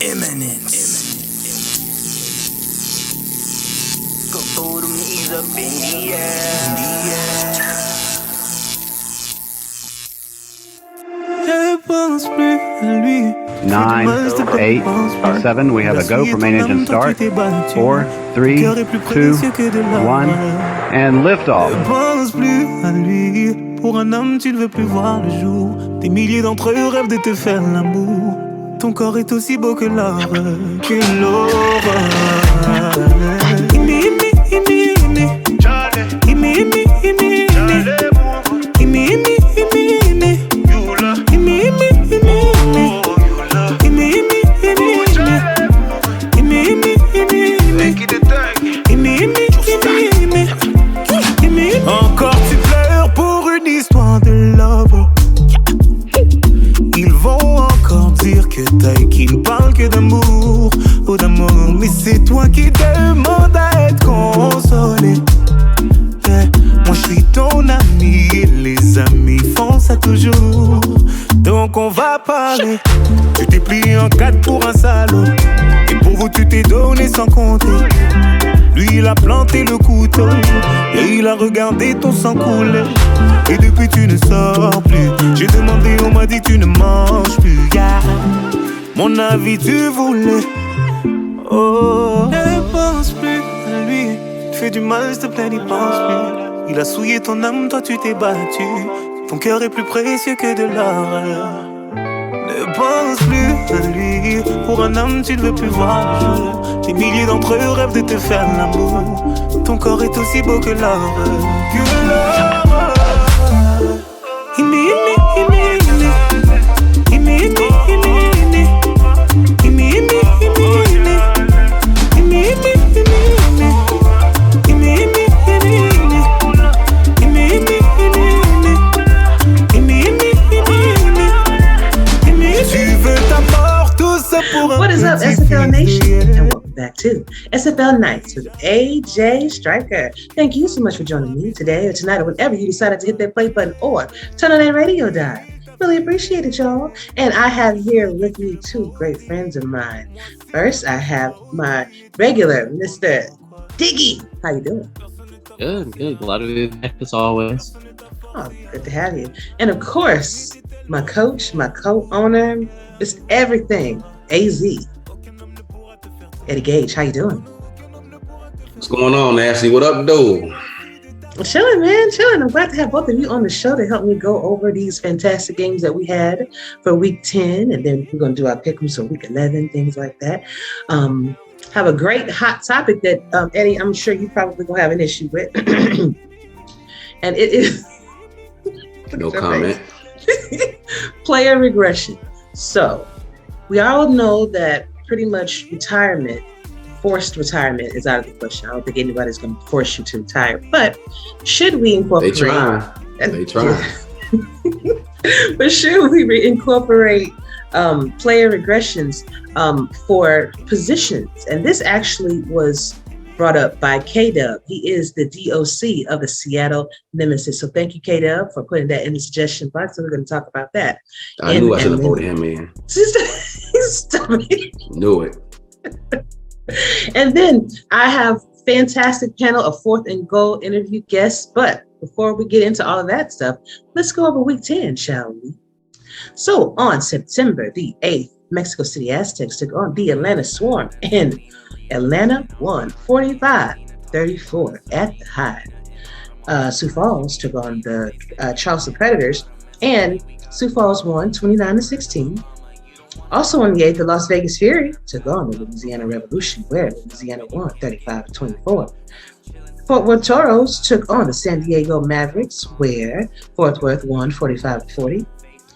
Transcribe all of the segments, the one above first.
Eminence. Go throw them knees up in the air. Je pense plus à lui. 9, 8, 7, we have a go for main engine start. 4, 3, 2, 1, and liftoff. Je pense plus à lui. Pour un homme, tu ne veux plus voir le jour. Des milliers d'entre eux rêvent de te faire l'amour. Ton corps est aussi beau que l'or, que l'aurore. Encore tu pleures pour une histoire de love. Ils vont encore dire que t'as qu'ils ne parlent que d'amour ou d'amour. Mais c'est toi qui demandes à être consolé. Moi je suis ton ami et les amis font ça toujours. Donc on va parler. Tu t'es plié en 4 pour un salaud. Et pour vous tu t'es donné sans compter. Lui il a planté le couteau et il a regardé ton sang couler. Et depuis tu ne sors plus. J'ai demandé, on m'a dit tu ne manges plus, yeah. Mon avis tu voulais. Oh, ne pense plus à lui. Tu fais du mal, s'il te plaît, n'y pense plus. Il a souillé ton âme, toi tu t'es battu. Ton cœur est plus précieux que de l'or. Ne pense plus à lui. Pour un homme tu ne veux plus voir le jour. Des milliers d'entre eux rêvent de te faire l'amour. Ton corps est aussi beau que l'or. Que l'or. What is up, SFL Nation? And welcome back to SFL Nights with A.J.Striker. Thank you so much for joining me today or tonight or whenever you decided to hit that play button or turn on that radio dial. Really appreciate it, y'all. And I have here with me two great friends of mine. First, I have my regular Mr. Diggy. How you doing? Good. Glad to be back as always. Oh, good to have you. And of course, my coach, my co-owner, it's everything. AZ. Eddie Gage, how you doing? What's going on, Ashley? What up, dude? Chilling, man, chilling. I'm glad to have both of you on the show to help me go over these fantastic games that we had for week 10, and then we're going to do our pick'ems for week 11, things like that. Have a great hot topic that, Eddie, I'm sure you probably going to have an issue with. And it is... No comment. Player regression. So, we all know that pretty much forced retirement is out of the question. I don't think anybody's going to force you to retire. But should we incorporate... They try. But should we incorporate player regressions for positions? And this actually was brought up by K-Dub. He is the DOC of the Seattle Nemesis. So thank you, K-Dub, for putting that in the suggestion box. So we're going to talk about that. I knew I should have voted him in. Stop it. Knew it. And then I have fantastic panel of 4th and Goal interview guests. But before we get into all of that stuff, let's go over week 10, shall we? So on September the 8th, Mexico City Aztecs took on the Atlanta Swarm, and Atlanta won 45-34 at the Hive. Sioux Falls took on the Charleston Predators, and Sioux Falls won 29-16. Also on the 8th, the Las Vegas Fury took on the Louisiana Revolution, where Louisiana won 35-24. Fort Worth Toros took on the San Diego Mavericks, where Fort Worth won 45-40.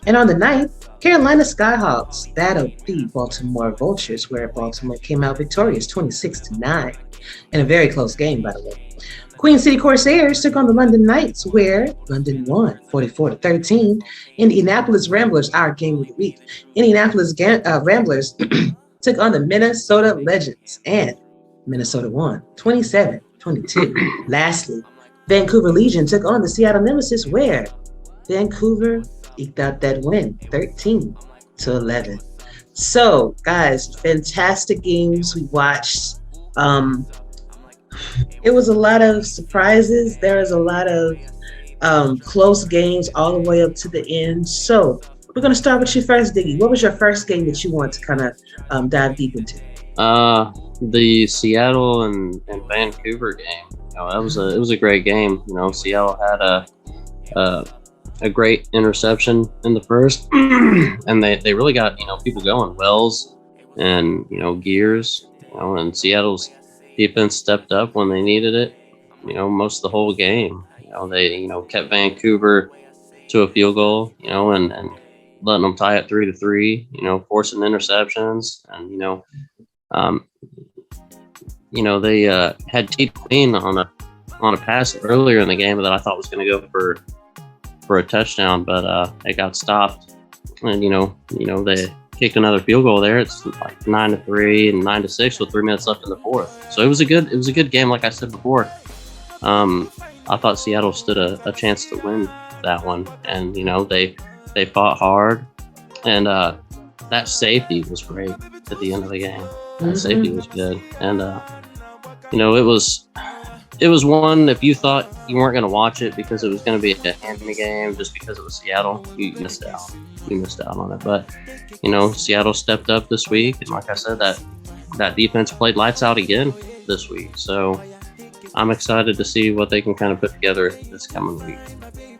And on the 9th, Carolina Skyhawks battled the Baltimore Vultures, where Baltimore came out victorious 26-9 in a very close game, by the way. Queen City Corsairs took on the London Knights, where London won 44-13. Indianapolis Ramblers, our game of the week. Indianapolis Ramblers took on the Minnesota Legends, and Minnesota won 27-22. Lastly, Vancouver Legion took on the Seattle Nemesis, where Vancouver eked out that win 13-11. So, guys, fantastic games we watched. It was a lot of surprises. There was a lot of close games all the way up to the end. So, we're going to start with you first, Diggy. What was your first game that you want to kind of dive deep into? The Seattle and Vancouver game. You know, it was a great game. You know, Seattle had a great interception in the first, and they really got, you know, people going. Wells and, you know, Gears, you know, and Seattle's defense stepped up when they needed it. You know, most of the whole game. You know, they, you know, kept Vancouver to a field goal. You know, and letting them tie it 3-3. You know, forcing interceptions, and they had T Queen on a pass earlier in the game that I thought was going to go for a touchdown, but it got stopped. And they kicked another field goal there. It's like 9-3 and 9-6 with 3 minutes left in the fourth. So it was a good game. Like I said before, I thought Seattle stood a chance to win that one, and they fought hard, and that safety was great at the end of the game. That safety was good, and it was one, if you thought you weren't going to watch it because it was going to be a handy game just because it was Seattle, you missed out. You missed out on it. But, Seattle stepped up this week. And like I said, that defense played lights out again this week. So I'm excited to see what they can kind of put together this coming week.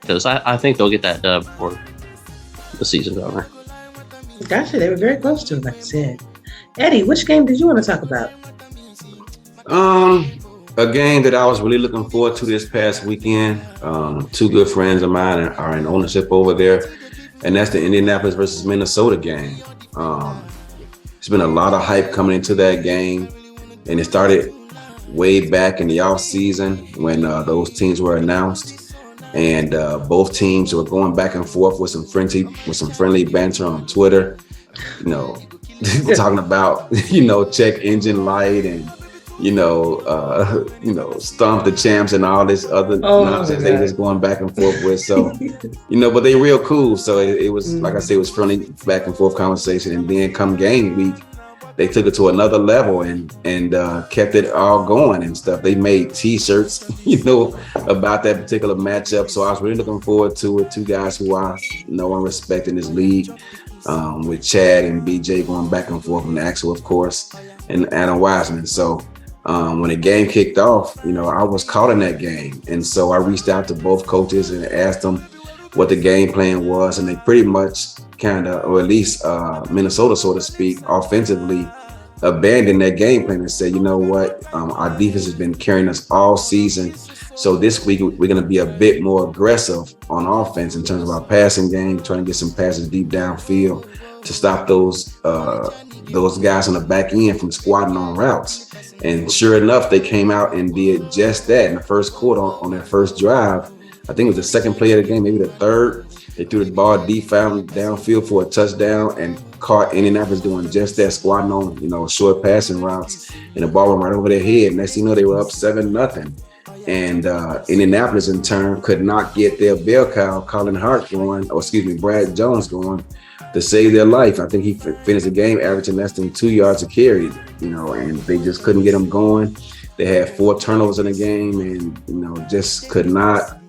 Because I think they'll get that dub before the season's over. Gotcha. They were very close to it, like I said. Eddie, which game did you want to talk about? A game that I was really looking forward to this past weekend. Two good friends of mine are in ownership over there, and that's the Indianapolis versus Minnesota game. There's been a lot of hype coming into that game, and it started way back in the off season when those teams were announced, and both teams were going back and forth with some friendly banter on Twitter. Talking about check engine light and stomp the champs and all this other nonsense they just going back and forth with. So, but they real cool. So it was, like I said, it was friendly back and forth conversation. And then come game week, they took it to another level and kept it all going and stuff. They made T-shirts, about that particular matchup. So I was really looking forward to it. Two guys who I know and respect in this league, with Chad and BJ going back and forth, and Axel, of course, and Adam Wiseman. So when the game kicked off, I was caught in that game. And so I reached out to both coaches and asked them what the game plan was. And they pretty much or at least Minnesota, so to speak, offensively abandoned that game plan and said, you know what, our defense has been carrying us all season. So this week, we're going to be a bit more aggressive on offense in terms of our passing game, trying to get some passes deep downfield to stop those guys on the back end from squatting on routes. And sure enough, they came out and did just that in the first quarter on their first drive. I think it was the second play of the game, maybe the third. They threw the ball deep downfield for a touchdown and caught Indianapolis doing just that, squatting on, short passing routes, and the ball went right over their head. Next thing you know, they were up 7-0. And Indianapolis, in turn, could not get their bell cow, Brad Jones going to save their life. I think he finished the game averaging less than 2 yards a carry, and they just couldn't get him going. They had 4 turnovers in the game and, just could not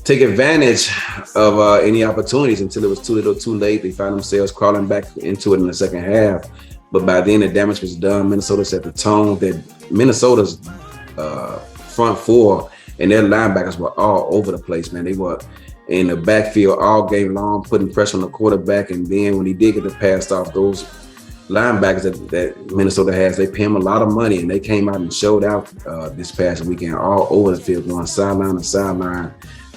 take advantage of any opportunities until it was too little too late. They found themselves crawling back into it in the second half. But by then, the damage was done. Minnesota set the tone. That Minnesota's front four and their linebackers were all over the place, man. They were in the backfield all game long, putting pressure on the quarterback. And then when he did get the pass off, those linebackers that Minnesota has, they pay him a lot of money, and they came out and showed out this past weekend all over the field, going sideline to sideline.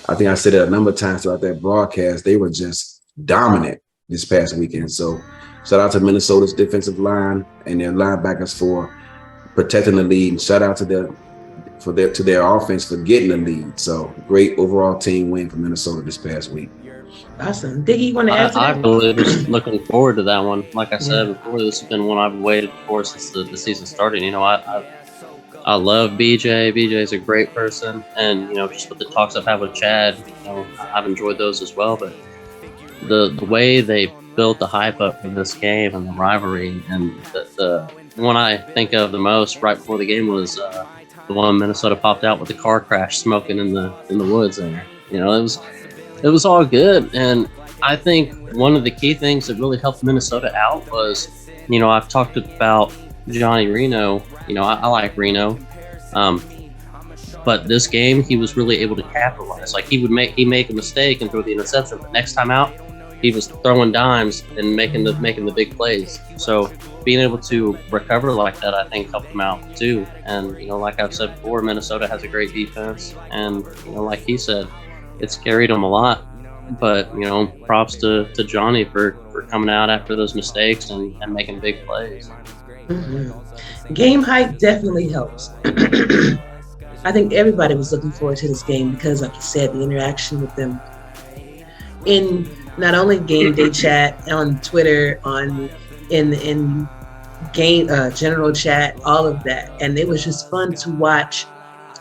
I think I said it a number of times throughout that broadcast. They were just dominant this past weekend. So shout out to Minnesota's defensive line and their linebackers for protecting the lead, and shout out to their offense for getting the lead. So great overall team win for Minnesota this past week. Awesome. Diggy, you want to add to that? I'm really just looking forward to that one. Like I said before, this has been one I've waited for since the season started. I love BJ. BJ is a great person, and just with the talks I've had with Chad, I've enjoyed those as well. But the way they built the hype up for this game and the rivalry. And the one I think of the most right before the game was the one Minnesota popped out with the car crash, smoking in the woods there. You know, it was all good. And I think one of the key things that really helped Minnesota out was, you know, I've talked about Johnny Reno. You know, I like Reno. But this game, he was really able to capitalize. Like he'd make a mistake and throw the interception, but next time out, he was throwing dimes and making the big plays. So being able to recover like that, I think helped him out too. And you know, like I've said before, Minnesota has a great defense, and you know, like he said, it's carried him a lot. But you know, props to Johnny for coming out after those mistakes and making big plays. Mm-hmm. Game hype definitely helps. I think everybody was looking forward to this game because, like you said, the interaction with them in not only game day chat, on Twitter, in game general chat, all of that, and it was just fun to watch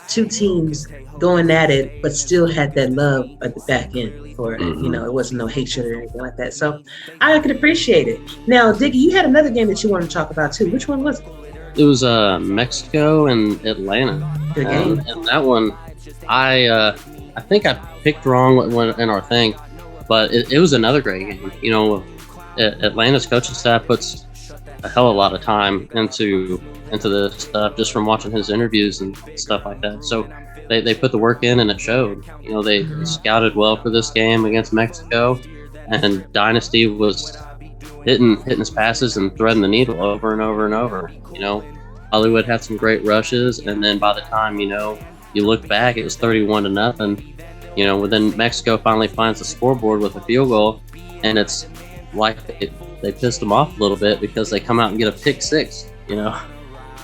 two teams going at it, but still had that love at the back end for it. You know, it wasn't no hatred or anything like that. So I could appreciate it. Now, Diggy, you had another game that you wanted to talk about too. Which one was it? It was Mexico and Atlanta. Good game. And that one, I think I picked wrong in our thing, but it was another great game. You know, Atlanta's coaching staff puts a hell of a lot of time into this stuff just from watching his interviews and stuff like that. So they put the work in and it showed. You know, they scouted well for this game against Mexico, and Dynasty was hitting his passes and threading the needle over and over and over. You know, Hollywood had some great rushes, and then by the time, you know, you look back, it was 31-0. You know, then Mexico finally finds the scoreboard with a field goal, and it's like they pissed them off a little bit because they come out and get a pick six, you know,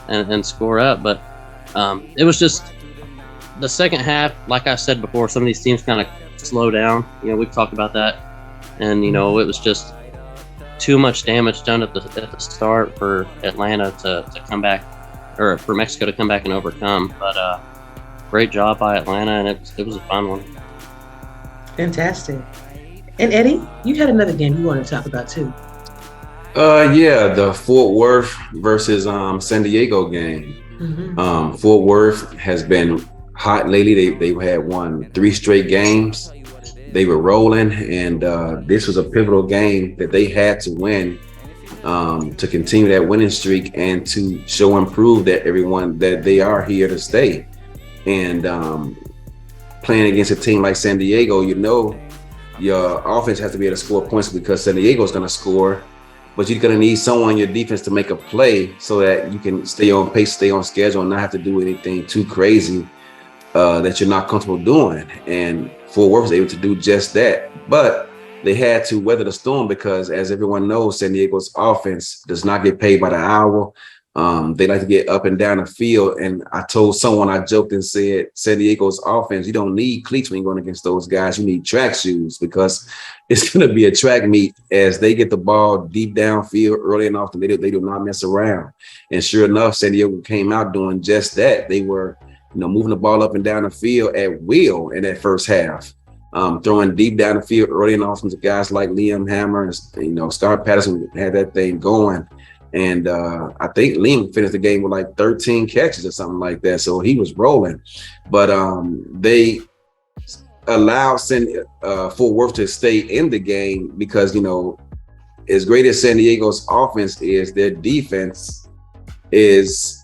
and score up. But it was just the second half, like I said before, some of these teams kind of slow down. You know, we've talked about that, and you know, it was just too much damage done at the start for Atlanta to come back, or for Mexico to come back and overcome. But great job by Atlanta, and it was a fun one. Fantastic. And Eddie, you had another game you want to talk about too. Yeah, the Fort Worth versus San Diego game. Fort Worth has been hot lately. They had won 3 straight games. They were rolling, and this was a pivotal game that they had to win to continue that winning streak and to show and prove that everyone that they are here to stay. And playing against a team like San Diego, you know, your offense has to be able to score points because San Diego is going to score, but you're going to need someone on your defense to make a play so that you can stay on pace, stay on schedule, and not have to do anything too crazy that you're not comfortable doing. And Fort Worth was able to do just that, but they had to weather the storm because, as everyone knows, San Diego's offense does not get paid by the hour. They like to get up and down the field. And I told someone, I joked and said, San Diego's offense, you don't need cleats when you're going against those guys. You need track shoes because it's going to be a track meet as they get the ball deep downfield early and often. They do not mess around. And sure enough, San Diego came out doing just that. They were, you know, moving the ball up and down the field at will in that first half, throwing deep down the field early and often to guys like Liam Hammer and, you know, Scar Patterson had that thing going. And I think Liam finished the game with like 13 catches or something like that. So he was rolling. But they allowed Fort Worth to stay in the game because, you know, as great as San Diego's offense is, their defense is,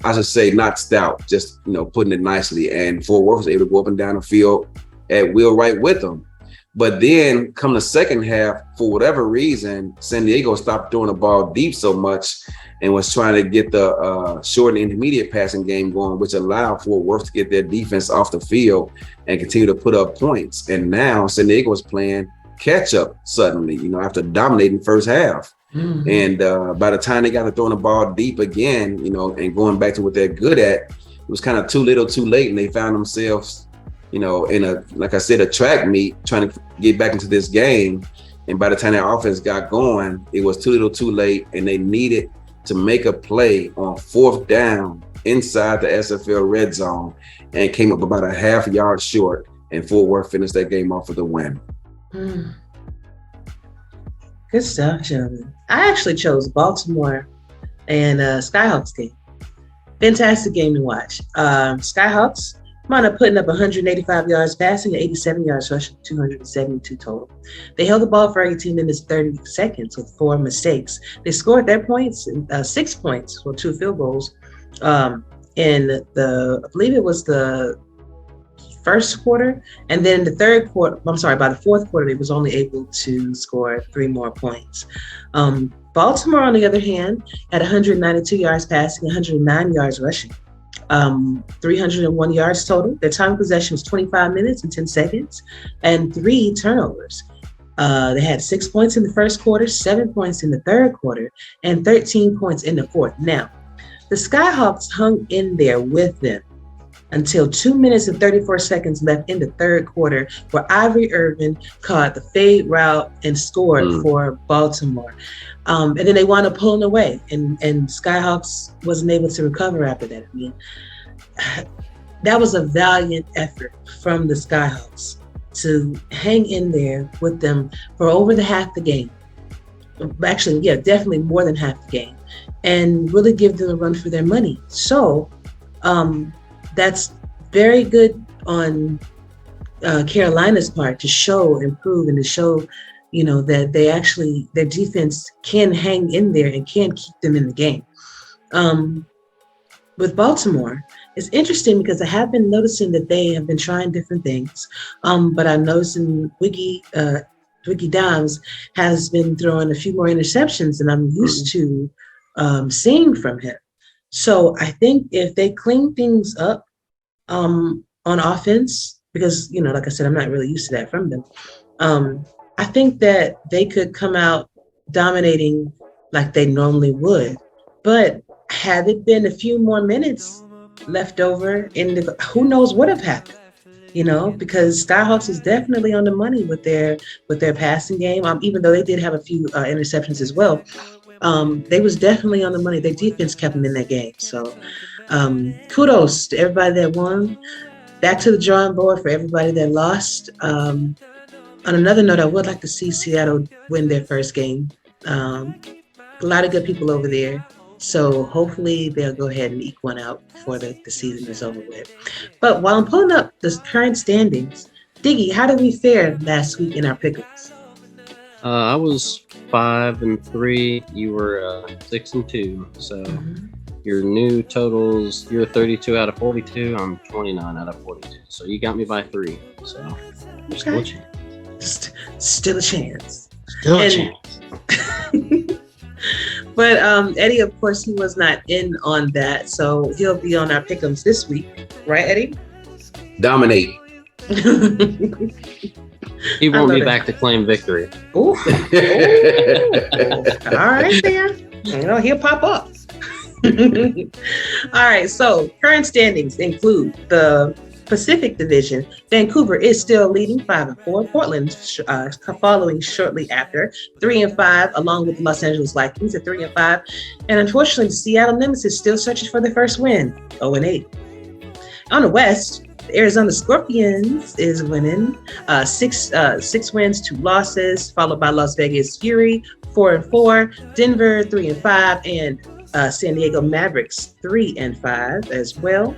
I should say, not stout, just, you know, putting it nicely. And Fort Worth was able to go up and down the field at will right with them. But then come the second half, for whatever reason, San Diego stopped throwing the ball deep so much and was trying to get the short and intermediate passing game going, which allowed Fort Worth to get their defense off the field and continue to put up points. And now San Diego is playing catch up suddenly, you know, after dominating first half. And by the time they got to throwing the ball deep again, you know, and going back to what they're good at, it was kind of too little too late. And they found themselves, you know, in a, like I said, a track meet, trying to get back into this game. And by the time their offense got going, it was too little too late. And they needed to make a play on 4th down inside the SFL red zone and came up about a half yard short. And Fort Worth finished that game off with a win. Good stuff, gentlemen. I actually chose Baltimore and Skyhawks game. Fantastic game to watch. Skyhawks wound up putting up 185 yards passing and 87 yards rushing, 272 total. They held the ball for 18 minutes, 30 seconds with 4 mistakes. They scored their points, 6 points, well, 2 field goals. In I believe it was the first quarter, and then the third quarter, by the fourth quarter, they was only able to score 3 more points. Baltimore, on the other hand, had 192 yards passing, 109 yards rushing, 301 yards total. Their time of possession was 25 minutes and 10 seconds, and 3 turnovers. They had 6 points in the first quarter, 7 points in the third quarter, and 13 points in the fourth. Now, the Skyhawks hung in there with them until 2 minutes and 34 seconds left in the third quarter, where Ivory Irvin caught the fade route and scored for Baltimore. And then they wound up pulling away, and Skyhawks wasn't able to recover after that. I mean, that was a valiant effort from the Skyhawks to hang in there with them for over the half the game. Actually, yeah, definitely more than half the game, and really give them a run for their money. So, that's very good on Carolina's part to show, improve, and to show, that they actually, their defense can hang in there and can keep them in the game. With Baltimore, it's interesting because I have been noticing that they have been trying different things, but I'm noticing Wiggy Dimes has been throwing a few more interceptions than I'm used to seeing from him. So I think if they clean things up on offense, because, like I said, I'm not really used to that from them, I think that they could come out dominating like they normally would. But had it been a few more minutes left over, who knows what have happened, because Skyhawks is definitely on the money with their passing game, even though they did have a few interceptions as well. They was definitely on the money. Their defense kept them in that game. So kudos to everybody that won. Back to the drawing board for everybody that lost. On another note, I would like to see Seattle win their first game. A lot of good people over there. So hopefully they'll go ahead and eke one out before the season is over with. But while I'm pulling up the current standings, Diggy, how did we fare last week in our pick'ems? I was 5-3. You were 6-2. So your new totals, you're 32 out of 42. I'm 29 out of 42. So you got me by 3. So there's still a chance. Still a chance. Still a chance. But Eddie, of course, he was not in on that, so he'll be on our pick'ems this week, right, Eddie? Dominate. He won't be back to claim victory. Ooh. All right, then. He'll pop up. All right, so current standings include the Pacific Division. Vancouver is still leading 5-4. Portland following shortly after 3-5, along with the Los Angeles Vikings at 3-5. And unfortunately, the Seattle Nemesis still searching for their first win, 0-8. On the West, the Arizona Scorpions is winning 6 wins, 2 losses, followed by Las Vegas Fury 4-4, Denver 3-5, and San Diego Mavericks 3-5 as well.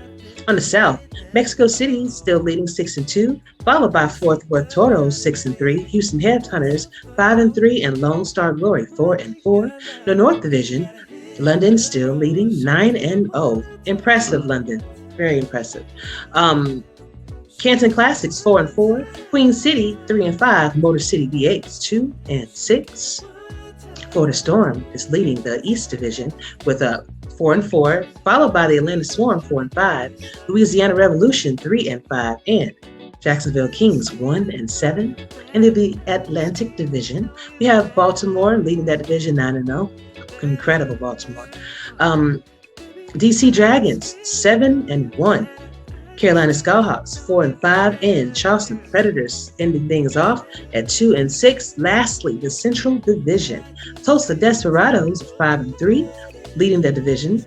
On the South, Mexico City still leading 6-2, followed by Fort Worth Toros 6-3, Houston Headhunters 5-3, and Lone Star Glory 4-4. The North Division, London still leading 9-0. Impressive, London. Very impressive. Canton Classics 4-4, Queen City 3-5, Motor City V8s 2-6. Florida Storm is leading the East Division with a 4-4, followed by the Atlanta Swarm 4-5, Louisiana Revolution 3-5, and Jacksonville Kings 1-7. And in the Atlantic Division, we have Baltimore leading that division 9-0. Incredible Baltimore. DC Dragons 7-1. Carolina Skullhawks 4-5, and Charleston Predators ending things off at 2-6. Lastly, the Central Division. Tulsa Desperados 5-3, leading the division.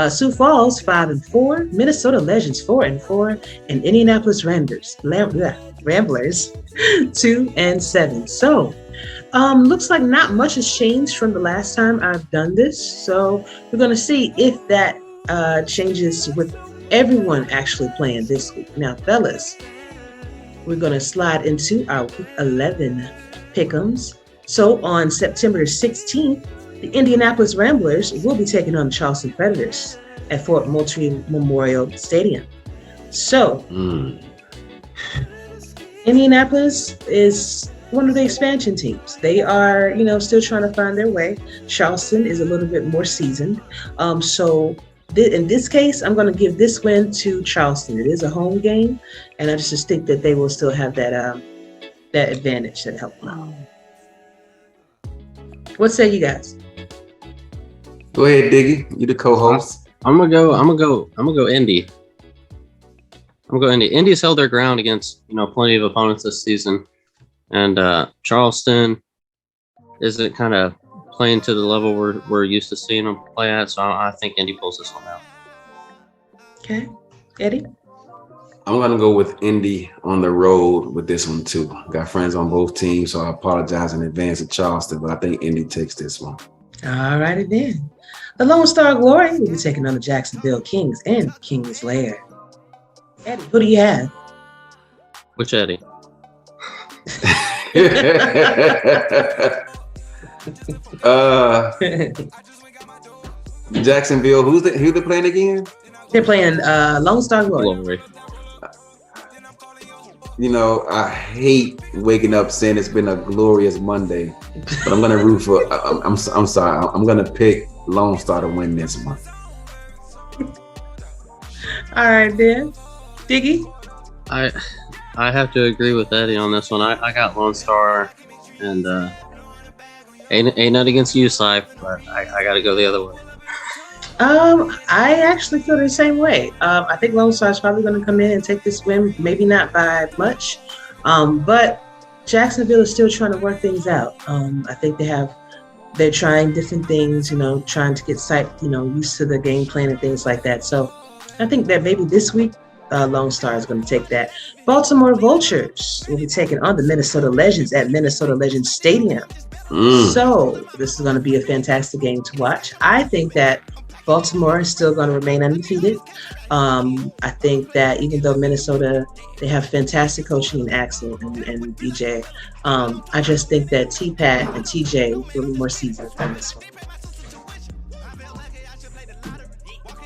Sioux Falls 5-4, Minnesota Legends 4-4, and Indianapolis Ramblers 2-7. So Looks like not much has changed from the last time I've done this. So we're going to see if that changes with everyone actually playing this week. Now, fellas, we're going to slide into our week 11 pick'ems. So on September 16th, the Indianapolis Ramblers will be taking on the Charleston Predators at Fort Moultrie Memorial Stadium. So, Indianapolis is one of the expansion teams. They are, still trying to find their way. Charleston is a little bit more seasoned. So in this case, I'm going to give this win to Charleston. It is a home game, and I just think that they will still have that advantage that help them out. What say you guys? Go ahead, Diggy. You the co-host. I'm gonna go Indy. I'm gonna go Indy. Indy's held their ground against plenty of opponents this season, and Charleston isn't kind of playing to the level we're used to seeing them play at. So I think Indy pulls this one out. Okay, Eddie. I'm gonna go with Indy on the road with this one too. Got friends on both teams, so I apologize in advance to Charleston, but I think Indy takes this one. All righty then. The Lone Star Glory will be taking on the Jacksonville Kings and Kings Lair. Eddie, who do you have? Which Eddie? Jacksonville. Who they playing again? They're playing Lone Star Glory. I hate waking up saying it's been a glorious Monday, but I'm gonna root for. I'm sorry. I'm gonna pick Lone Star to win this month. All right, then, Diggy. I have to agree with Eddie on this one. I got Lone Star, and ain't nothing against you, Cy, but I got to go the other way. I actually feel the same way. I think Lone Star is probably going to come in and take this win, maybe not by much, but Jacksonville is still trying to work things out. I think they're trying different things, trying to get used to the game plan and things like that. So I think that maybe this week, Lone Star is going to take that. Baltimore Vultures will be taking on the Minnesota Legends at Minnesota Legends Stadium. So this is going to be a fantastic game to watch. I think that Baltimore is still going to remain undefeated. I think that even though Minnesota, they have fantastic coaching in Axel and BJ, I just think that T-Pat and TJ will be more seasoned on this one.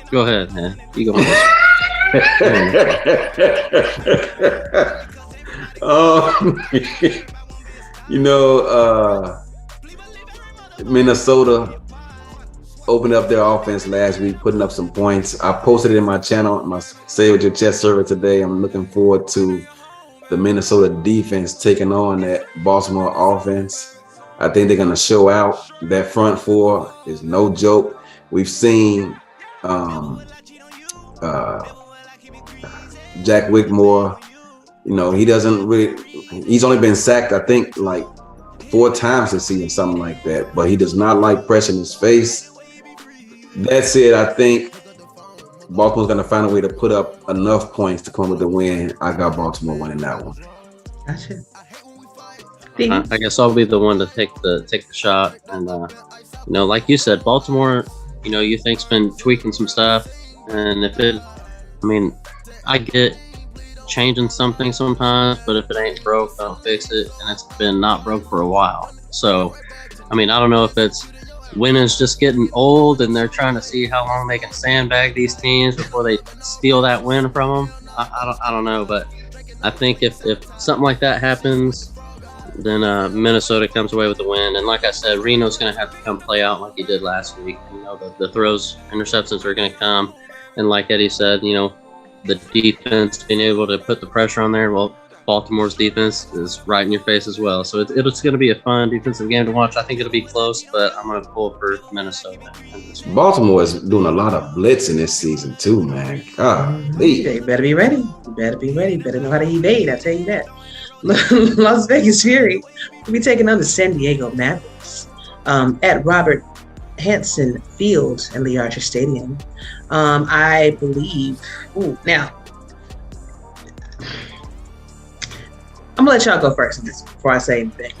Go ahead, man. You go on this Minnesota opened up their offense last week, putting up some points. I posted it in my channel, my Say With Your Chest server today. I'm looking forward to the Minnesota defense taking on that Baltimore offense. I think they're going to show out. That front four is no joke. We've seen Jack Whitmore, he's only been sacked, I think, like 4 times this season, something like that. But he does not like pressure in his face. That said, I think Baltimore's going to find a way to put up enough points to come with the win. I got Baltimore winning that one. Gotcha. I guess I'll be the one to take the shot. And like you said, Baltimore, you think's been tweaking some stuff, and I get changing something sometimes, but if it ain't broke, don't fix it, and it's been not broke for a while. So, I don't know if it's winning's just getting old and they're trying to see how long they can sandbag these teams before they steal that win from them. I don't know, but I think if something like that happens, then Minnesota comes away with the win. And like I said, Reno's going to have to come play out like he did last week. The throws, interceptions are going to come. And like Eddie said, the defense being able to put the pressure on there. Well, Baltimore's defense is right in your face as well. So it's going to be a fun defensive game to watch. I think it'll be close, but I'm going to pull for Minnesota. Baltimore is doing a lot of blitzing this season too, man. They better be ready. Better know how to evade, I tell you that. Las Vegas Fury will be taking on the San Diego Mavericks at Robert Hansen Field and Lee Archer Stadium. I believe. Now, I'm gonna let y'all go first before I say anything.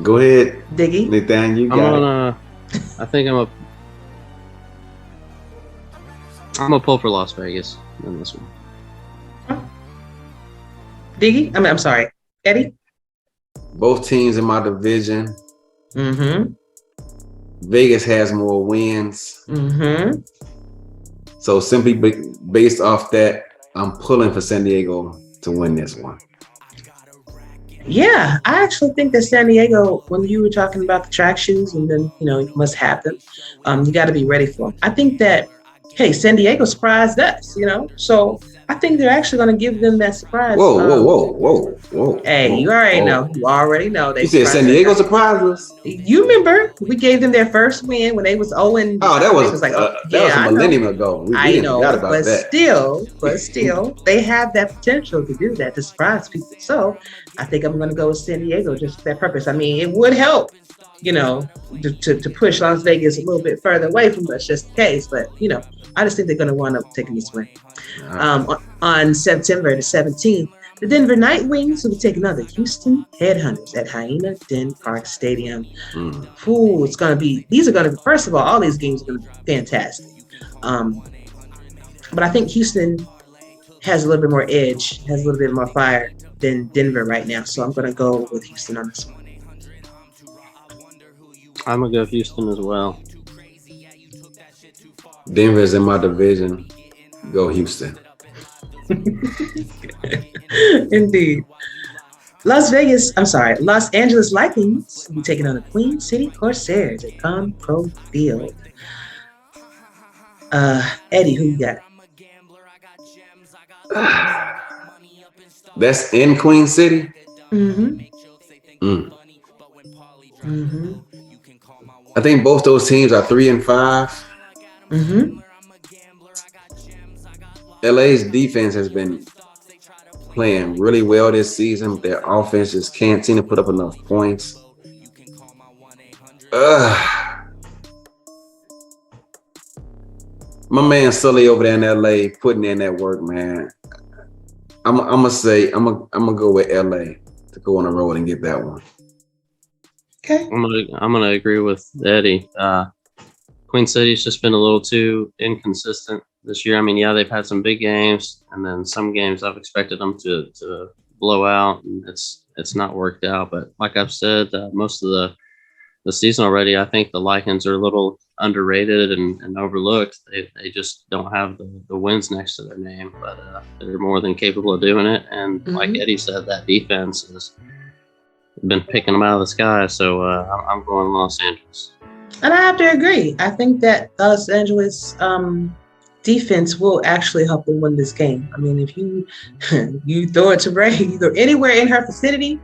Go ahead, Diggy. Nathan. You got it. I think I'm a pull for Las Vegas in this one. Diggy? I'm sorry. Eddie? Both teams in my division. Mm-hmm. Vegas has more wins. Mm-hmm. So simply based off that, I'm pulling for San Diego to win this one. Yeah, I actually think that San Diego, when you were talking about the track shoes and then, you must have them, you got to be ready for them. I think that, hey, San Diego surprised us, so I think they're actually going to give them that surprise. Whoa. Hey, you already know. You already know. You said San Diego surprised us? You remember we gave them their first win when they was 0-. Oh, that was like that was a millennium ago. I know, but still, they have that potential to do that, to surprise people. So I think I'm going to go with San Diego just for that purpose. I mean, it would help, to push Las Vegas a little bit further away from us, just in case. But I just think they're going to wind up taking this win. On September the 17th, the Denver Nightwings will be taking on the Houston Headhunters at Hyena Den Park Stadium. Ooh, first of all these games are going to be fantastic. But I think Houston has a little bit more edge, has a little bit more fire than Denver right now. So I'm going to go with Houston on this one. I'm going to go Houston as well. Denver's in my division. Go Houston. Indeed. Los Angeles Lightnings will be taking on the Queen City Corsairs at Compro Field. Eddie, who you got? That's in Queen City? Mm-hmm. I think both those teams are 3-5. Mm-hmm. LA's defense has been playing really well this season. Their offense just can't seem to put up enough points. My man Sully over there in LA putting in that work, man. I'm gonna go with LA to go on the road and get that one. Okay. I'm gonna agree with Eddie. Queen City's just been a little too inconsistent this year. I mean, yeah, they've had some big games, and then some games I've expected them to blow out, and it's not worked out. But like I've said, most of the season already, I think the Lycans are a little underrated and overlooked. They just don't have the wins next to their name, but they're more than capable of doing it. And like Eddie said, that defense has been picking them out of the sky. So I'm going Los Angeles. And I have to agree. I think that Los Angeles defense will actually help them win this game. I mean, if you throw it to Ray, either anywhere in her vicinity,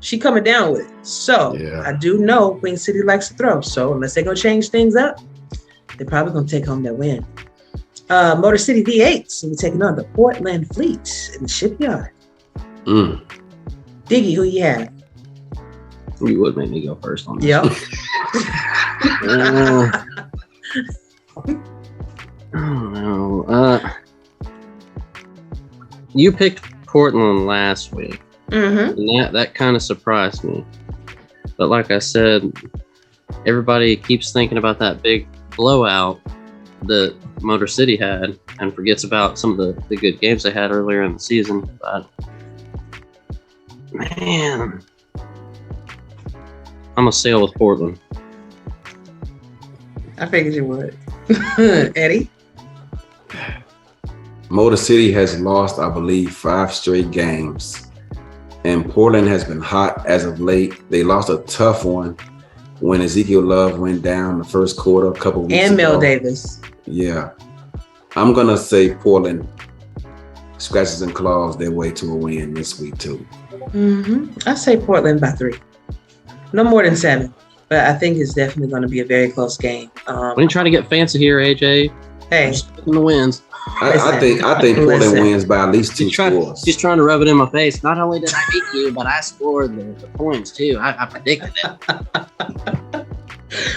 she coming down with it. So yeah. I do know Queen City likes to throw. So unless they're going to change things up, they're probably going to take home that win. Motor City V8s will be taking on the Portland Fleet in the Shipyard. Diggy, who you have? You would make me go first on this. Yep. No. You picked Portland last week. And that kind of surprised me. But like I said, everybody keeps thinking about that big blowout that Motor City had and forgets about some of the good games they had earlier in the season. But man, I'm gonna sail with Portland. I figured you would. Eddie? Motor City has lost, I believe, 5 straight games. And Portland has been hot as of late. They lost a tough one when Ezekiel Love went down the first quarter a couple weeks ago. And Mel Davis. Yeah. I'm going to say Portland scratches and claws their way to a win this week, too. I say Portland by 3. No more than 7. But I think it's definitely going to be a very close game. When you trying to get fancy here, AJ, hey, the wins. I think Portland wins by at least 2 scores. She's trying to rub it in my face. Not only did I beat you, but I scored the points too. I predicted it.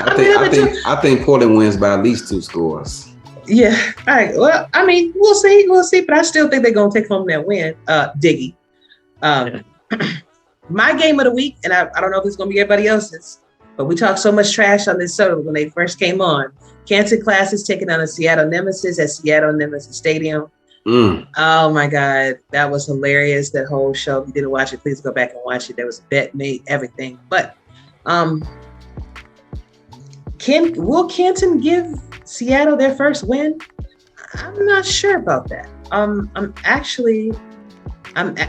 I think Portland wins by at least 2 scores. Yeah. All right. Well, I mean, we'll see. But I still think they're going to take home that win. Diggy. my game of the week, and I don't know if it's going to be everybody else's, but we talked so much trash on this show when they first came on. Canton Class is taking on a Seattle Nemesis at Seattle Nemesis Stadium. Oh my God, that was hilarious. That whole show. If you didn't watch it, please go back and watch it. There was a bet made, everything. But will Canton give Seattle their first win? I'm not sure about that.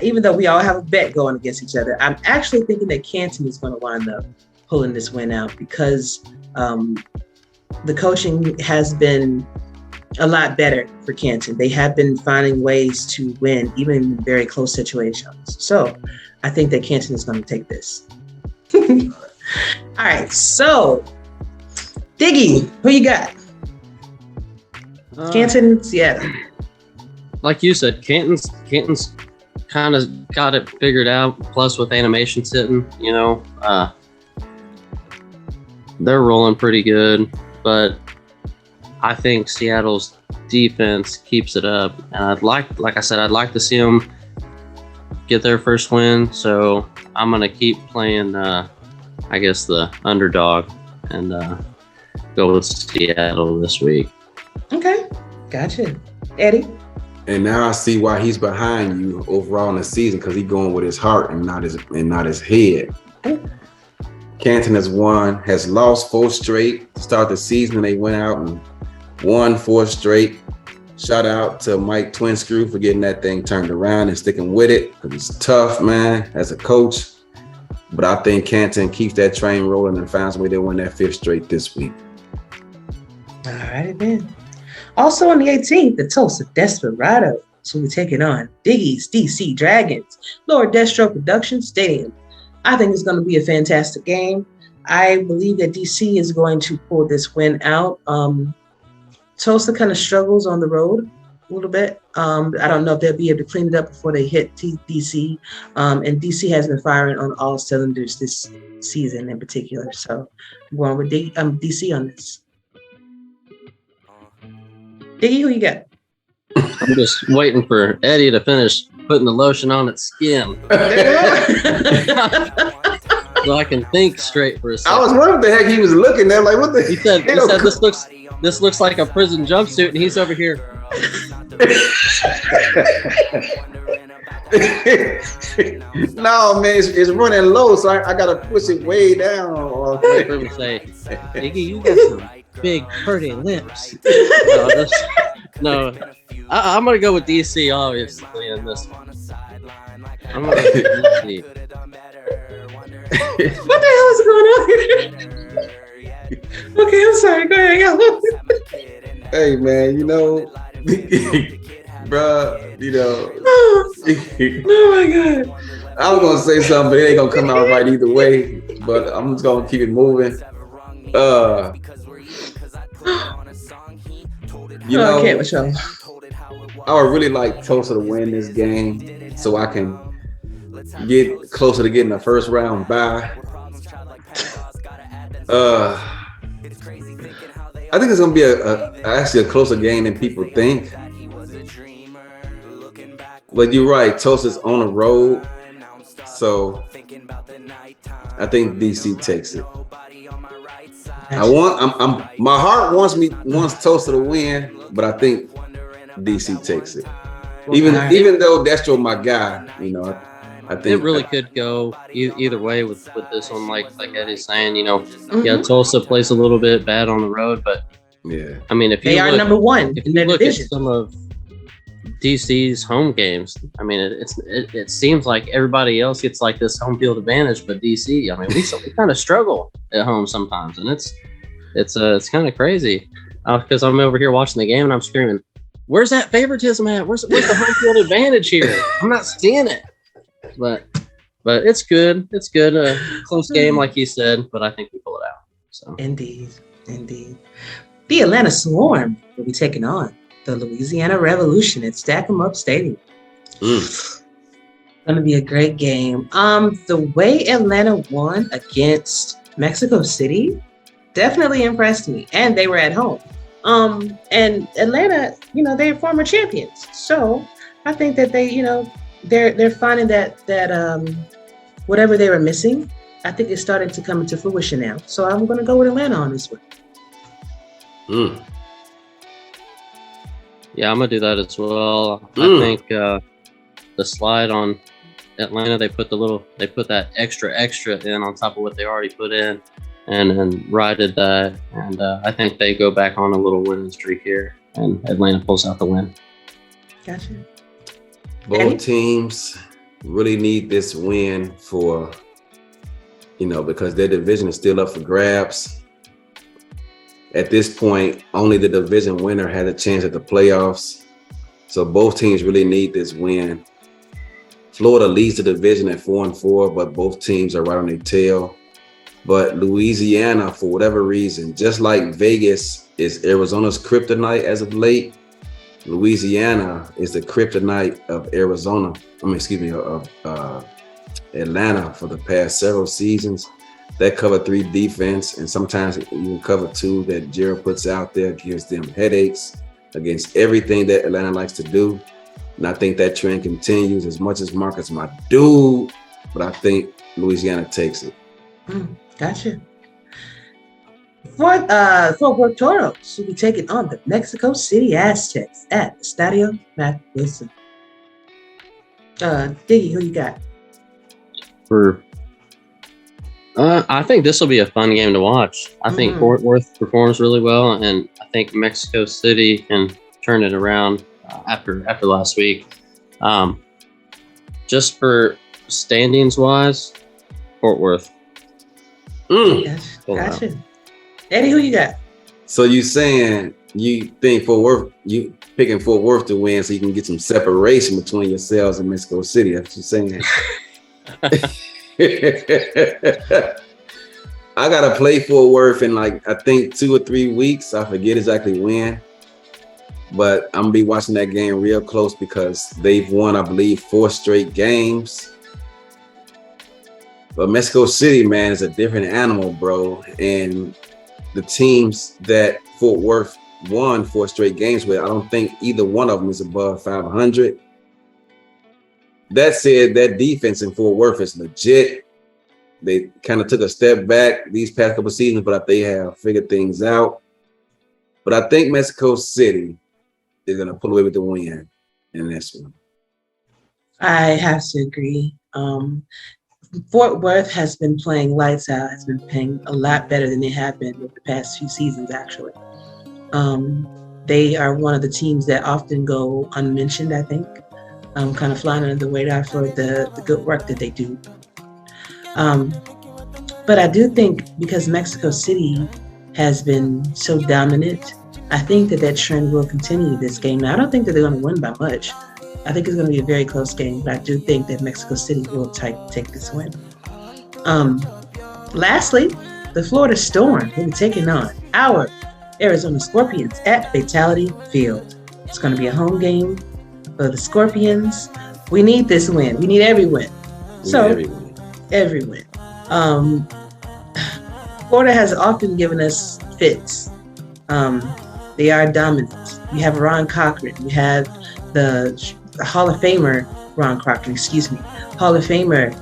Even though we all have a bet going against each other, I'm actually thinking that Canton is going to wind up pulling this win out because the coaching has been a lot better for Canton. They have been finding ways to win, even in very close situations. So I think that Canton is going to take this. All right, so Diggy, who you got? Canton, Seattle. Like you said, Canton's kind of got it figured out. Plus, with animation sitting, they're rolling pretty good. But I think Seattle's defense keeps it up, and like I said, I'd like to see them get their first win. So I'm gonna keep playing, I guess, the underdog and go with Seattle this week. Okay, gotcha, Eddie. And now I see why he's behind you overall in the season, because he's going with his heart and not his head. Canton has lost 4 straight to start the season, and they went out and won 4 straight. Shout out to Mike Twinscrew for getting that thing turned around and sticking with it, because it's tough, man, as a coach. But I think Canton keeps that train rolling and finds a way to win that 5th straight this week. All right, then. Also on the 18th, the Tulsa Desperados will be taking on Diggy's DC Dragons, Lower Destro Productions Stadium. I think it's going to be a fantastic game. I believe that DC is going to pull this win out. Tulsa kind of struggles on the road a little bit. I don't know if they'll be able to clean it up before they hit DC. And DC has been firing on all cylinders this season in particular. So I'm going with DC on this. Diggy, who you got? I'm just waiting for Eddie to finish putting the lotion on its skin. So I can think straight for a second. I was wondering what the heck he was looking at. Like, what the He said this looks like a prison jumpsuit, and he's over here. No, man, it's running low, so I gotta push it way down. I say, Diggy, you got some big pretty lips. No, I'm gonna go with DC obviously in this one. I'm gonna go with DC. What the hell is going on here? Okay, I'm sorry. Go ahead. Hey, man, bruh, Oh my God. I was gonna say something, but it ain't gonna come out right either way. But I'm just gonna keep it moving. Okay, what's wrong? I would really like Tulsa to win this game so I can get closer to getting the first round bye. I think it's gonna be actually a closer game than people think. But you're right, Tulsa's on the road, so I think DC takes it. My heart wants Tulsa to win, but I think DC takes it. Even though Destro my guy, I think it really could go either way with this one. Like Eddie's saying, yeah, Tulsa plays a little bit bad on the road, but yeah, I mean, if they are number one in their division. At some of DC's home games, I mean, it seems like everybody else gets like this home field advantage, but DC, I mean, we kind of struggle at home sometimes, and it's kind of crazy because I'm over here watching the game and I'm screaming, "Where's that favoritism at? Where's the home field advantage here? I'm not seeing it." But it's good. It's good. A close game, like you said, but I think we pull it out. So Indeed. The Atlanta Swarm will be taking on the Louisiana Revolution at Stack 'em Up Stadium. Gonna be a great game. The way Atlanta won against Mexico City definitely impressed me, and they were at home. And Atlanta, they're former champions, so I think that they, they're finding that whatever they were missing, I think it's starting to come into fruition now. So I'm going to go with Atlanta on this one. Yeah, I'm going to do that as well. I think the slide on Atlanta, they put that extra in on top of what they already put in and righted that. And I think they go back on a little winning streak here, and Atlanta pulls out the win. Gotcha. Both teams really need this win for, because their division is still up for grabs. At this point, only the division winner had a chance at the playoffs. So both teams really need this win. Florida leads the division at 4-4, but both teams are right on their tail. But Louisiana, for whatever reason, just like Vegas is Arizona's kryptonite as of late, Louisiana is the kryptonite of Atlanta for the past several seasons. That cover 3 defense, and sometimes even cover 2 that Gerald puts out there gives them headaches against everything that Atlanta likes to do. And I think that trend continues as much as Marcus my dude, but I think Louisiana takes it. Gotcha. Fort Worth Toros will be taking on the Mexico City Aztecs at Estadio Mac Wilson. Diggy, who you got? I think this will be a fun game to watch. I think Fort Worth performs really well, and I think Mexico City can turn it around after last week. Just for standings wise, Fort Worth. Gotcha. Eddie, who you got? So you saying you think Fort Worth, you picking Fort Worth to win so you can get some separation between yourselves and Mexico City. That's what you're saying. I gotta play Fort Worth in I think 2 or 3 weeks. I forget exactly when, but I'm gonna be watching that game real close because they've won, I believe, 4 straight games. But Mexico City, man, is a different animal, bro. And the teams that Fort Worth won 4 straight games with, I don't think either one of them is above 500. That said, that defense in Fort Worth is legit. They kind of took a step back these past couple of seasons, but they have figured things out. But I think Mexico City is going to pull away with the win in this one. I have to agree. Fort Worth has been playing lights out, has been playing a lot better than they have been with the past few seasons, actually. They are one of the teams that often go unmentioned, I think. Kind of flying under the radar for the good work that they do. But I do think because Mexico City has been so dominant, I think that trend will continue this game. Now, I don't think that they're going to win by much. I think it's going to be a very close game, but I do think that Mexico City will take this win. Lastly, the Florida Storm will be taking on our Arizona Scorpions at Fatality Field. It's going to be a home game for the Scorpions. We need this win. We need every win. Every win. Florida has often given us fits. They are dominant. You have Ron Cochran. You have the Hall of Famer Ron Cochran, Hall of Famer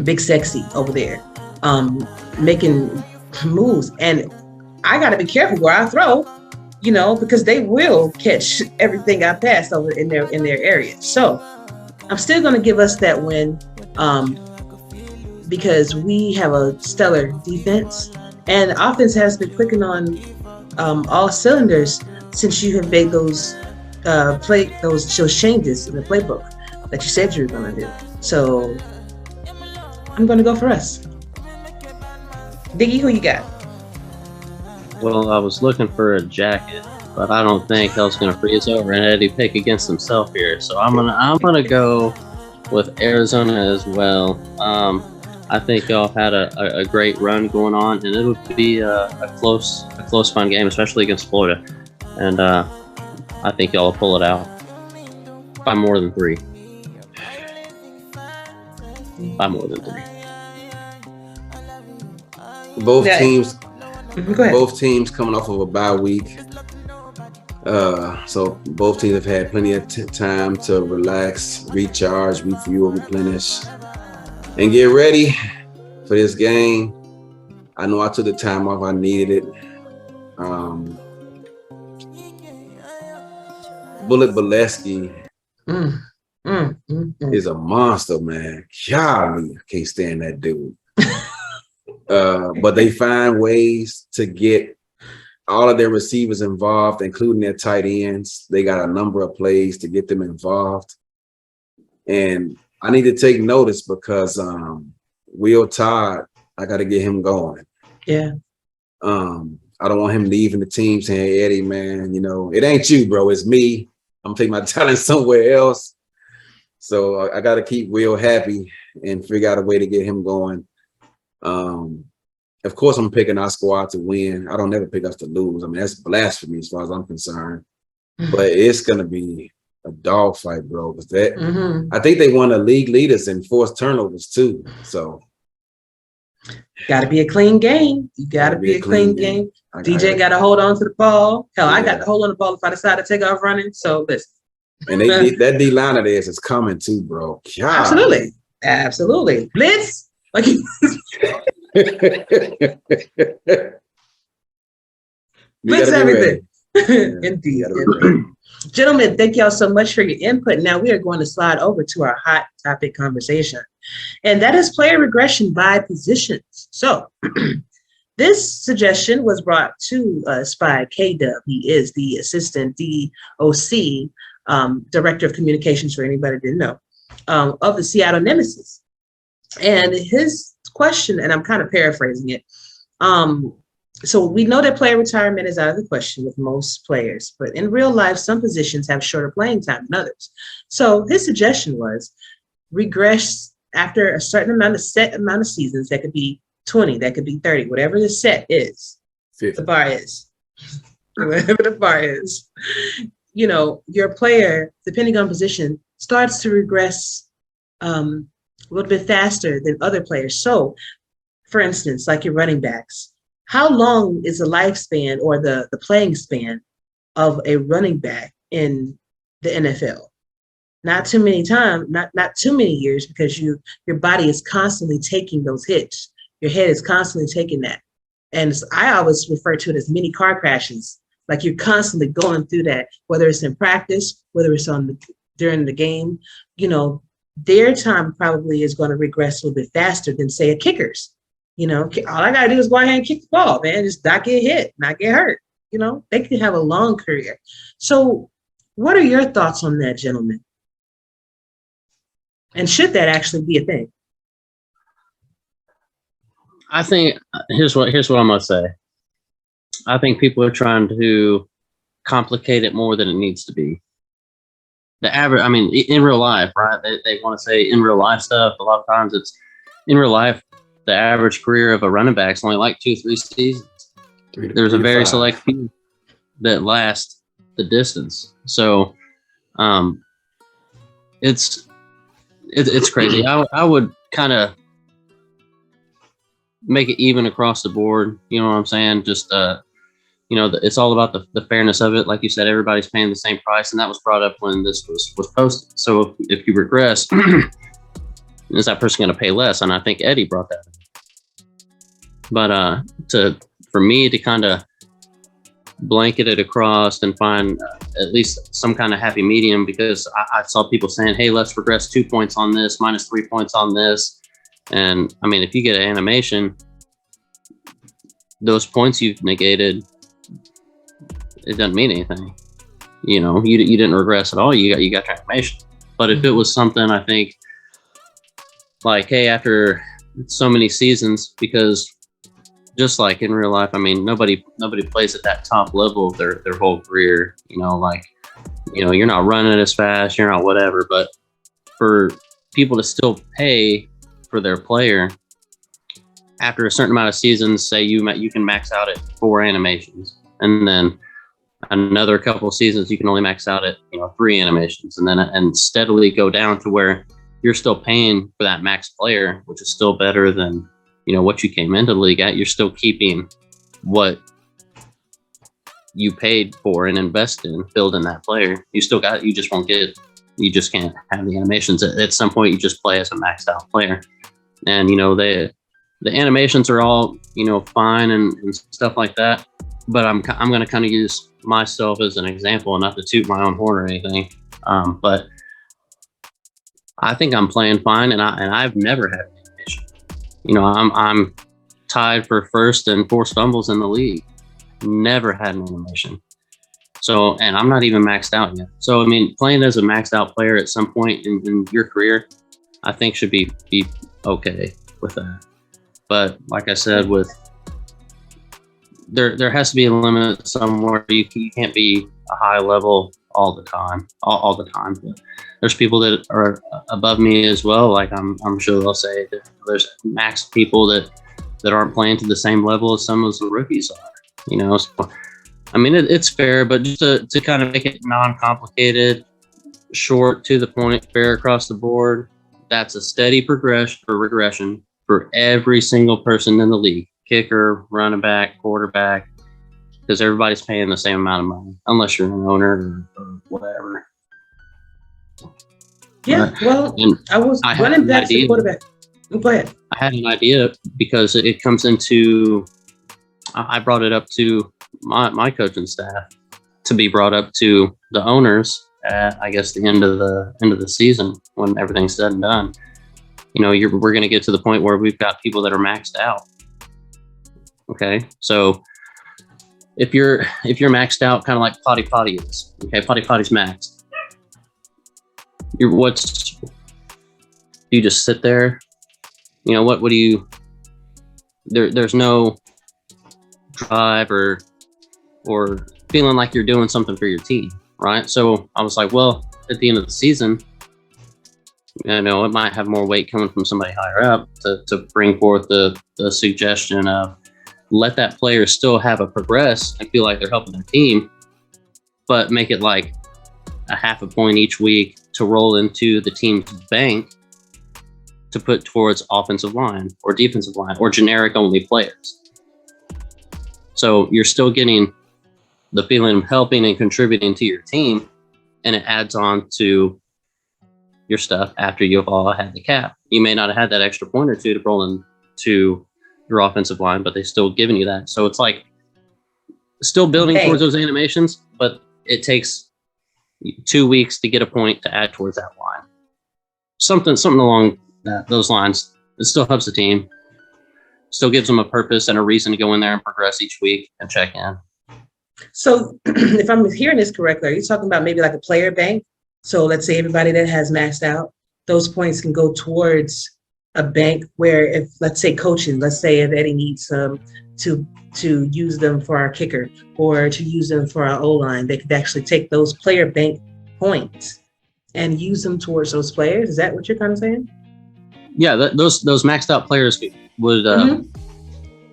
Big Sexy over there, making moves. And I got to be careful where I throw, because they will catch everything I pass over in their area. So I'm still going to give us that win because we have a stellar defense, and offense has been clicking on all cylinders since you have made those changes in the playbook that you said you were going to do. So I'm going to go for us. Diggy, who you got? Well, I was looking for a jacket, but I don't think I was going to freeze over and Eddie pick against himself here. So I'm gonna go with Arizona as well. I think y'all had a great run going on, and it would be a close fun game, especially against Florida. And I think y'all will pull it out by more than 3. By more than 3. Both teams. Go ahead. Both teams coming off of a bye week. So both teams have had plenty of time to relax, recharge, refuel, replenish. and get ready for this game. I know I took the time off. I needed it. Bullet Bolesky is a monster, man. Golly, I can't stand that dude. But they find ways to get all of their receivers involved, including their tight ends. They got a number of plays to get them involved. And I need to take notice because Will Todd, I got to get him going. Yeah. I don't want him leaving the team saying, hey, Eddie, man, you know, it ain't you, bro. It's me. I'm taking my talent somewhere else. So I got to keep Will happy and figure out a way to get him going. Of course, I'm picking our squad to win. I don't never pick us to lose. I mean, that's blasphemy as far as I'm concerned. But it's going to be a dogfight, bro. Because that I think they won the league leaders in forced turnovers, too. So. Got to be a clean game. You got to be a clean game. DJ got to hold on to the ball. Hell, I got to hold on to the ball if I decide to take off running. So listen. And that D line of theirs is coming too, bro. God. Absolutely. Blitz. Like blitz everything. Indeed. Gentlemen, thank y'all so much for your input. Now we are going to slide over to our hot topic conversation. And that is player regression by positions. So this suggestion was brought to us by K-Dub. He is the assistant DOC, director of communications for anybody who didn't know, of the Seattle Nemesis. And his question, and I'm kind of paraphrasing it. So we know that player retirement is out of the question with most players, but in real life, some positions have shorter playing time than others. So his suggestion was regress after a certain set amount of seasons. That could be 20, that could be 30, whatever the set is, 50. The bar is, whatever the bar is. You know, your player, depending on position, starts to regress a little bit faster than other players. So, for instance, like your running backs, how long is the lifespan or the playing span of a running back in the NFL? Not too many times, not too many years, because your body is constantly taking those hits. Your head is constantly taking that. And I always refer to it as mini car crashes. Like you're constantly going through that, whether it's in practice, whether it's during the game. You know, their time probably is going to regress a little bit faster than, say, a kicker's. You know, all I got to do is go ahead and kick the ball, man. Just not get hit, not get hurt. You know, they could have a long career. So what are your thoughts on that, gentlemen? And should that actually be a thing? I think here's what I'm going to say. I think people are trying to complicate it more than it needs to be. The average, I mean, in real life, right? They want to say in real life stuff. A lot of times it's in real life. The average career of a running back is only like 2-3 seasons. There's a very select few that last the distance. So, it's crazy. I would kind of make it even across the board. You know what I'm saying? Just you know, it's all about the fairness of it. Like you said, everybody's paying the same price, and that was brought up when this was posted. So if you regress. Is that person going to pay less? And I think Eddie brought that up. But for me to kind of blanket it across and find at least some kind of happy medium, because I saw people saying, hey, let's regress 2 points on this, minus 3 points on this. And I mean, if you get an animation, those points you've negated, it doesn't mean anything. You know, you didn't regress at all. You got your animation. But if it was something, I think, like, hey, after so many seasons, because just like in real life, I mean, nobody plays at that top level of their whole career. You know, like, you know, you're not running as fast, you're not whatever. But for people to still pay for their player after a certain amount of seasons, say you can max out at 4 animations, and then another couple of seasons you can only max out at 3 animations, and then and steadily go down to where you're still paying for that max player, which is still better than, what you came into the league at. You're still keeping what you paid for and invested in building that player. You just can't have the animations. At some point, you just play as a maxed out player. and the animations are all fine and stuff like that. But I'm going to kind of use myself as an example, and not to toot my own horn or anything. But I think I'm playing fine, and I've never had an animation. I'm tied for first and forced fumbles in the league. Never had an animation. So, and I'm not even maxed out yet. So, I mean, playing as a maxed out player at some point in your career, I think should be okay with that. But like I said, there has to be a limit somewhere. You can't be a high level all the time. But there's people that are above me as well. Like I'm sure they'll say that there's max people that aren't playing to the same level as some of the rookies are. So, I mean, it's fair, but just to kind of make it non-complicated, short, to the point, fair across the board, that's a steady regression for every single person in the league. Kicker, running back, quarterback, because everybody's paying the same amount of money, unless you're an owner or whatever. Yeah, well, I was running back to quarterback. Go ahead. I had an idea because it comes into, I brought it up to my coaching staff to be brought up to the owners at, I guess, the end of the season when everything's said and done. We're going to get to the point where we've got people that are maxed out. Okay, so if you're maxed out, kind of like Potty is. Okay, Potty's maxed. You just sit there? What do you? There's no drive or feeling like you're doing something for your team, right? So I was like, well, at the end of the season, it might have more weight coming from somebody higher up to bring forth the suggestion of let that player still have a progress and feel like they're helping their team, but make it like a half a point each week to roll into the team's bank to put towards offensive line or defensive line or generic only players. So you're still getting the feeling of helping and contributing to your team, and it adds on to your stuff after you've all had the cap. You may not have had that extra point or two to roll into your offensive line, but they're still giving you that. So it's like still building towards those animations, but it takes 2 weeks to get a point to add towards that line. Something along those lines. It still helps the team. Still gives them a purpose and a reason to go in there and progress each week and check in. So if I'm hearing this correctly, are you talking about maybe like a player bank? So let's say everybody that has maxed out, those points can go towards a bank where if, let's say coaching, let's say if Eddie needs to use them for our kicker or to use them for our O-line, they could actually take those player bank points and use them towards those players. Is that what you're kind of saying? Yeah, those maxed out players would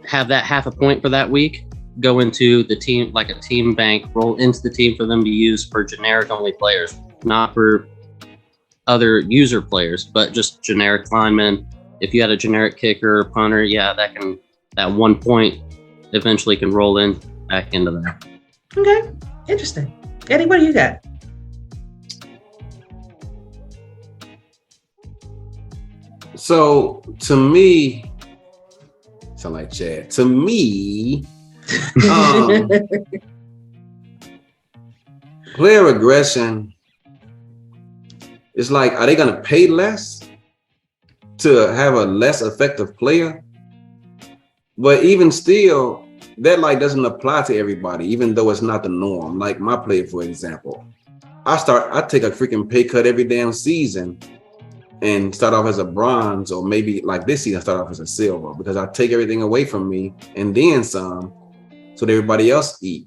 have that half a point for that week go into the team, like a team bank, roll into the team for them to use for generic only players, not for other user players, but just generic linemen. If you had a generic kicker or punter, yeah, that 1 point eventually can roll in back into that. Okay, interesting. Eddie, what do you got? So to me, sound like Chad. To me, player regression is like, are they going to pay less to have a less effective player? But even still, that like doesn't apply to everybody, even though it's not the norm. Like my player, for example, I take a freaking pay cut every damn season and start off as a bronze, or maybe like this season, I start off as a silver, because I take everything away from me and then some, so that everybody else eat,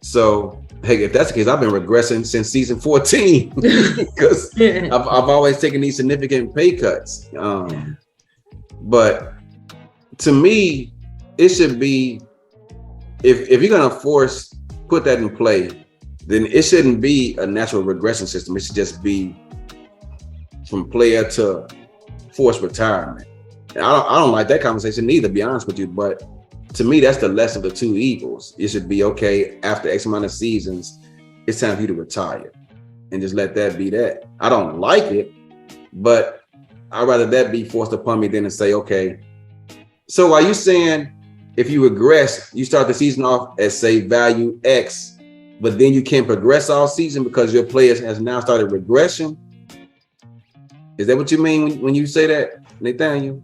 So, hey, if that's the case, I've been regressing since season 14 because I've always taken these significant pay cuts. But to me, it should be, if you're gonna put that in play, then it shouldn't be a natural regression system. It should just be from player to forced retirement. And I don't like that conversation either, to be honest with you, but to me, that's the lesser of the two evils. It should be, okay, after X amount of seasons, it's time for you to retire and just let that be that. I don't like it, but I'd rather that be forced upon me than to say, okay. So are you saying if you regress, you start the season off at say value X, but then you can't progress all season because your players has now started regression? Is that what you mean when you say that, Nathaniel?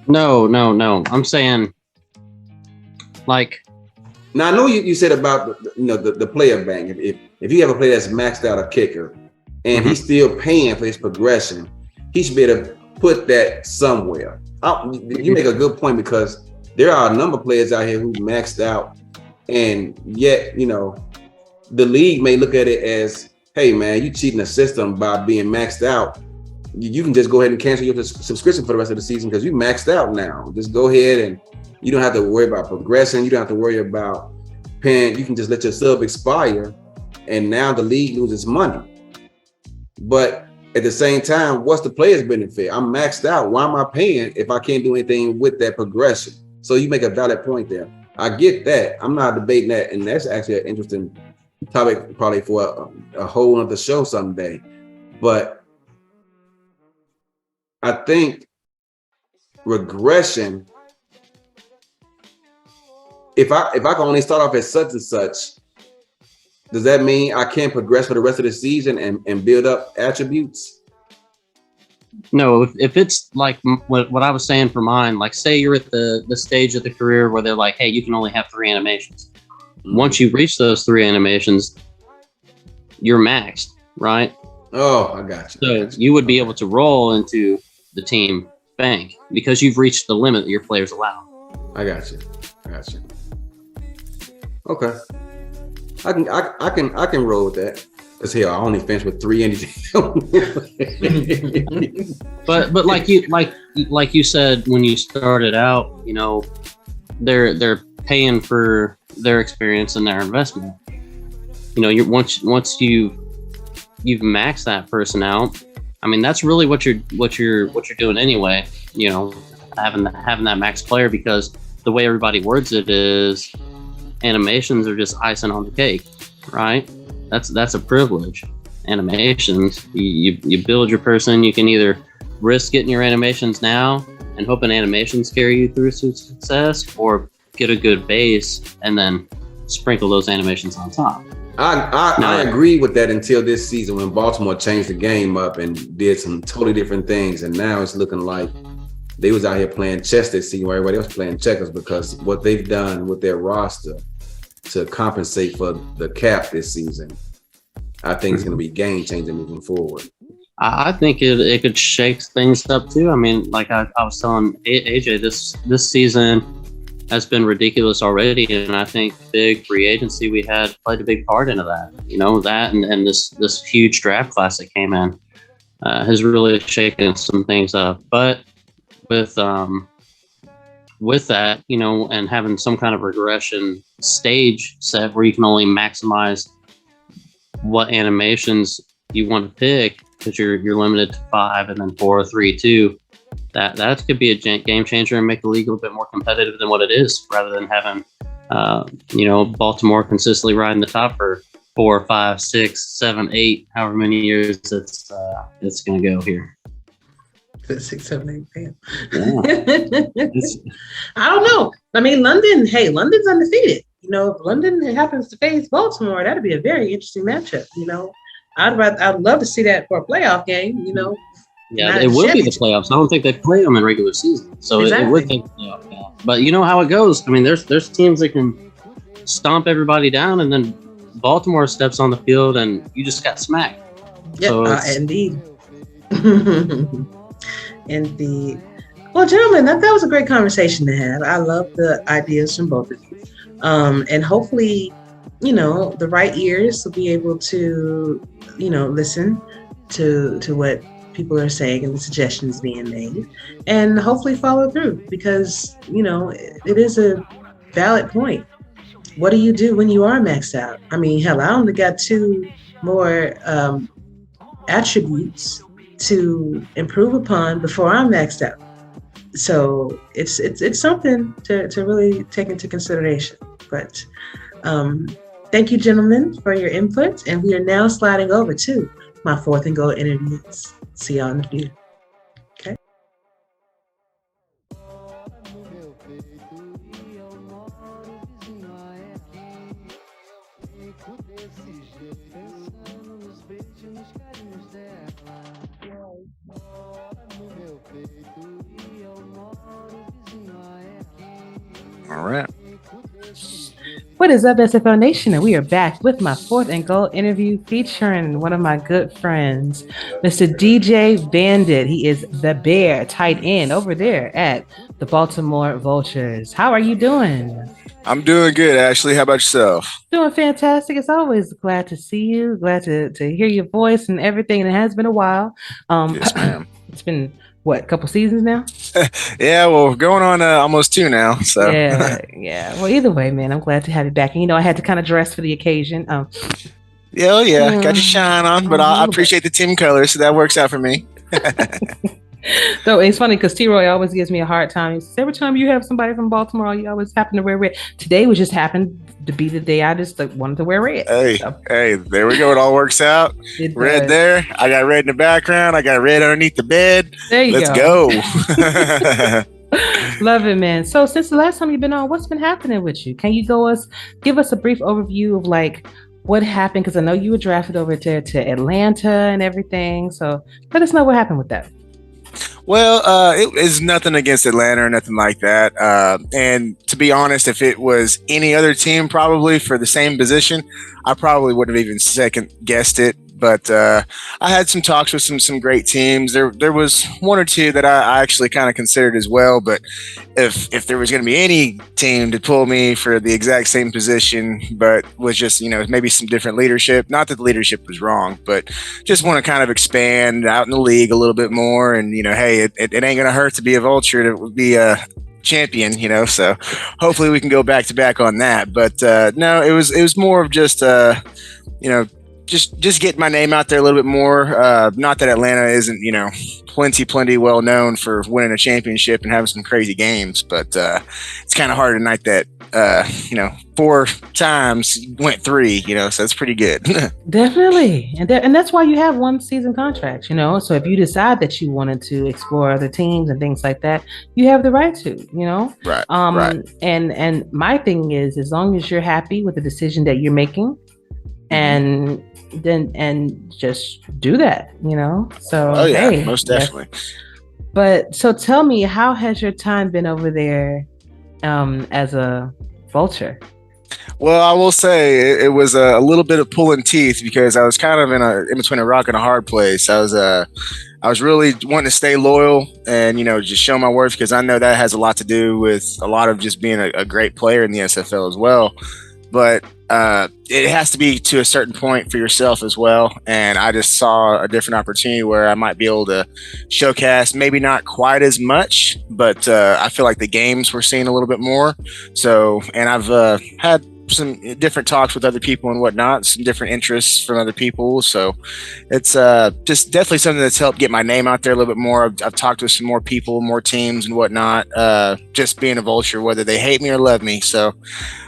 No. I'm saying, like. Now I know you said about the player bank. If you have a player that's maxed out a kicker, and he's still paying for his progression, he should be able to put that somewhere. You make a good point, because there are a number of players out here who maxed out, and yet the league may look at it as, hey man, you cheating the system by being maxed out. You can just go ahead and cancel your subscription for the rest of the season because you maxed out now. Just go ahead and you don't have to worry about progressing. You don't have to worry about paying. You can just let your sub expire, and now the league loses money. But at the same time, what's the player's benefit? I'm maxed out. Why am I paying if I can't do anything with that progression? So you make a valid point there. I get that. I'm not debating that, and that's actually an interesting topic probably for a whole other show someday. But I think regression, if I can only start off at such and such, does that mean I can't progress for the rest of the season and build up attributes? No, if it's like what I was saying for mine, like say you're at the stage of the career where they're like, hey, you can only have 3 animations. Once you reach those 3 animations, you're maxed, right? Oh, I got you. So you would be able to roll into the team bank because you've reached the limit that your players allow. I got you. Okay. I can roll with that. As hell, I only finished with 3 anything. but like you said when you started out, they're paying for their experience and their investment. Once you've maxed that person out, I mean that's really what you're doing anyway. Having that max player, because the way everybody words it is animations are just icing on the cake, right? That's a privilege. Animations, you build your person. You can either risk getting your animations now and hoping animations carry you through to success, or get a good base and then sprinkle those animations on top. I agree with that until this season when Baltimore changed the game up and did some totally different things, and now it's looking like they was out here playing chess this season where everybody else playing checkers, because what they've done with their roster to compensate for the cap this season, I think it's going to be game changing moving forward. I think it could shake things up too. I mean, like I was telling AJ, this season has been ridiculous already, and I think big free agency we had played a big part into that. That and this huge draft class that came in has really shaken some things up. But with that, and having some kind of regression stage set where you can only maximize what animations you want to pick, because you're limited to 5 and then 4, 3, 2. That could be a game changer and make the league a little bit more competitive than what it is, rather than having Baltimore consistently riding the top for 4, 5, 6, 7, 8, however many years it's going to go here. 6, 7, 8, damn. Yeah. I don't know. I mean, London's undefeated. If London happens to face Baltimore, that'd be a very interesting matchup. I'd love to see that for a playoff game. Yeah, it would be the playoffs. I don't think they play them in regular season, so exactly. It would take the playoff game. But you know how it goes. I mean, there's teams that can stomp everybody down, and then Baltimore steps on the field, and you just got smacked. Yeah, so indeed. Indeed. Well, gentlemen, that was a great conversation to have. I love the ideas from both of you. And hopefully, the right ears will be able to, listen to what people are saying and the suggestions being made, and hopefully follow through, because, it is a valid point. What do you do when you are maxed out? I mean, hell, I only got 2 more attributes to improve upon before I'm maxed out. So it's something to really take into consideration. But thank you, gentlemen, for your input. And we are now sliding over to my 4th and Goal interviews. See y'all in the future. All right. What is up, SFL Nation? And we are back with my 4th and Goal interview featuring one of my good friends, Mr. DJ Bandit. He is the Bear tight end over there at the Baltimore Vultures. How are you doing? I'm doing good, Ashley. How about yourself? Doing fantastic. It's always glad to see you. Glad to hear your voice and everything. And it has been a while. Yes, ma'am. It's been, what, a couple seasons now? Yeah, well, going on almost 2 now. So yeah. Well, either way, man, I'm glad to have you back. And I had to kind of dress for the occasion. Yeah, got your shine on, but I appreciate the team colors, so that works out for me. So it's funny because T-Roy always gives me a hard time. He says, every time you have somebody from Baltimore, you always happen to wear red. Today was just happened to be the day I just wanted to wear red. Hey, there we go. It all works out. Red there. I got red in the background. I got red underneath the bed. There you Let's go. Go. Love it, man. So since the last time you've been on, what's been happening with you? Can you give us a brief overview of like what happened? Because I know you were drafted over there to Atlanta and everything. So let us know what happened with that. Well, it is nothing against Atlanta or nothing like that. And to be honest, if it was any other team, probably for the same position, I probably wouldn't have even second guessed it. But I had some talks with some great teams. There was 1 or 2 that I actually kind of considered as well. But if there was going to be any team to pull me for the exact same position, but was just, maybe some different leadership, not that the leadership was wrong, but just want to kind of expand out in the league a little bit more. And, hey, it ain't going to hurt to be a Vulture, to be a champion, so hopefully we can go back to back on that. But no, it was more of just, just get my name out there a little bit more. Not that Atlanta isn't, plenty well known for winning a championship and having some crazy games, but it's kind of hard tonight that 4 times went 3, so it's pretty good. Definitely. And that's why you have 1 season contracts, so if you decide that you wanted to explore other teams and things like that, you have the right to, Right. Right. And my thing is, as long as you're happy with the decision that you're making, and just do that, so hey, most definitely. But so tell me, how has your time been over there as a Vulture? Well, I will say it was a little bit of pulling teeth because I was kind of in between a rock and a hard place. I was really wanting to stay loyal and, just show my worth, because I know that has a lot to do with a lot of just being a great player in the SFL as well. But it has to be to a certain point for yourself as well. And I just saw a different opportunity where I might be able to showcase, maybe not quite as much, but I feel like the games we're seeing a little bit more. So, and I've had some different talks with other people and whatnot, some different interests from other people. So it's just definitely something that's helped get my name out there a little bit more. I've talked with some more people, more teams and whatnot, just being a Vulture, whether they hate me or love me. So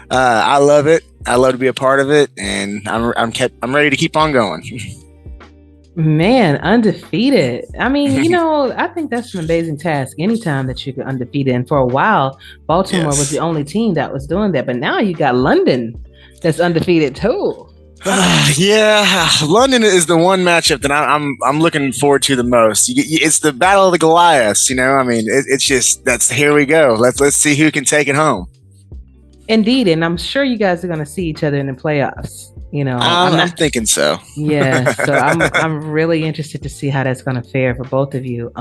I love it. I love to be a part of it, and I'm ready to keep on going. Man, undefeated. I mean, I think that's an amazing task anytime that you get undefeated. And for a while, Baltimore was the only team that was doing that. But now you got London that's undefeated too. Yeah, London is the one matchup that I'm looking forward to the most. It's the Battle of the Goliaths, I mean, it's just, here we go. Let's see who can take it home. Indeed, and I'm sure you guys are going to see each other in the playoffs. I'm thinking so. Yeah, so I'm really interested to see how that's going to fare for both of you.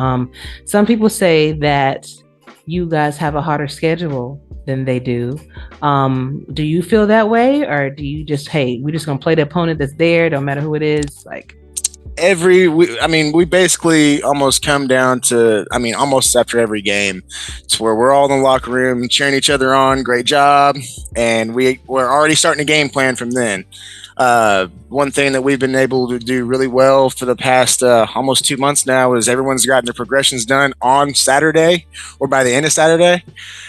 Some people say that you guys have a harder schedule than they do. Do you feel that way, or do you just, hey, we're just going to play the opponent that's there, don't matter who it is? Like, we basically almost come down to, almost after every game, it's where we're all in the locker room cheering each other on, great job, and we're already starting a game plan from then. One thing that we've been able to do really well for the past almost 2 months now is everyone's gotten their progressions done on Saturday or by the end of Saturday.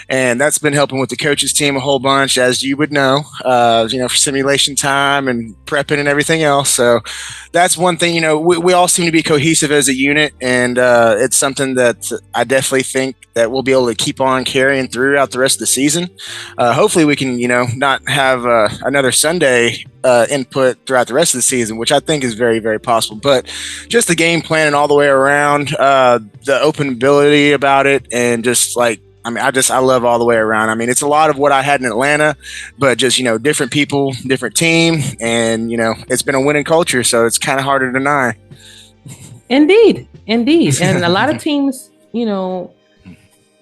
And that's been helping with the coaches team a whole bunch, as you would know, for simulation time and prepping and everything else. So that's one thing, we all seem to be cohesive as a unit. And it's something that I definitely think that we'll be able to keep on carrying throughout the rest of the season. Hopefully we can, not have another Sunday input throughout the rest of the season, which I think is very, very possible. But just the game plan and all the way around, the open ability about it, and just like I mean, I love all the way around. I mean, it's a lot of what I had in Atlanta, but just, different people, different team. And, it's been a winning culture. So it's kind of hard to deny. Indeed. And a lot of teams,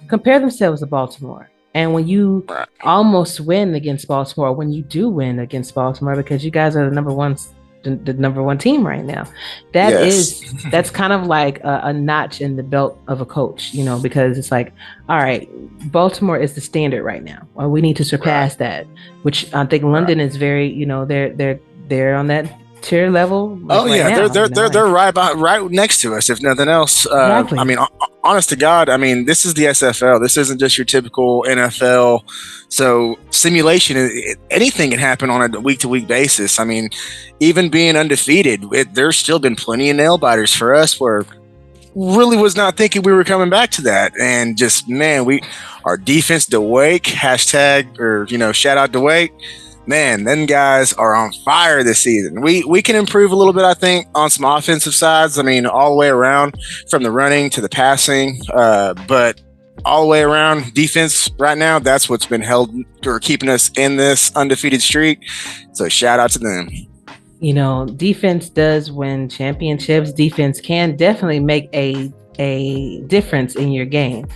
compare themselves to Baltimore. And when you almost win against Baltimore, when you do win against Baltimore, because you guys are the number one team right now, that's kind of like a notch in the belt of a coach, because it's like, all right, Baltimore is the standard right now. Well, we need to surpass that, which I think London is very, they're on that tier level. They're right next to us, if nothing else. Exactly. I mean, honest to God, I mean, this is the SFL. This isn't just your typical NFL. So simulation, anything can happen on a week-to-week basis. I mean, even being undefeated, there's still been plenty of nail biters for us where really was not thinking we were coming back to that. And just, man, our defense, DeWake, hashtag, or, shout out DeWake. Man, them guys are on fire this season. We can improve a little bit, I think, on some offensive sides. I mean, all the way around, from the running to the passing. But all the way around, defense right now, that's what's been held or keeping us in this undefeated streak. So shout out to them. Defense does win championships. Defense can definitely make a difference in your game.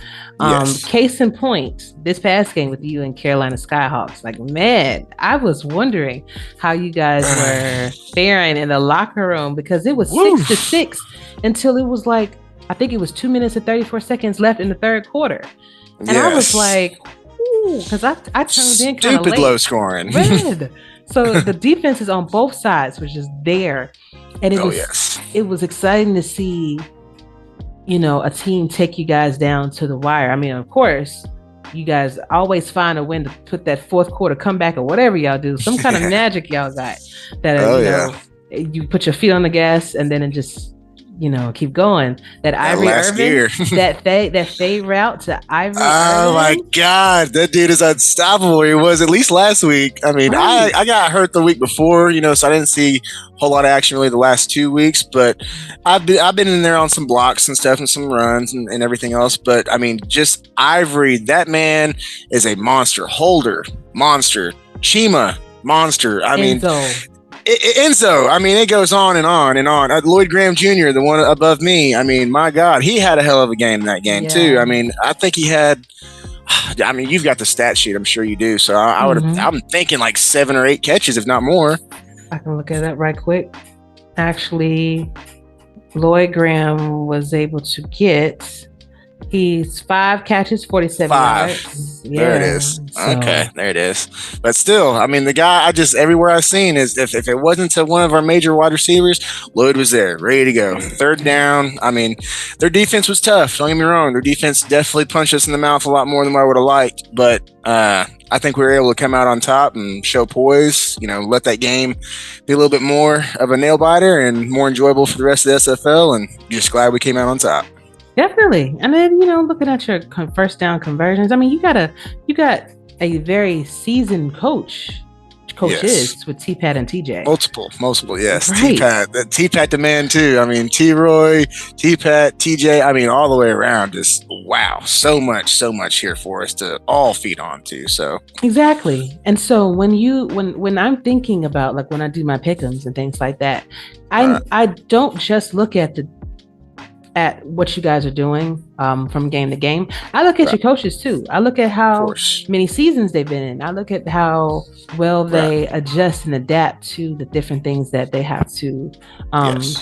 Case in point, this past game with you and Carolina Skyhawks, like, man, I was wondering how you guys were faring in the locker room, because it was 6-6 until it was like, I think it was 2 minutes and 34 seconds left in the third quarter. And I was like, ooh, because I tuned in kind of late. Stupid low scoring. Red. So the defense is on both sides, which is there. And it was exciting to see, a team take you guys down to the wire. I mean, of course, you guys always find a way to put that fourth quarter comeback or whatever y'all do. Some kind of magic y'all got that, you put your feet on the gas and then it just, keep going. That Ivory Irvin, that fade route to Ivory Irvin. Oh my God, that dude is unstoppable. He was at least last week. I mean, I got hurt the week before, so I didn't see a whole lot of action really the last 2 weeks, but I've been in there on some blocks and stuff and some runs and everything else. But I mean, just Ivory, that man is a monster. Holder, monster. Chima, monster. I mean, Enzo, I mean, it goes on and on and on. Lloyd Graham Jr., the one above me, I mean, my God, he had a hell of a game in that game, too. I mean, I think he had, you've got the stat sheet, I'm sure you do. So I'm thinking like 7 or 8 catches, if not more. I can look at that right quick. Actually, Lloyd Graham was able to get, he's 5 catches, 47 yards. There it is. Okay, there it is. But still, I mean, the guy, everywhere I've seen is if it wasn't to one of our major wide receivers, Lloyd was there, ready to go. Third down. I mean, their defense was tough. Don't get me wrong. Their defense definitely punched us in the mouth a lot more than I would have liked. But I think we were able to come out on top and show poise, let that game be a little bit more of a nail biter and more enjoyable for the rest of the SFL. And just glad we came out on top. Definitely. And then, looking at your first down conversions, I mean, you got a very seasoned coaches with T-Pat and TJ. Multiple, yes. Right. T-Pat the man too. I mean, T-Roy, T-Pat, TJ, I mean, all the way around, just wow. So much here for us to all feed on to. So exactly. And so when I'm thinking about, like, when I do my pick'ems and things like that, I don't just look at what you guys are doing from game to game. I look at your coaches too. I look at how many seasons they've been in. I look at how well they adjust and adapt to the different things that they have to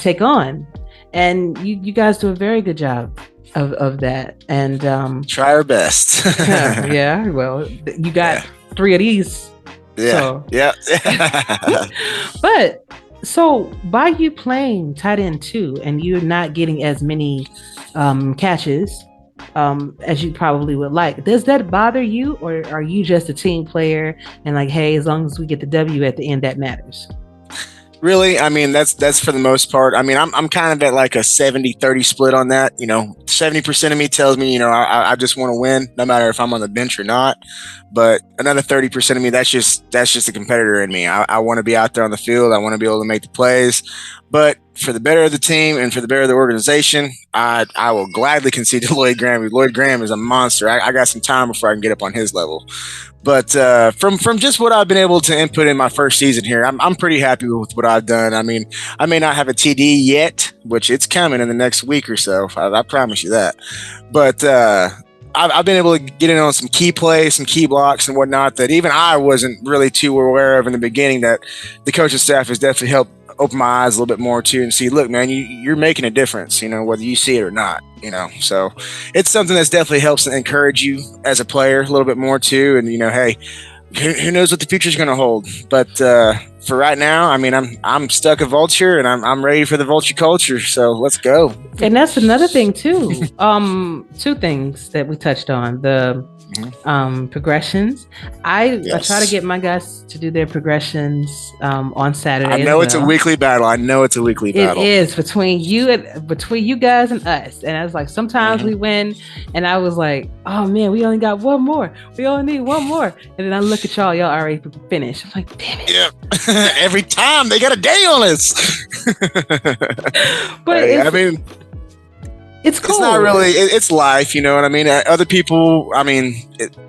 take on. And you guys do a very good job of that. And try our best. Yeah, well, you got 3 of these. Yeah. So. But so by you playing tight end 2 and you're not getting as many catches as you probably would like, does that bother you, or are you just a team player and like, hey, as long as we get the W at the end, that matters? Really, I mean, that's for the most part. I mean, I'm kind of at like a 70-30 split on that. 70% of me tells me, I just want to win, no matter if I'm on the bench or not. But another 30% of me, that's just a competitor in me. I want to be out there on the field. I want to be able to make the plays. But for the better of the team and for the better of the organization, I will gladly concede to Lloyd Graham. Lloyd Graham is a monster. I got some time before I can get up on his level. But from just what I've been able to input in my first season here, I'm pretty happy with what I've done. I mean, I may not have a TD yet, which it's coming in the next week or so. I promise you that. But I've been able to get in on some key plays, some key blocks and whatnot that even I wasn't really too aware of in the beginning, that the coaching staff has definitely helped open my eyes a little bit more too and see, look, man, you're making a difference, whether you see it or not, so it's something that's definitely helps encourage you as a player a little bit more too. And, hey, who knows what the future is going to hold, but for right now, I mean, I'm stuck a vulture and I'm ready for the vulture culture. So let's go. And that's another thing too. Two things that we touched on, the progressions. I try to get my guys to do their progressions on Saturday. I know it's a weekly battle. It is between you guys and us. And I was like, sometimes we win, and I was like, oh man, we only got one more. We only need one more. And then I look at y'all already finished. I'm like, damn it. Yeah. Every time they got a day on us. But hey, it's cool. It's not really. It's life, you know what I mean. Other people,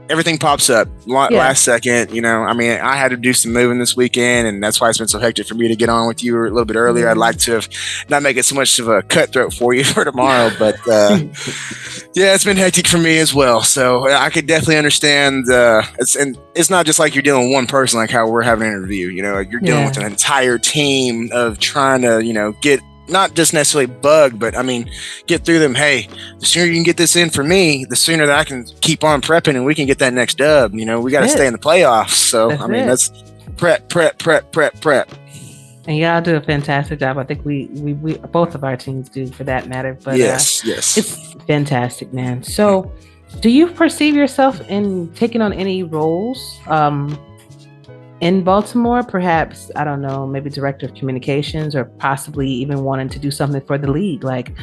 everything pops up last second. I had to do some moving this weekend, and that's why it's been so hectic for me to get on with you a little bit earlier. I'd like to have not make it so much of a cutthroat for you for tomorrow, but yeah, it's been hectic for me as well. So I could definitely understand. It's not just like you're dealing with one person, like how we're having an interview. You're dealing with an entire team of trying to, get. Not just necessarily bug, but get through them. Hey, the sooner you can get this in for me, the sooner that I can keep on prepping and we can get that next dub. We got to stay in the playoffs. So, that's prep. And y'all do a fantastic job. I think we both of our teams do, for that matter. But yes. It's fantastic, man. So do you perceive yourself in taking on any roles in Baltimore? Perhaps, I don't know, maybe director of communications, or possibly even wanting to do something for the league, like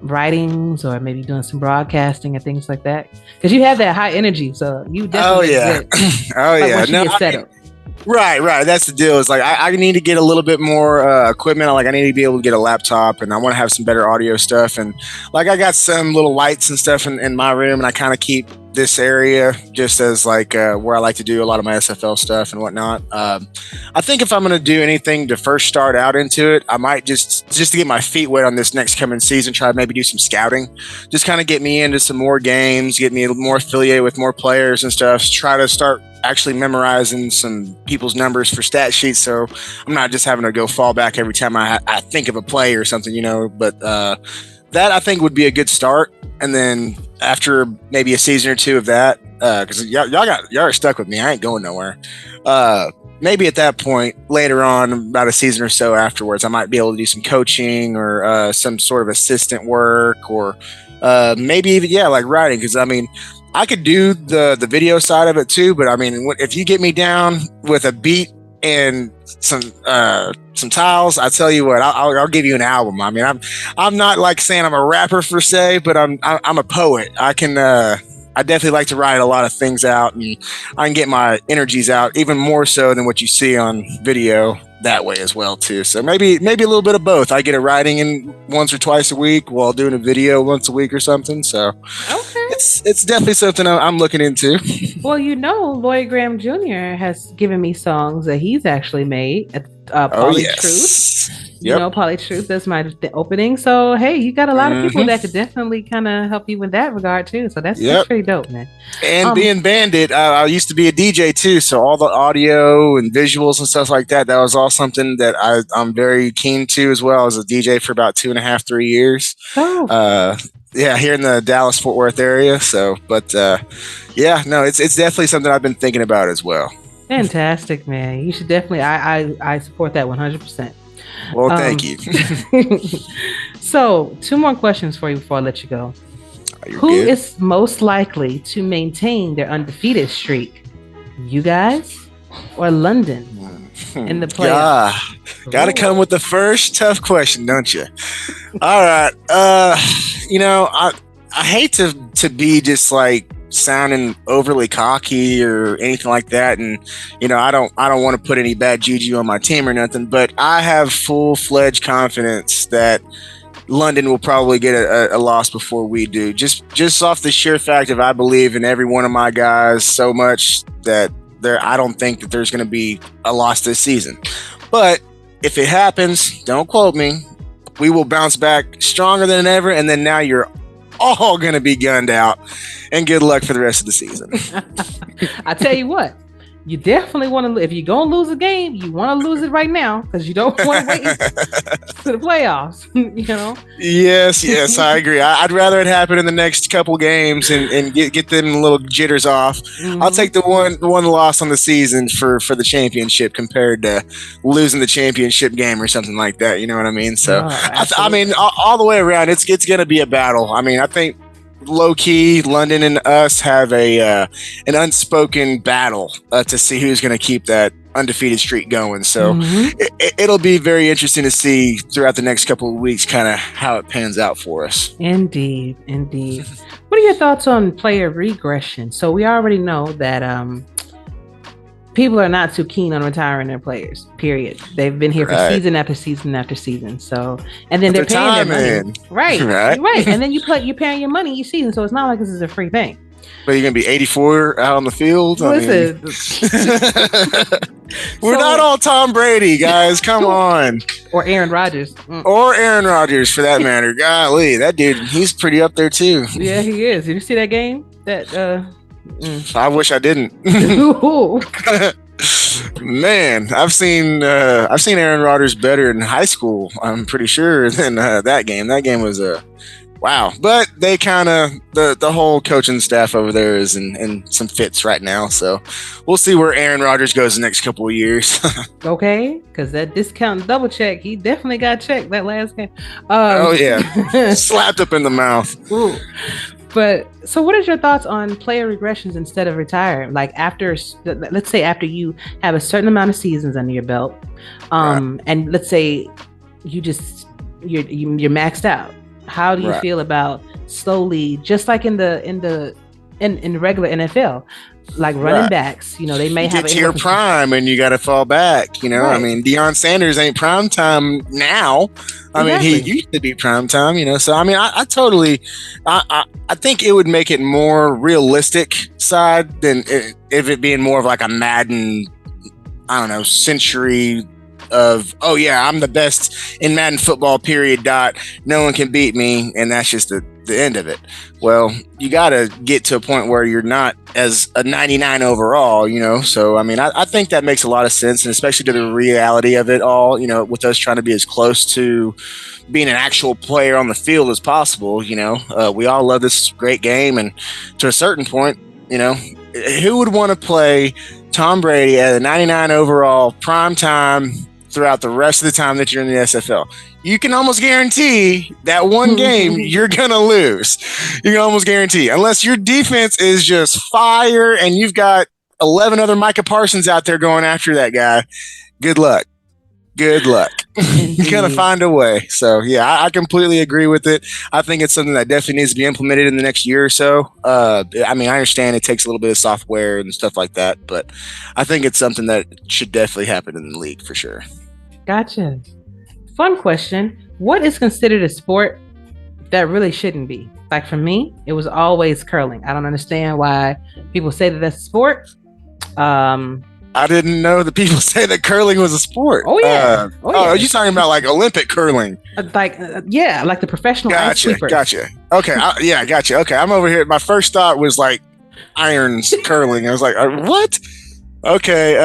writings, or maybe doing some broadcasting and things like that? Because you have that high energy, so you definitely Right. That's the deal. It's like I need to get a little bit more equipment. Like I need to be able to get a laptop, and I want to have some better audio stuff. And like I got some little lights and stuff in my room, and I kind of keep this area just as like where I like to do a lot of my SFL stuff and whatnot. I think if I'm going to do anything to first start out into it, I might just to get my feet wet on this next coming season, try to maybe do some scouting, just kind of get me into some more games, get me a little more affiliated with more players and stuff, try to start actually memorizing some people's numbers for stat sheets, so I'm not just having to go fall back every time I think of a play or something, but that I think would be a good start. And then after maybe a season or two of that, because y'all are stuck with me, I ain't going nowhere. Maybe at that point later on, about a season or so afterwards, I might be able to do some coaching or some sort of assistant work, or maybe even like writing, because I could do the video side of it too, but if you get me down with a beat and some tiles, I tell you what, I'll give you an album. I'm not like saying I'm a rapper per se, but I'm a poet. I definitely like to write a lot of things out, and I can get my energies out even more so than what you see on video that way as well too. So maybe a little bit of both. I get a writing in once or twice a week while doing a video once a week or something. So it's definitely something I'm looking into. Well, Lloyd Graham Jr. has given me songs that he's actually made at Truth. Poly Truth, that's my opening. So hey, you got a lot of people that could definitely kind of help you with that regard too. So that's pretty dope, man. And being Bandit, I used to be a DJ too, so all the audio and visuals and stuff like that was all something that I'm very keen to as well. I was a DJ for about 2.5-3 years. Here in the Dallas-Fort Worth area. So, but it's definitely something I've been thinking about as well. Fantastic, man. You should definitely. I support that 100%. Well, thank you. So, 2 more questions for you before I let you go. Who is most likely to maintain their undefeated streak? You guys or London in the playoffs? Got to come with the first tough question, don't you? All right. I hate to be just like sounding overly cocky or anything like that, and I don't want to put any bad juju on my team or nothing, but I have full-fledged confidence that London will probably get a loss before we do, just off the sheer fact of I believe in every one of my guys so much that I don't think that there's going to be a loss this season. But if it happens, don't quote me, we will bounce back stronger than ever, and then now you're all going to be gunned out, and good luck for the rest of the season. I tell you what, you definitely want to, if you're going to lose a game, you want to lose it right now, because you don't want to wait to the playoffs, Yes, I agree. I'd rather it happen in the next couple games and get them little jitters off. Mm-hmm. I'll take the one loss on the season for the championship compared to losing the championship game or something like that. You know what I mean? So, I mean, all the way around, it's going to be a battle. I mean, I think low key, London and us have an unspoken battle to see who's going to keep that undefeated streak going. So it'll be very interesting to see throughout the next couple of weeks kind of how it pans out for us. Indeed. What are your thoughts on player regression? So we already know that people are not too keen on retiring their players, period. They've been here for season after season after season. So, and then they're paying their money. Right. And then you're paying your money each season. So it's not like this is a free thing. But you're going to be 84 out on the field? Listen. We're not all Tom Brady, guys. Come on. Or Aaron Rodgers. Or Aaron Rodgers, for that matter. Golly, that dude, he's pretty up there, too. Yeah, he is. Did you see that game? I wish I didn't. Man, I've seen Aaron Rodgers better in high school, I'm pretty sure, than that game. That game was wow. But they kind of the whole coaching staff over there is in some fits right now. So we'll see where Aaron Rodgers goes the next couple of years. Okay, because that discount double check, he definitely got checked that last game. Oh yeah, slapped up in the mouth. Ooh. But so what is your thoughts on player regressions instead of retiring? Like let's say after you have a certain amount of seasons under your belt, and let's say you're maxed out. How do you feel about slowly, just like in the regular NFL, like running backs, they may have to your prime and you got to fall back. I mean, Deion Sanders ain't prime time now. I mean, he used to be prime time. So I mean, I totally, I think it would make it more realistic side than if it being more of like a Madden, I don't know, century of, oh yeah, I'm the best in Madden football, period, dot. No one can beat me. And that's just the end of it. Well, you got to get to a point where you're not as a 99 overall, So, I mean, I think that makes a lot of sense, and especially to the reality of it all, with us trying to be as close to being an actual player on the field as possible. We all love this great game. And to a certain point, who would want to play Tom Brady at a 99 overall prime time throughout the rest of the time that you're in the SFL? You can almost guarantee that one game you're going to lose. You can almost guarantee, unless your defense is just fire and you've got 11 other Micah Parsons out there going after that guy. Good luck. You're going to find a way. So, yeah, I completely agree with it. I think it's something that definitely needs to be implemented in the next year or so. I mean, I understand it takes a little bit of software and stuff like that, but I think it's something that should definitely happen in the league for sure. Gotcha. Fun question. What is considered a sport that really shouldn't be? Like for me, it was always curling. I don't understand why people say that that's a sport. I didn't know that people say that curling was a sport. Oh yeah. Are you talking about like Olympic curling? Like the professional ice sweepers. Gotcha. Okay. Gotcha. Okay. I'm over here. My first thought was like irons curling. I was like, what? Okay.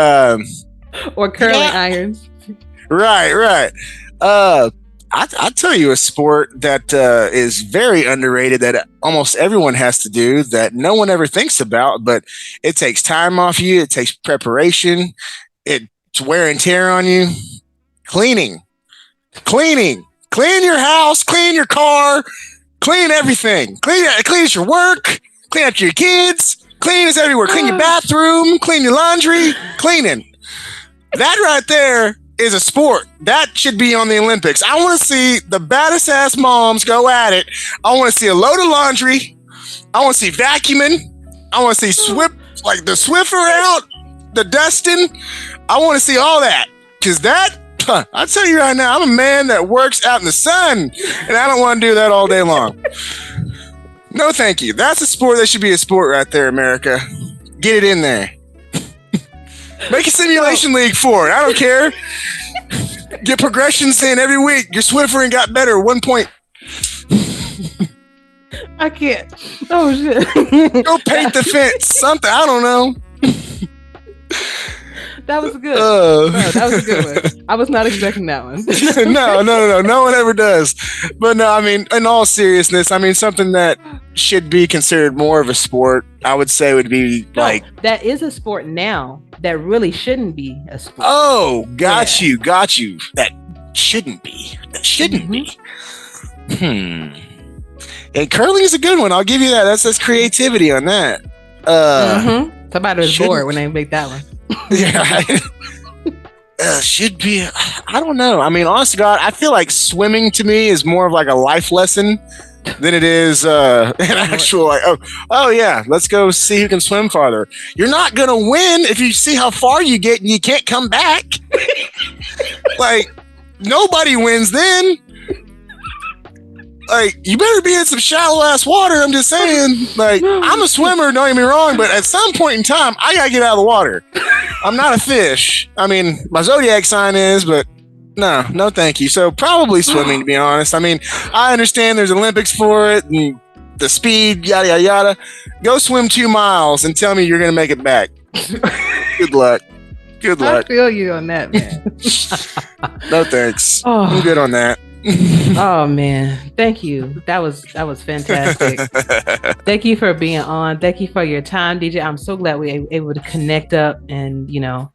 Or curling irons. Right. I'll tell you a sport that is very underrated that almost everyone has to do that no one ever thinks about, but it takes time off you. It takes preparation. It's wear and tear on you. Cleaning. Clean your house, clean your car, clean everything. Clean as your work, clean after your kids, clean as everywhere. Clean your bathroom, clean your laundry, cleaning. That right there is a sport that should be on the Olympics. I want to see the baddest ass moms go at it. I want to see a load of laundry. I want to see vacuuming. I want to see Swift, like the Swiffer out, the Dustin. I want to see all that. Because that, I'll tell you right now, I'm a man that works out in the sun, and I don't want to do that all day long. No, thank you. That's a sport that should be a sport right there, America. Get it in there. Make a simulation league for it. I don't care. Get progressions in every week. Your Swiffer got better 1 point. I can't. Oh shit. Go paint the fence. Something. I don't know. That was good. That was a good one. I was not expecting that one. No. No one ever does. But no, I mean, in all seriousness, I mean, something that should be considered more of a sport, I would say would be like... That is a sport now that really shouldn't be a sport. Oh, got you. That shouldn't be. And curling is a good one. I'll give you that. That's creativity on that. Somebody was bored when they make that one. Yeah. Should be. I don't know. I mean, honest to God, I feel like swimming to me is more of like a life lesson than it is an actual like, oh yeah, let's go see who can swim farther. You're not gonna win if you see how far you get and you can't come back. Like, nobody wins then. Like, you better be in some shallow ass water. I'm just saying. Like, I'm a swimmer, don't get me wrong, but at some point in time, I gotta get out of the water. I'm not a fish. I mean, my zodiac sign is, but no, thank you. So probably swimming, to be honest. I mean, I understand there's Olympics for it and the speed, yada yada yada. Go swim 2 miles and tell me you're gonna make it back. Good luck. I feel you on that, man. No thanks. I'm good on that. Oh man, thank you. That was fantastic. Thank you for being on. Thank you for your time, DJ. I'm so glad we were able to connect up, and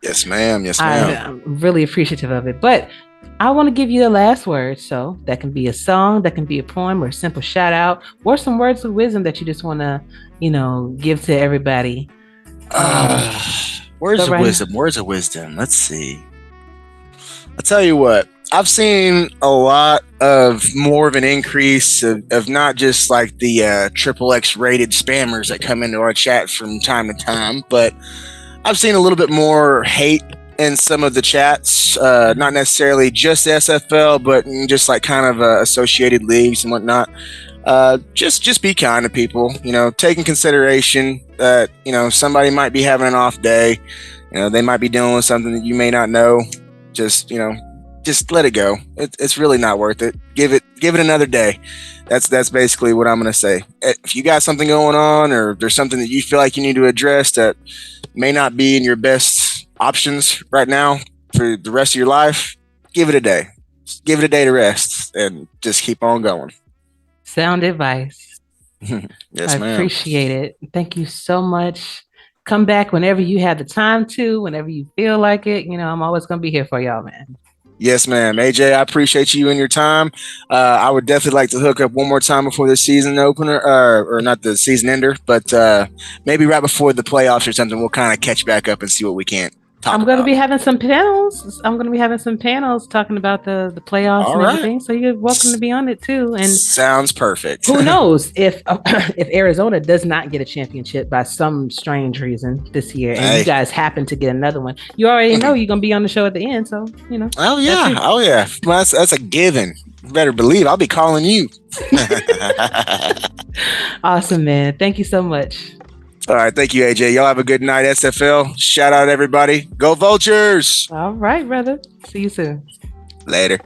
Yes, ma'am. I'm really appreciative of it. But I want to give you the last word. So that can be a song, that can be a poem, or a simple shout out, or some words of wisdom that you just want to, give to everybody. Words of wisdom. Let's see. I'll tell you what. I've seen a lot of more of an increase of not just like the triple X rated spammers that come into our chat from time to time, but I've seen a little bit more hate in some of the chats, not necessarily just SFL, but just like kind of associated leagues and whatnot. Just be kind to people, take in consideration that, somebody might be having an off day, they might be dealing with something that you may not know. Just let it go. It's really not worth it. Give it another day. That's basically what I'm going to say. If you got something going on, or there's something that you feel like you need to address that may not be in your best options right now for the rest of your life, give it a day. Give it a day to rest and just keep on going. Sound advice. Yes, I ma'am. appreciate it. Thank you so much. Come back whenever you have the time to, whenever you feel like it. I'm always going to be here for y'all, man. Yes, ma'am. AJ, I appreciate you and your time. I would definitely like to hook up one more time before the season opener, or not the season ender, but maybe right before the playoffs or something, we'll kind of catch back up and see what we can talk about. I'm going to be having some panels talking about the playoffs and everything. So you're welcome to be on it too. And sounds perfect. Who knows if Arizona does not get a championship by some strange reason this year, and you guys happen to get another one, you already know you're going to be on the show at the end. So Oh yeah. Well, that's a given. You better believe I'll be calling you. Awesome, man. Thank you so much. All right, thank you, AJ. Y'all have a good night, SFL. Shout out everybody. Go Vultures! All right, brother. See you soon. Later.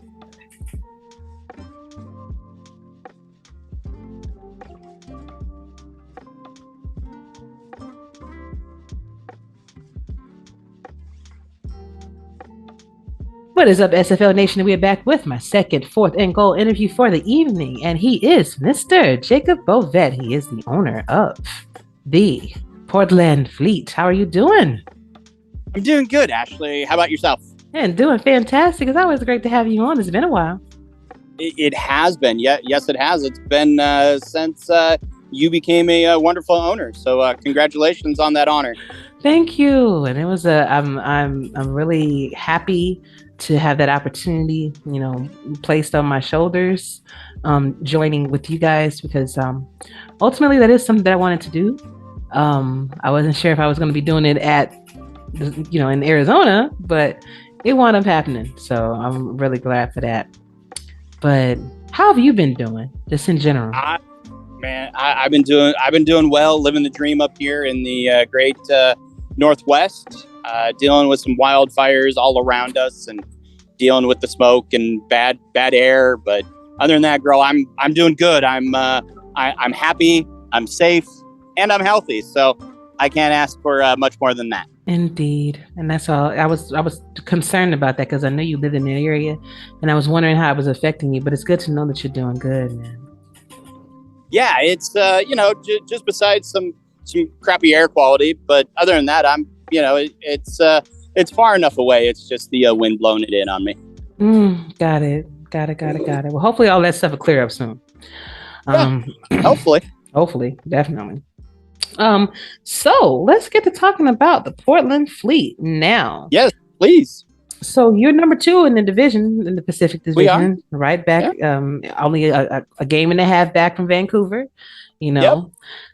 What is up, SFL Nation? We are back with my second, fourth, and goal interview for the evening, and he is Mr. Jacob Bouvette. He is the owner of the Portland Fleet. How are you doing? I'm doing good, Ashley. How about yourself? And doing fantastic. It's always great to have you on. It's been a while. It has been. Yes, it has. It's been since you became a wonderful owner. So congratulations on that honor. Thank you. And it was I'm really happy to have that opportunity, placed on my shoulders, joining with you guys, because ultimately that is something that I wanted to do. I wasn't sure if I was going to be doing it at, in Arizona, but it wound up happening. So I'm really glad for that. But how have you been doing, just in general? I've been doing well, living the dream up here in the great Northwest, dealing with some wildfires all around us and dealing with the smoke and bad air. But other than that, girl, I'm doing good. I'm happy, I'm safe, and I'm healthy. So I can't ask for much more than that. Indeed. And that's all. I was concerned about that because I knew you lived in the area, and I was wondering how it was affecting you. But it's good to know that you're doing good, man. Yeah, it's just besides some crappy air quality, but other than that, I'm it's far enough away. It's just the wind blowing it in on me. Got it. Well, hopefully all that stuff will clear up soon. Hopefully, definitely. So let's get to talking about the Portland Fleet now. Yes, please. So you're number 2 in the division, in the Pacific Division, we are. Right back. Yeah. Only a game and a half back from Vancouver. Yep.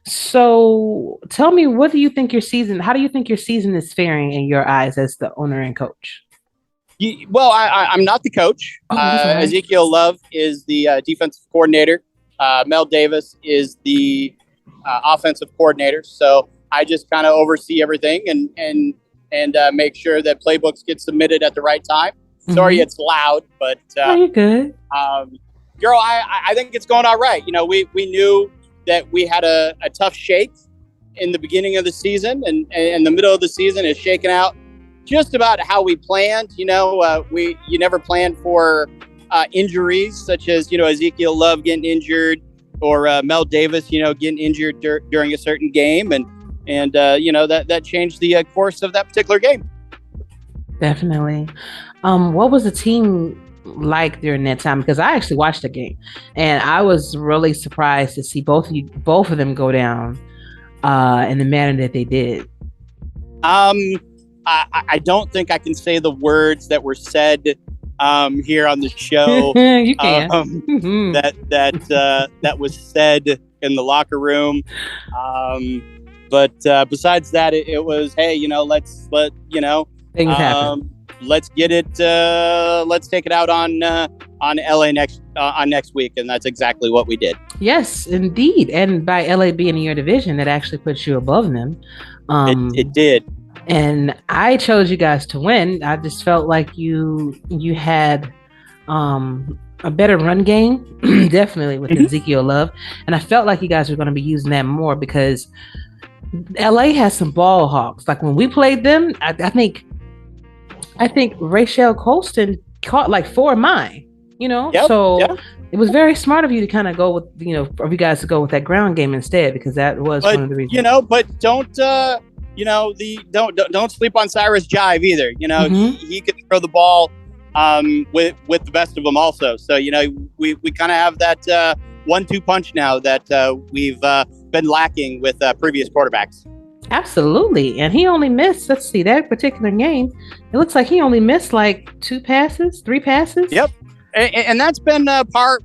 So tell me, how do you think your season is faring in your eyes as the owner and coach? Well, I'm not the coach. Right. Ezekiel Love is the defensive coordinator. Mel Davis is the offensive coordinator. So I just kind of oversee everything and make sure that playbooks get submitted at the right time. Mm-hmm. Sorry, it's loud, but you're good. Girl, I think it's going all right. We knew that we had a tough shake in the beginning of the season, and in the middle of the season is shaking out just about how we planned. You never planned for injuries such as Ezekiel Love getting injured or Mel Davis getting injured during a certain game, and that changed the course of that particular game. Definitely. What was the team like during that time? Because I actually watched the game, and I was really surprised to see both of them go down in the manner that they did. I don't think I can say the words that were said here on the show. You can. That was said in the locker room. But besides that, it was, hey, things happen. Let's get it. Let's take it out on LA next week, and that's exactly what we did. Yes, indeed. And by LA being in your division, that actually puts you above them. It did. And I chose you guys to win. I just felt like you had a better run game, definitely with Ezekiel Love, and I felt like you guys were going to be using that more because LA has some ball hawks. Like when we played them, I think Rachel Colston caught like 4 of mine, so it was very smart of you to kind of go with, of you guys to go with that ground game instead, because that was one of the reasons. But don't sleep on Cyrus Jive either. He can throw the ball with the best of them also. So, we kind of have that 1-2 punch now that we've been lacking with previous quarterbacks. Absolutely. And he only missed, let's see, that particular game, it looks like he only missed like 3 passes. Yep. And that's been par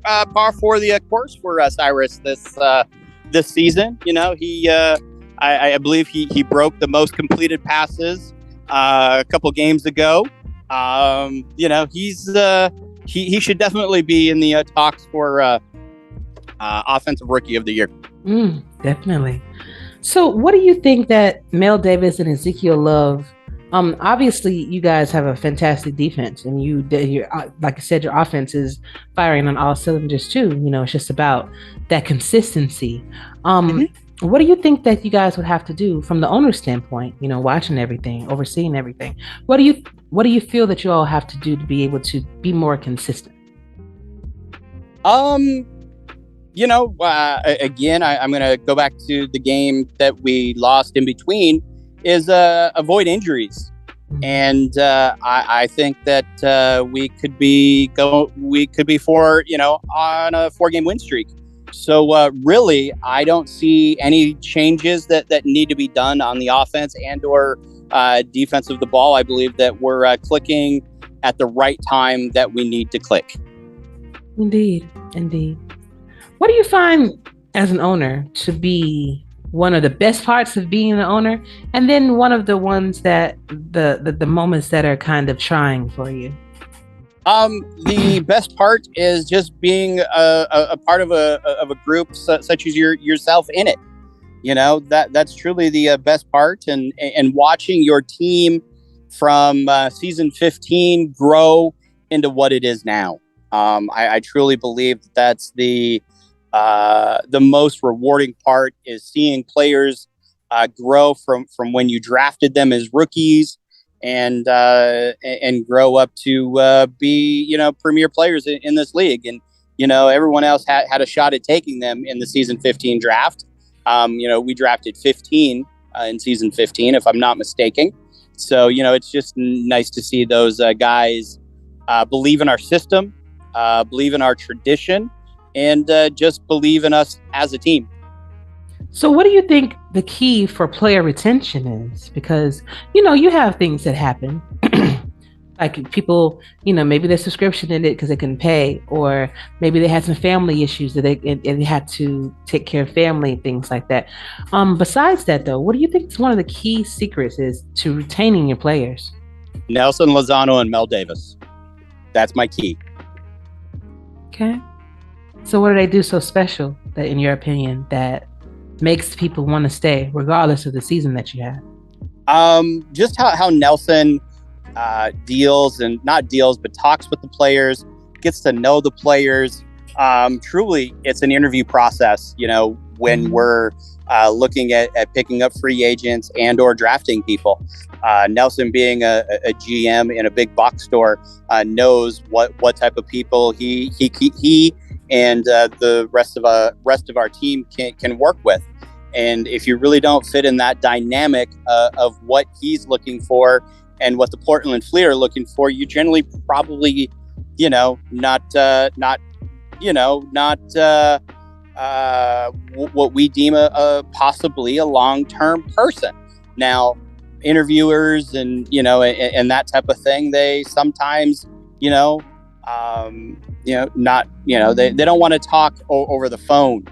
for the course for Cyrus this season. I believe he broke the most completed passes a couple games ago. He should definitely be in the talks for offensive rookie of the year. Definitely. So what do you think that Mel Davis and Ezekiel Love, obviously you guys have a fantastic defense, and you're like I said, your offense is firing on all cylinders too. It's just about that consistency. What do you think that you guys would have to do from the owner's standpoint, watching everything, overseeing everything? What do you feel that you all have to do to be able to be more consistent? Again, I'm going to go back to the game that we lost in between is avoid injuries. And I think that we could be on a 4-game win streak. So really, I don't see any changes that need to be done on the offense and or defense of the ball. I believe that we're clicking at the right time that we need to click. Indeed. What do you find as an owner to be one of the best parts of being an owner, and then one of the ones that the moments that are kind of trying for you? The best part is just being a part of a group such as yourself in it. You know, that's truly the best part, and watching your team from season 15 grow into what it is now. I truly believe that's the most rewarding part, is seeing players grow from when you drafted them as rookies and grow up to be, you know, premier players in this league. And, you know, everyone else had a shot at taking them in the season 15 draft. You know, we drafted 15 in season 15, if I'm not mistaken. So, you know, it's just nice to see those guys believe in our system, believe in our tradition, and just believe in us as a team. So what do you think the key for player retention is? Because, you know, you have things that happen. Like people, you know, maybe their subscription ended because they couldn't pay, or maybe they had some family issues that they had to take care of family, things like that. Besides that, though, what do you think is one of the key secrets is to retaining your players? Nelson Lozano and Mel Davis. That's my key. Okay. So what do they do so special that, in your opinion, that makes people want to stay regardless of the season that you have? Just how Nelson talks with the players, gets to know the players. Truly, it's an interview process, you know, when we're looking at picking up free agents and or drafting people. Nelson, being a GM in a big box store, knows what type of people he and the rest of our team can work with. And if you really don't fit in that dynamic of what he's looking for and what the Portland Fleet are looking for, you generally probably, you know, not what we deem a possibly a long-term person. Now, interviewers and, you know, and that type of thing, they sometimes, they don't want to talk over the phone.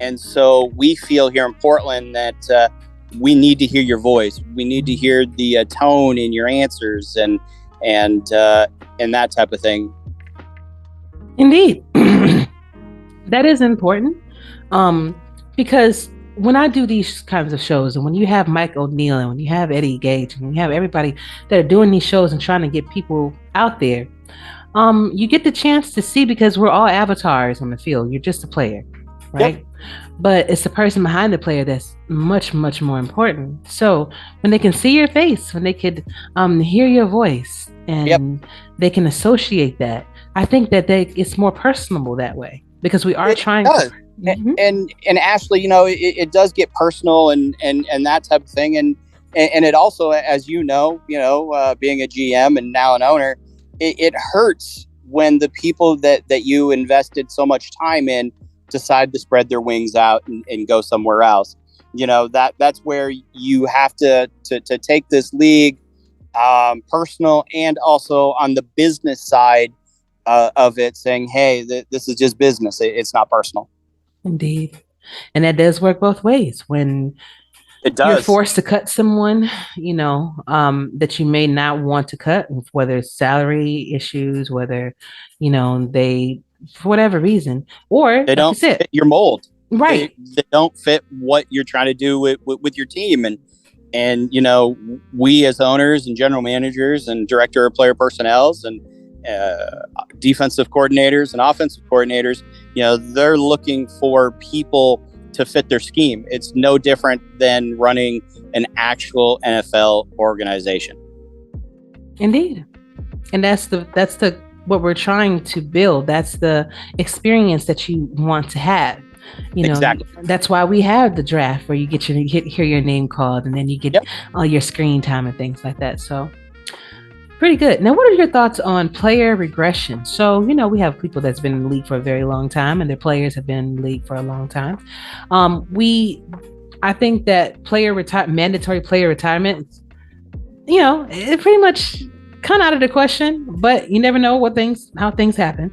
And so we feel here in Portland that we need to hear your voice. We need to hear the tone in your answers and that type of thing. Indeed. That is important. Because when I do these kinds of shows, and when you have Mike O'Neill and when you have Eddie Gage and when you have everybody that are doing these shows and trying to get people out there, you get the chance to see, because we're all avatars on the field. You're just a player, right? Yep. But it's the person behind the player that's much, much more important. So when they can see your face, when they could hear your voice, and they can associate that, I think that it's more personable that way, because we are trying to. Mm-hmm. And Ashley, you know, it does get personal and that type of thing. And it also, as you know, being a GM and now an owner, it hurts when the people that you invested so much time in decide to spread their wings out and go somewhere else. You know, that's where you have to take this league personal, and also on the business side of it, saying, hey, this is just business. It's not personal. Indeed. And that does work both ways. When you're forced to cut someone, that you may not want to cut, whether it's salary issues, whether, they, for whatever reason, or they don't fit your mold. Right. They don't fit what you're trying to do with your team. And, we as owners and general managers and director of player personnels and defensive coordinators and offensive coordinators, they're looking for people to fit their scheme. It's no different than running an actual NFL organization. Indeed. And that's what we're trying to build. That's the experience that you want to have. Exactly. That's why we have the draft, where you hear your name called, and then you get all your screen time and things like that. So pretty good. Now, what are your thoughts on player regression? So, we have people that's been in the league for a very long time, and their players have been in the league for a long time. I think that mandatory player retirement, it pretty much kind of out of the question, but you never know how things happen.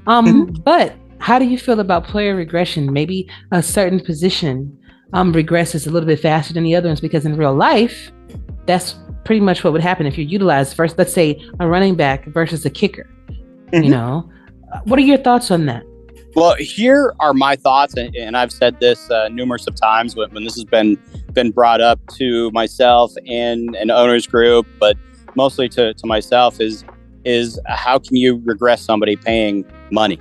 But how do you feel about player regression? Maybe a certain position regresses a little bit faster than the other ones, because in real life, that's pretty much what would happen if you utilize first, let's say, a running back versus a kicker. You know, what are your thoughts on that? Well, here are my thoughts, and I've said this numerous of times when this has been brought up to myself and an owners group, but mostly to myself, is how can you regress somebody paying money?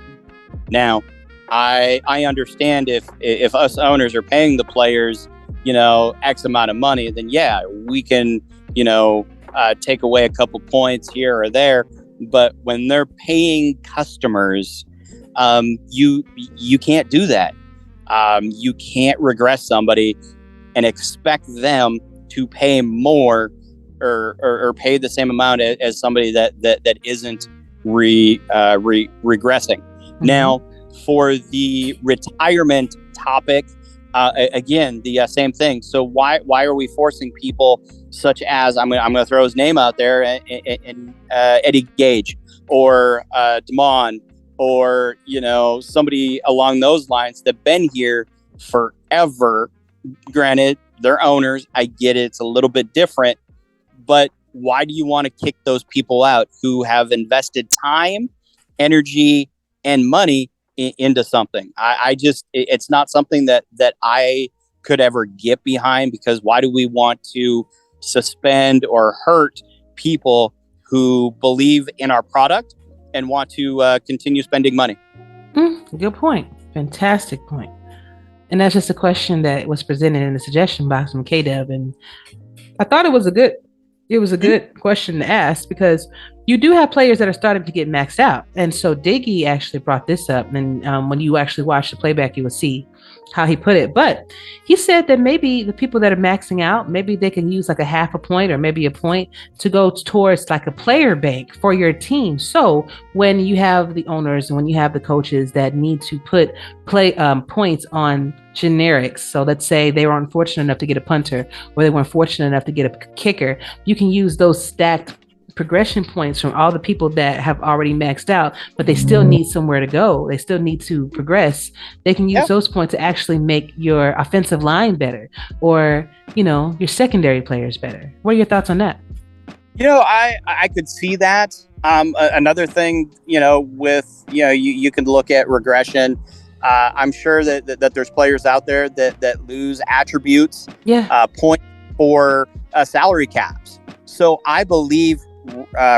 Now, I understand if us owners are paying the players, X amount of money, then yeah, we can, take away a couple points here or there. But when they're paying customers, you can't do that. You can't regress somebody and expect them to pay more or pay the same amount as somebody that isn't regressing. Now, for the retirement topic, again, the same thing. So why are we forcing people such as, I'm going to throw his name out there, and Eddie Gage or Damon, or somebody along those lines that been here forever. Granted, they're owners, I get it, it's a little bit different, but why do you want to kick those people out who have invested time, energy, and money into something? It's not something that I could ever get behind, because why do we want to suspend or hurt people who believe in our product and want to continue spending money? Good point. Fantastic point. And that's just a question that was presented in the suggestion box from KDev, and I thought it was a good question to ask, because you do have players that are starting to get maxed out. And so Diggy actually brought this up, and when you actually watch the playback, you will see how he put it. But he said that maybe the people that are maxing out, maybe they can use like a half a point or maybe a point to go towards like a player bank for your team. So when you have the owners and when you have the coaches that need to put points on generics, so let's say they were unfortunate enough to get a punter, or they weren't fortunate enough to get a kicker, you can use those stacked progression points from all the people that have already maxed out, but they still need somewhere to go. They still need to progress. They can use those points to actually make your offensive line better, or, your secondary players better. What are your thoughts on that? I could see that. Another thing, with, you can look at regression. I'm sure that there's players out there that lose attributes, points for salary caps. So I believe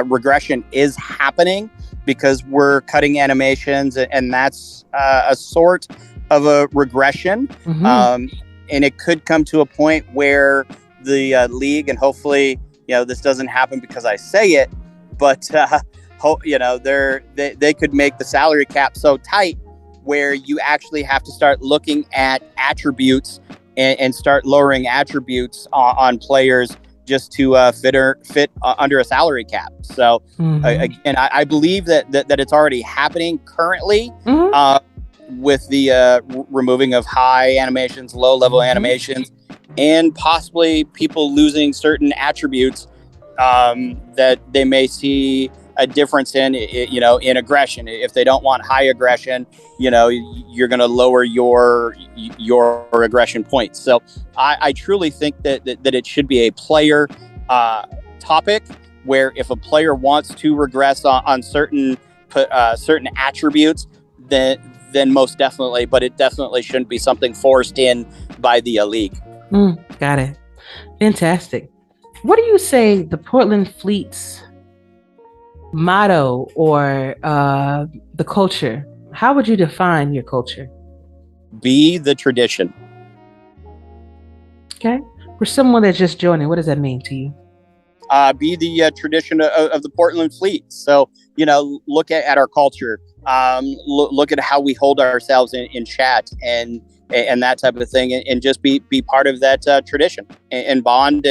regression is happening, because we're cutting animations, and that's a sort of a regression. And it could come to a point where the league, and hopefully, this doesn't happen because I say it, but they could make the salary cap so tight where you actually have to start looking at attributes and start lowering attributes on players just to fit under a salary cap. So again, I believe that it's already happening currently with the removing of high animations, low level animations, and possibly people losing certain attributes that they may see a difference in aggression. If they don't want high aggression, you're going to lower your aggression points. So I truly think that it should be a player topic, where if a player wants to regress on certain attributes, then most definitely, but it definitely shouldn't be something forced in by the league. Got it. Fantastic. What do you say the Portland Fleet's motto or the culture? How would you define your culture? Be the tradition. Okay. For someone that's just joining, what does that mean to you? Be the tradition of the Portland Fleet. So, look at our culture. Look at how we hold ourselves in chat and that type of thing, and just be part of that tradition and bond.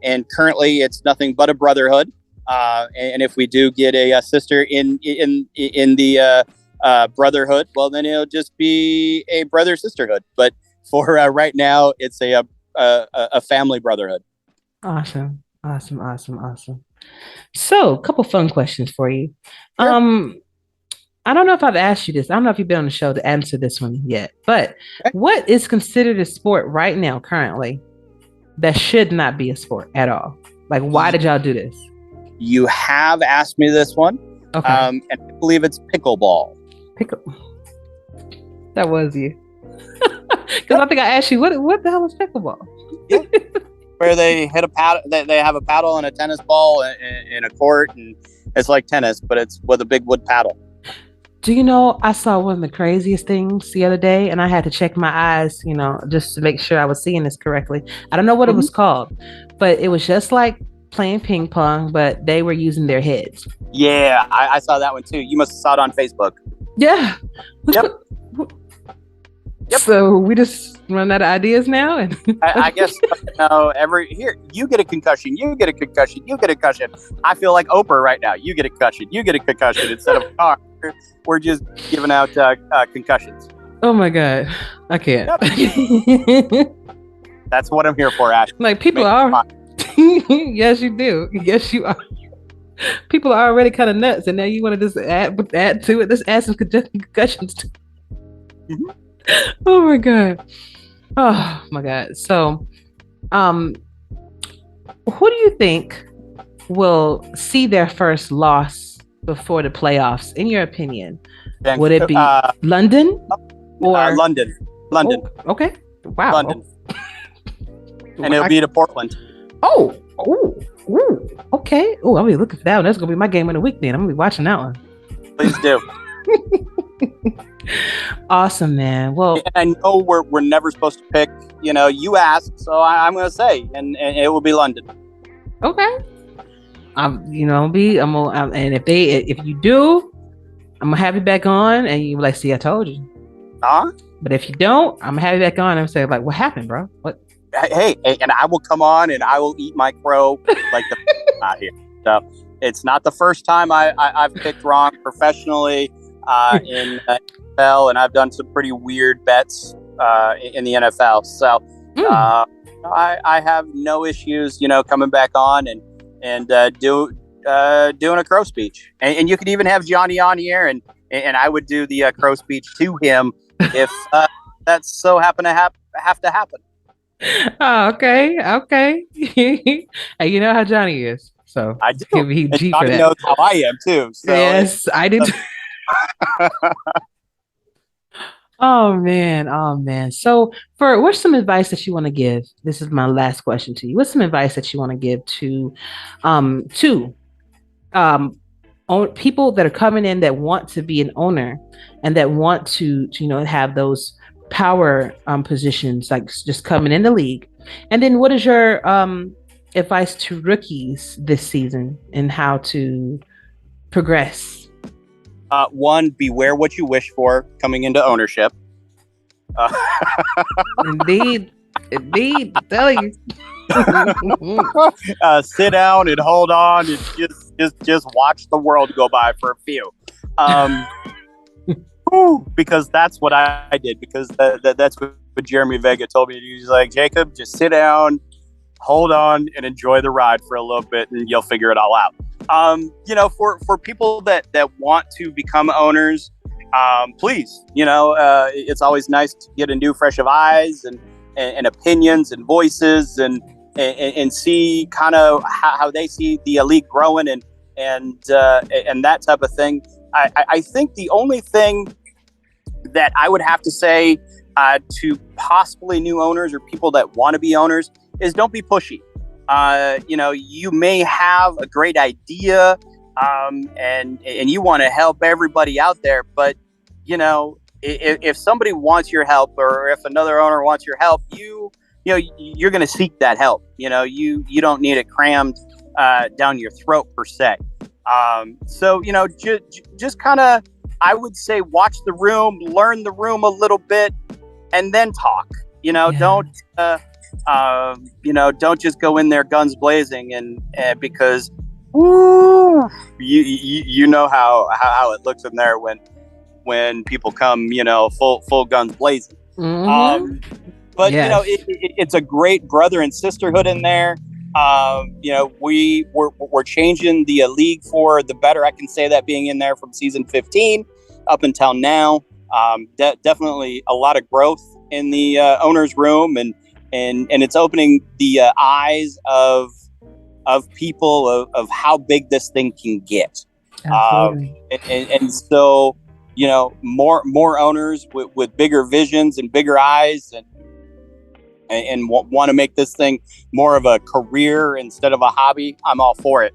And currently, it's nothing but a brotherhood. And if we do get a sister in the brotherhood, well, then it'll just be a brother sisterhood. But for right now, it's a family brotherhood. Awesome. So, a couple fun questions for you. Sure. I don't know if I've asked you this. I don't know if you've been on the show to answer this one yet, but what is considered a sport right now, currently, that should not be a sport at all? Like, why did y'all do this? You have asked me this one. Okay. And I believe it's pickleball. That was you. Because I think I asked you, what the hell is pickleball? Yeah. Where they hit a paddle, they have a paddle and a tennis ball in a court, and it's like tennis, but it's with a big wood paddle. Do you know, I saw one of the craziest things the other day, and I had to check my eyes, just to make sure I was seeing this correctly. I don't know what it was called, but it was just like playing ping pong, but they were using their heads. Yeah, I saw that one too. You must have saw it on Facebook. Yeah. Yep. So we just run out of ideas now, and I guess here you get a concussion, you get a concussion, you get a concussion. I feel like Oprah right now. You get a concussion, you get a concussion. Instead of car, we're just giving out concussions. Oh my God, I can't. Yep. That's what I'm here for, Ash. Like people are. Yes, you do. Yes, you are. People are already kind of nuts, and now you want to just add to it. Let's add some concussions. Mm-hmm. Oh my God. So, who do you think will see their first loss before the playoffs, in your opinion? Would it be London or London? Oh, okay. Wow. London. And it'll be to Portland. Okay. Oh, I'll be looking for that one. That's gonna be my game of the week then. I'm gonna be watching that one. Please do. Awesome, man. Well, and I know we're never supposed to pick. You asked, so I'm going to say, and it will be London. Okay. And if you do, I'm gonna have you back on, and you like, see, I told you. But if you don't, I'm gonna have you back on and say, like, what happened, bro? What? Hey, and I will come on and I will eat my crow like the out here. So it's not the first time I've picked wrong professionally. In NFL, and I've done some pretty weird bets in the NFL. So I have no issues, coming back on and doing a crow speech. And you could even have Johnny on here, and I would do the crow speech to him if that's so happen to have to happen. Oh, okay. And you know how Johnny is, so I do. He and Johnny knows how I am too. So yes, I did. Oh man. So what's some advice that you want to give? This is my last question to you. What's some advice that you want to give to people that are coming in that want to be an owner and that want to have those power positions, like just coming in the league? And then what is your advice to rookies this season and how to progress? One, beware what you wish for coming into ownership. Indeed, tell you. Sit down and hold on and just watch the world go by for a few. Because that's what I did. Because that's what Jeremy Vega told me. He's like, Jacob, just sit down, hold on, and enjoy the ride for a little bit, and you'll figure it all out. For people that want to become owners, please, it's always nice to get a new fresh of eyes and opinions and voices and see kind of how they see the league growing and that type of thing. I think the only thing that I would have to say to possibly new owners or people that want to be owners is don't be pushy. You may have a great idea, and you want to help everybody out there, but if somebody wants your help, or if another owner wants your help, you're going to seek that help. You don't need it crammed down your throat per se. So just kind of, I would say, watch the room, learn the room a little bit, and then talk. Don't just go in there guns blazing and because you know how it looks in there when people come full guns blazing. Mm-hmm. But yes. It's a great brother and sisterhood in there. We're changing the league for the better. I can say that being in there from season 15. up until now. Definitely a lot of growth in the owner's room, and it's opening the eyes of people of how big this thing can get. And so, more owners with bigger visions and bigger eyes, and want to make this thing more of a career instead of a hobby. I'm all for it.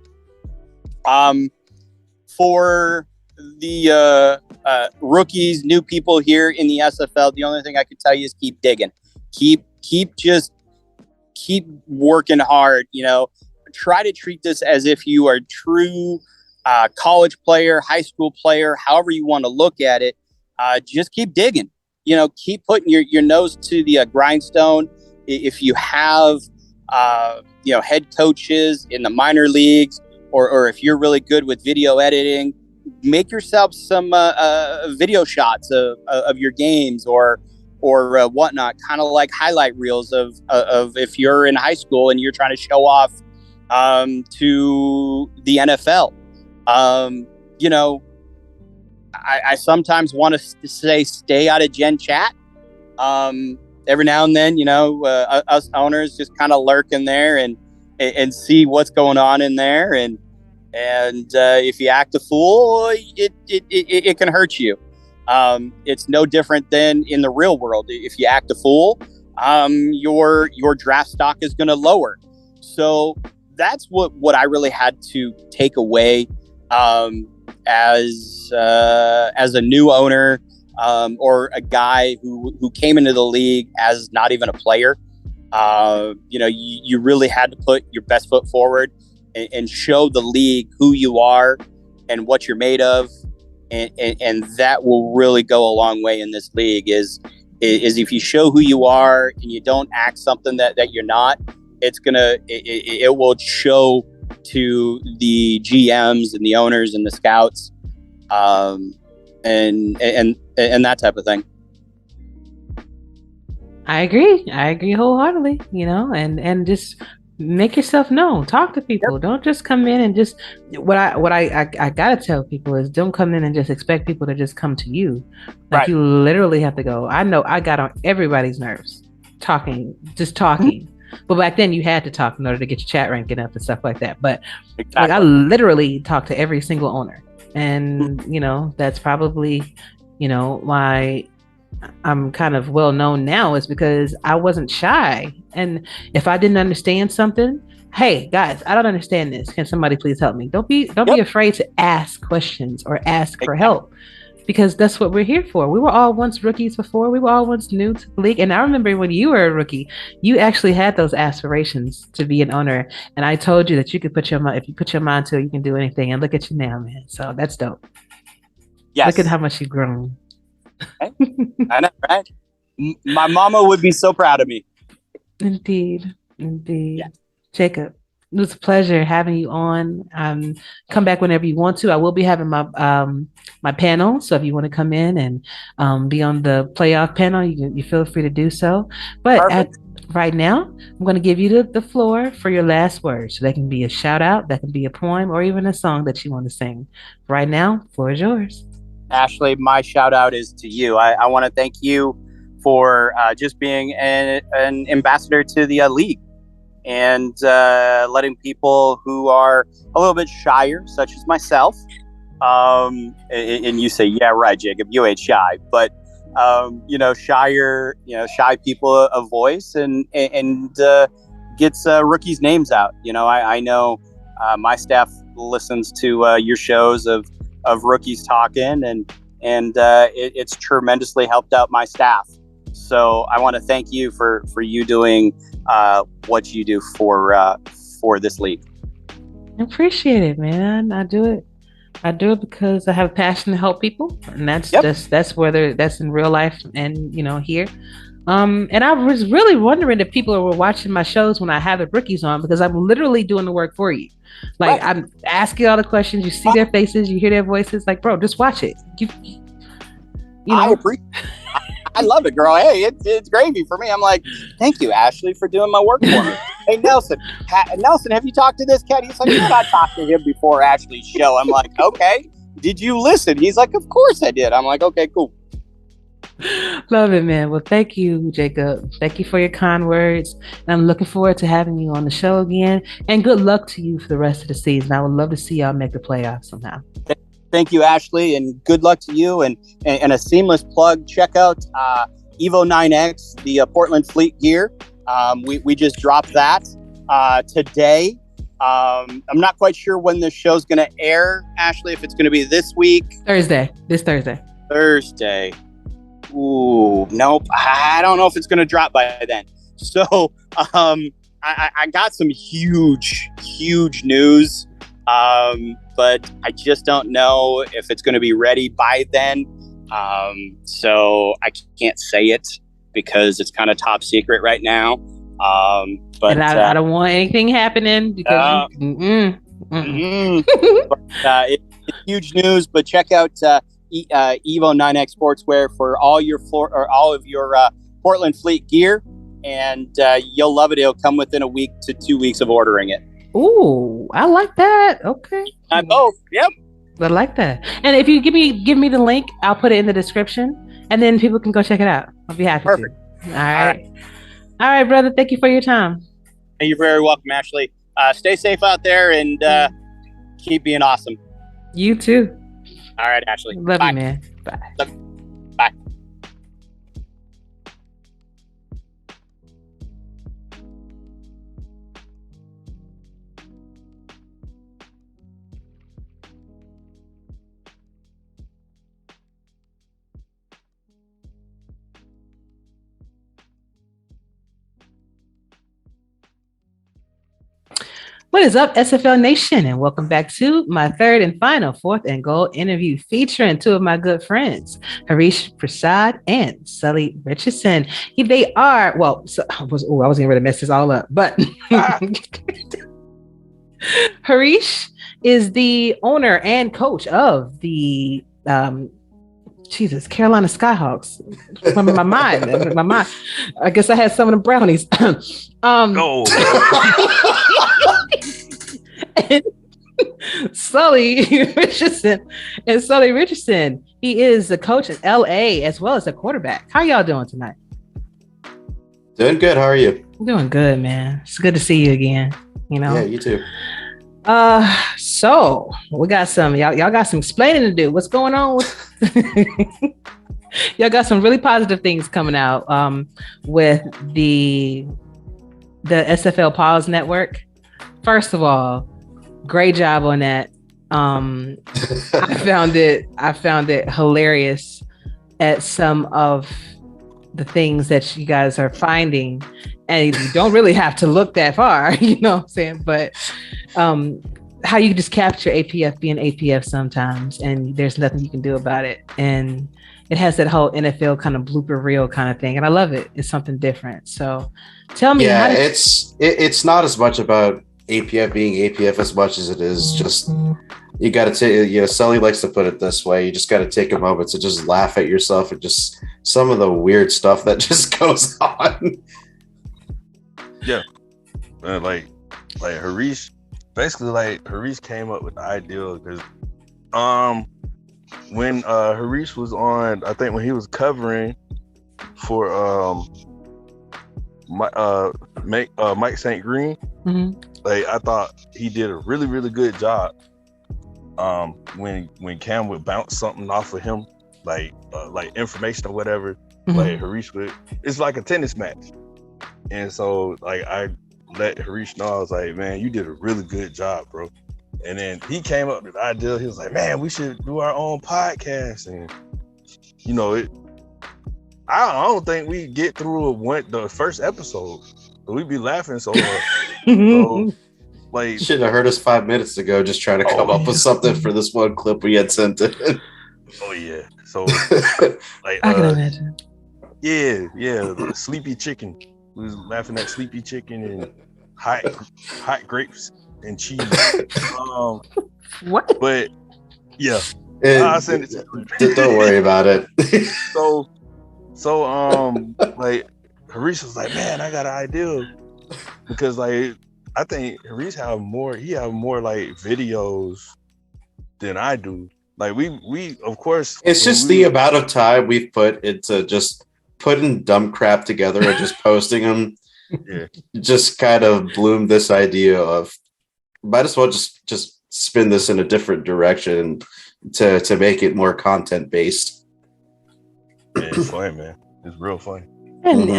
For the rookies, new people here in the SFL, the only thing I can tell you is keep digging, keep working hard. Try to treat this as if you are a true college player, high school player, however you want to look at it. Just keep digging. Keep putting your nose to the grindstone. If you have head coaches in the minor leagues, or if you're really good with video editing, make yourself some video shots of your games or whatnot, kind of like highlight reels of if you're in high school and you're trying to show off to the NFL. I sometimes want to say stay out of Gen Chat. Every now and then, us owners just kind of lurk in there and see what's going on in there. And if you act a fool, it can hurt you. It's no different than in the real world. If you act a fool, your draft stock is going to lower. So that's what I really had to take away as a new owner, or a guy who came into the league as not even a player. You really had to put your best foot forward and show the league who you are and what you're made of, and that will really go a long way in this league. Is if you show who you are and you don't act something that you're not, it will show to the GMs and the owners and the scouts, and that type of thing. I agree wholeheartedly, and just make yourself known. Talk to people. Yep. Don't just come in and just what I gotta tell people is don't come in and just expect people to just come to you. Like, right. You literally have to go. I know I got on everybody's nerves talking. But back then you had to talk in order to get your chat ranking up and stuff like that. But exactly. Like, I literally talked to every single owner, and that's probably why I'm kind of well known now, is because I wasn't shy. And if I didn't understand something, hey guys, I don't understand this. Can somebody please help me? Don't be afraid to ask questions or ask for help, because that's what we're here for. We were all once rookies before. We were all once new to the league. And I remember when you were a rookie, you actually had those aspirations to be an owner. And I told you that you could if you put your mind to it, you can do anything. And look at you now, man. So that's dope. Yes. Look at how much you've grown. Right? I know, right? My mama would be so proud of me. Indeed. Yeah. Jacob, it was a pleasure having you on. Come back whenever you want to. I will be having my panel, so if you want to come in and be on the playoff panel, you feel free to do so. But right now, I'm going to give you the floor for your last words. So that can be a shout out, that can be a poem, or even a song that you want to sing. Right now, floor is yours. Ashley, my shout out is to you. I want to thank you for just being an ambassador to the league, and letting people who are a little bit shyer, such as myself, and you say, yeah, right, Jacob, you ain't shy, but shy people a voice and gets rookies' names out. I know my staff listens to your shows of rookies talking, and it's tremendously helped out my staff. So I want to thank you for you doing what you do for this league. I appreciate it, man. I do it because I have a passion to help people, and that's whether that's in real life and here. And I was really wondering if people were watching my shows when I have the rookies on, because I'm literally doing the work for you. Like, right. I'm asking all the questions, you see their faces, you hear their voices. Like, bro, just watch it. I appreciate. I love it, girl. Hey, it's gravy for me. I'm like, thank you, Ashley, for doing my work for me. Hey, Nelson, have you talked to this cat? He's like, I talked to him before Ashley's show. I'm like, okay. did you listen? He's like, of course I did. I'm like, okay, cool. Love it, man. Well, thank you, Jacob. Thank you for your kind words. And I'm looking forward to having you on the show again. And good luck to you for the rest of the season. I would love to see y'all make the playoffs somehow. Thank you, Ashley, and good luck to you. And a seamless plug, check out Evo 9X, the Portland Fleet gear. We just dropped that today. I'm not quite sure when this show's going to air, Ashley, if it's going to be this week. This Thursday. Ooh, nope. I don't know if it's going to drop by then. So I got some huge news, but I just don't know if it's going to be ready by then. So I can't say it because it's kind of top secret right now. But and I don't want anything happening because it's huge news. But check out Evo 9X Sportswear for all of your Portland Fleet gear, and you'll love it. It'll come within a week to 2 weeks of ordering it. Ooh, I like that. Okay, both. Yep, I like that. And if you give me the link, I'll put it in the description, and then people can go check it out. I'll be happy Perfect. to. All right, brother. Thank you for your time. You're very welcome, Ashley. Stay safe out there and keep being awesome. You too. All right, Ashley. Love Bye. you, man. Bye. Bye. What is up, SFL Nation? And welcome back to my third and final fourth and goal interview featuring two of my good friends, Harish Prasad and Sully Richardson. They are, well, I was getting ready to mess this all up, but Harish is the owner and coach of the Carolina Skyhawks. From my mind. I guess I had some of the Brownies. No. And Sully Richardson. He is a coach in LA as well as a quarterback. How y'all doing tonight? Doing good. How are you? I'm doing good, man. It's good to see you again. Yeah, you too. So we got some y'all got some explaining to do. What's going on with y'all got some really positive things coming out with the SFL Pause Network. First of all, great job on that. I found it hilarious at some of the things that you guys are finding, and you don't really have to look that far, you know what I'm saying? But how you just capture APF being APF sometimes, and there's nothing you can do about it. And it has that whole NFL kind of blooper reel kind of thing, and I love it. It's something different. So tell me. Yeah, it's not as much about APF being APF as much as it is just, you got to take, Sully likes to put it this way, you just got to take a moment to just laugh at yourself and just some of the weird stuff that just goes on. Yeah. Like Harish, basically like Harish came up with the idea because when Harish was on, I think when he was covering for Mike St. Green, like I thought he did a really, really good job. When Cam would bounce something off of him, like information or whatever, like Harish would, it's like a tennis match. And so like I let Harish know, I was like, man, you did a really good job, bro. And then he came up with the idea, he was like, man, we should do our own podcast. And I don't think we get through the first episode. We'd be laughing so hard. So, like, You should have heard us 5 minutes ago just trying to come up with something for this one clip we had sent in. Oh yeah. So like I can imagine. Yeah, the sleepy chicken. We was laughing at sleepy chicken and hot grapes and cheese. What? But yeah. I'll send it to you. Don't worry about it. So like Harish was like, man, I got an idea, because like I think Harish have more like videos than I do, Like we of course. It's just the amount of time we've put into just putting dumb crap together and just posting them. Yeah. Just kind of bloomed this idea of might as well just spin this in a different direction to make it more content based. Yeah, it's fun, man. It's real fun. And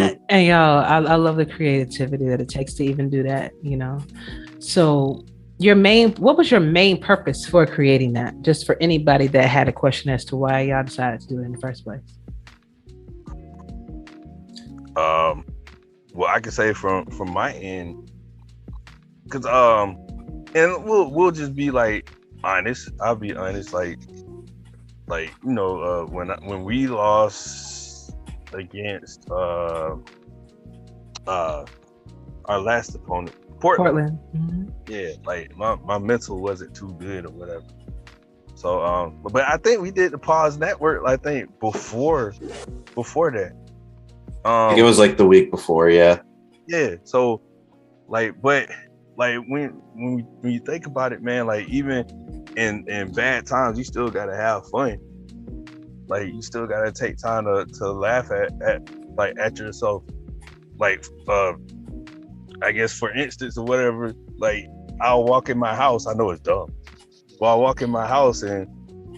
y'all, I love the creativity that it takes to even do that, you know. So what was your main purpose for creating that? Just for anybody that had a question as to why y'all decided to do it in the first place. Well, I can say from my end, because and we'll just be like honest. I'll be honest, like you know, when we lost against our last opponent, Portland. Mm-hmm. Yeah, like my mental wasn't too good or whatever. So but I think we did the Pause Network. I think before that. It was like the week before, yeah. Yeah. So, like, but like when you think about it, man, like even in bad times, you still gotta have fun. Like you still gotta take time to laugh at yourself. Like I guess for instance or whatever, like I'll walk in my house. I know it's dumb, but I'll walk in my house and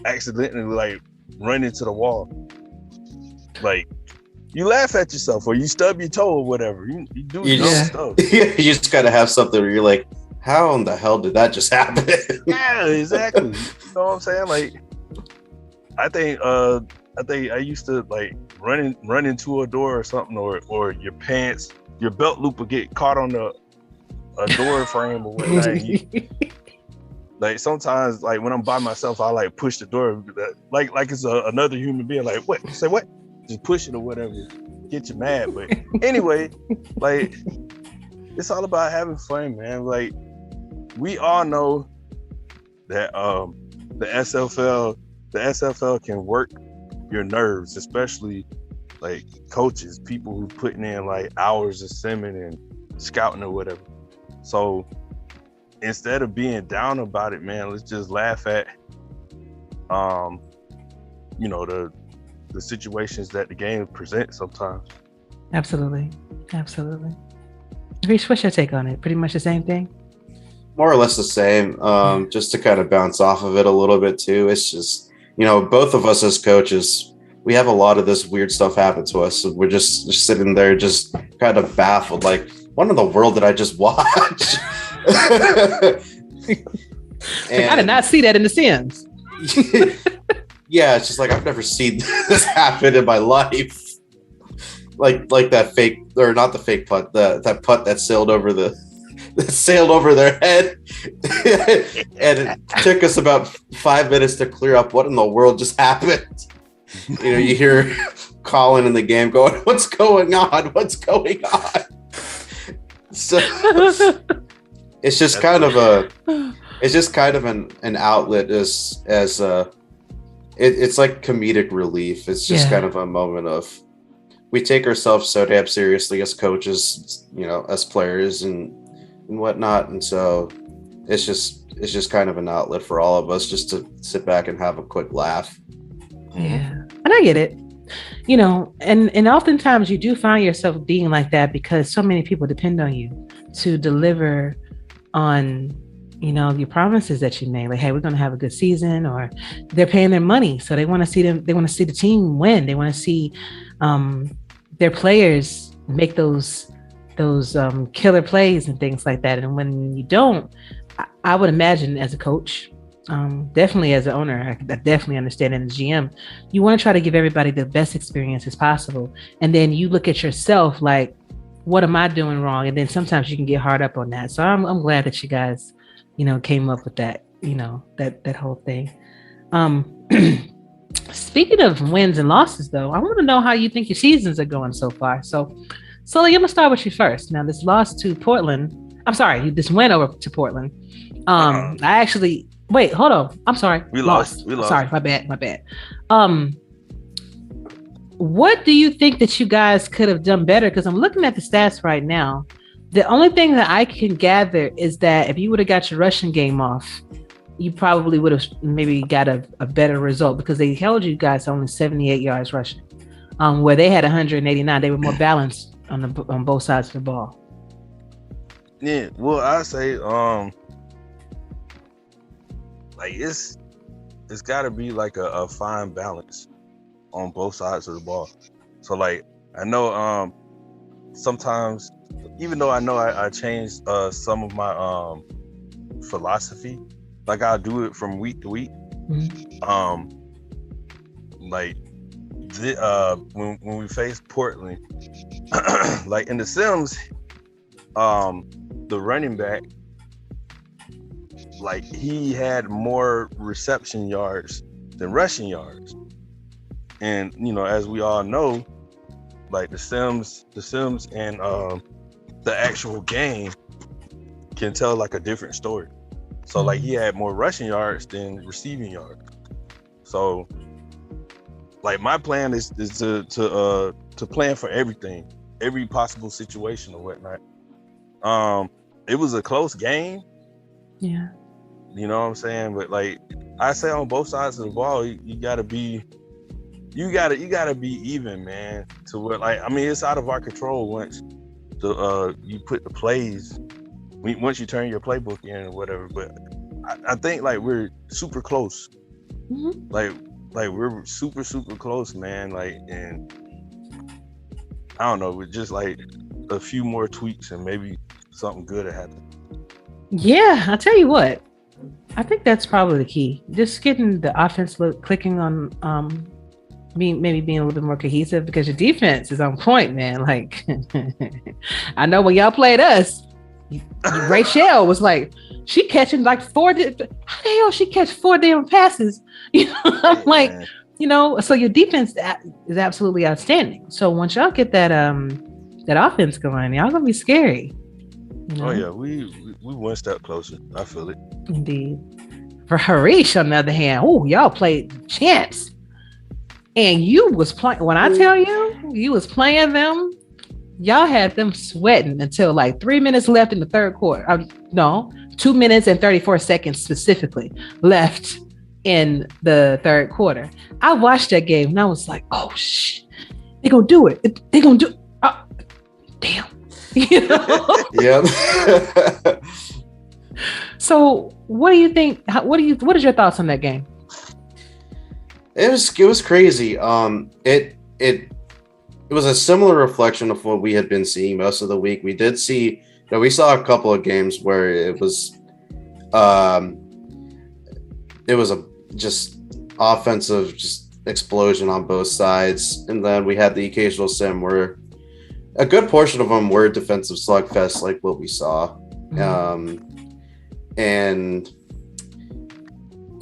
accidentally like run into the wall. Like. You laugh at yourself or you stub your toe or whatever. You do dumb stuff. You just gotta have something where you're like, how in the hell did that just happen? Yeah, exactly. You know what I'm saying? Like, I think I used to like run into a door or something, or your belt loop would get caught on a door frame or whatnot. Like sometimes, like when I'm by myself, I like push the door, like it's another human being. Like what? Say what? Just push it or whatever, get you mad. But anyway, like it's all about having fun, man. Like we all know that the SFL can work your nerves, especially like coaches, people who putting in like hours of simming and scouting or whatever. So instead of being down about it, man, let's just laugh at you know, the situations that the game presents sometimes. Absolutely. Harish, what's your take on it? Pretty much the same thing? More or less the same. Just to kind of bounce off of it a little bit too. It's just, you know, both of us as coaches, we have a lot of this weird stuff happen to us. So we're just sitting there just kind of baffled, like, what in the world did I just watch? I did not see that in The Sims. Yeah, it's just like I've never seen this happen in my life. Like that fake, or not the fake putt, that putt that sailed over their head, and it took us about 5 minutes to clear up what in the world just happened. You know, you hear Colin in the game going, "What's going on? What's going on?" So it's just kind of an outlet as it's like comedic relief. It's just kind of a moment of, we take ourselves so damn seriously as coaches, you know, as players and whatnot. And so it's just kind of an outlet for all of us just to sit back and have a quick laugh. Yeah. And I get it. You know, and oftentimes you do find yourself being like that because so many people depend on you to deliver on, you know, your promises that you made. Like, hey, we're going to have a good season, or they're paying their money, so they want to see the team win. They want to see their players make those killer plays and things like that. And when you don't, I would imagine as a coach, definitely as an owner, I definitely understand, and as GM, you want to try to give everybody the best experience as possible. And then you look at yourself like, what am I doing wrong? And then sometimes you can get hard up on that. So I'm glad that you guys, you know, came up with that, you know, that whole thing. Speaking of wins and losses, though, I want to know how you think your seasons are going so far. So, Sully, I'm gonna start with you first. Now, this loss to Portland, I'm sorry, this win over to Portland. I actually, wait, hold on. I'm sorry. We lost. Sorry, my bad. What do you think that you guys could have done better? Because I'm looking at the stats right now. The only thing that I can gather is that if you would have got your rushing game off, you probably would have maybe got a better result because they held you guys to only 78 yards rushing, where they had 189. They were more balanced on both sides of the ball. Yeah, well, I say like it's got to be like a fine balance on both sides of the ball. So like I know sometimes, even though I know I changed some of my philosophy, like I'll do it from week to week. Mm-hmm. Like when we faced Portland, like in the Sims, the running back, like he had more reception yards than rushing yards. And as we all know, like the Sims and the actual game can tell like a different story. So like he had more rushing yards than receiving yards. So like my plan is to plan for everything, every possible situation or whatnot. It was a close game. Yeah. You know what I'm saying? But like I say, on both sides of the ball, you gotta be even, man. To what, like, I mean, it's out of our control once you put the plays, once you turn your playbook in or whatever. But I think like we're super close. Mm-hmm. Like we're super close, man. Like, and I don't know, with just like a few more tweaks and maybe something good will happen. Yeah, I'll tell you what. I think that's probably the key. Just getting the offense clicking on being a little bit more cohesive, because your defense is on point, man. Like I know when y'all played us, Rachel was like, she catching like how the hell she catch 4 damn passes? I'm like, so your defense is absolutely outstanding. So once y'all get that offense going, y'all gonna be scary. Oh yeah, we one step closer. I feel it. Indeed. For Harish, on the other hand, y'all played champs. And you was playing, when I tell you was playing them, y'all had them sweating until like 3 minutes left in the third quarter. No, 2 minutes and 34 seconds specifically left in the third quarter. I watched that game and I was like, oh shit, they're gonna do it. They're gonna do damn. Yep. So what do you think? What is your thoughts on that game? It was crazy. It was a similar reflection of what we had been seeing most of the week. We did see, we saw a couple of games where it was a just offensive explosion on both sides, and then we had the occasional sim where a good portion of them were defensive slugfests, like what we saw. And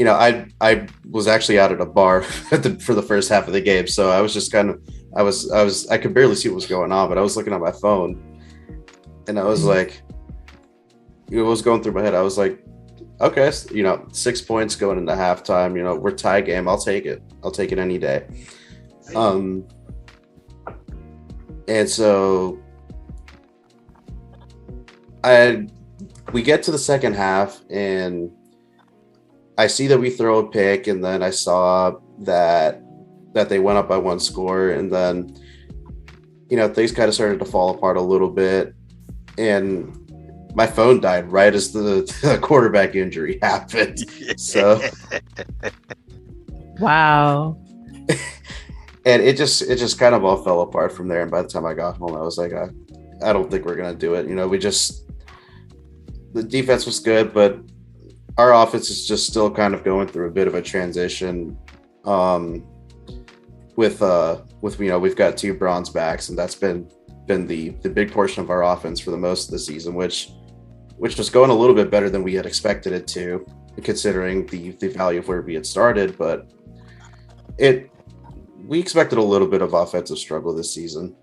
I was actually out at a bar for the first half of the game, so I was just I could barely see what was going on, but I was looking at my phone, and I was like, it was going through my head. I was like, okay, 6 points going into halftime. We're tie game. I'll take it. I'll take it any day. And so we get to the second half, and I see that we throw a pick, and then I saw that they went up by 1 score, and then things kind of started to fall apart a little bit, and my phone died right as the quarterback injury happened. So wow. And it just kind of all fell apart from there. And by the time I got home, I was like, I don't think we're gonna do it. The defense was good, but our offense is just still kind of going through a bit of a transition. With we've got 2 bronze backs, and that's been the big portion of our offense for the most of the season, which was going a little bit better than we had expected it to, considering the value of where we had started. But we expected a little bit of offensive struggle this season.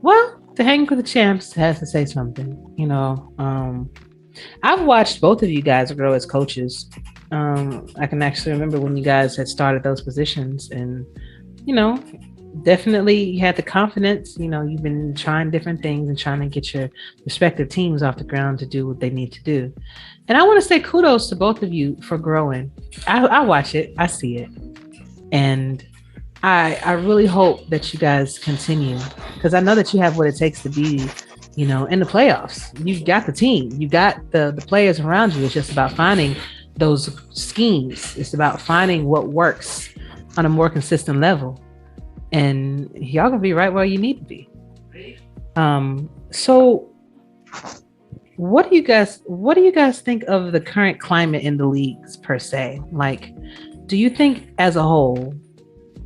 Well, to hang for the champs has to say something. I've watched both of you guys grow as coaches. I can actually remember when you guys had started those positions, and definitely you had the confidence. You've been trying different things and trying to get your respective teams off the ground to do what they need to do. And I want to say kudos to both of you for growing. I watch it, I see it, and I really hope that you guys continue, because I know that you have what it takes to be, in the playoffs. You've got the team, you got the players around you. It's just about finding those schemes. It's about finding what works on a more consistent level, and y'all gonna be right where you need to be. So what do you guys think of the current climate in the leagues per se? Like, do you think as a whole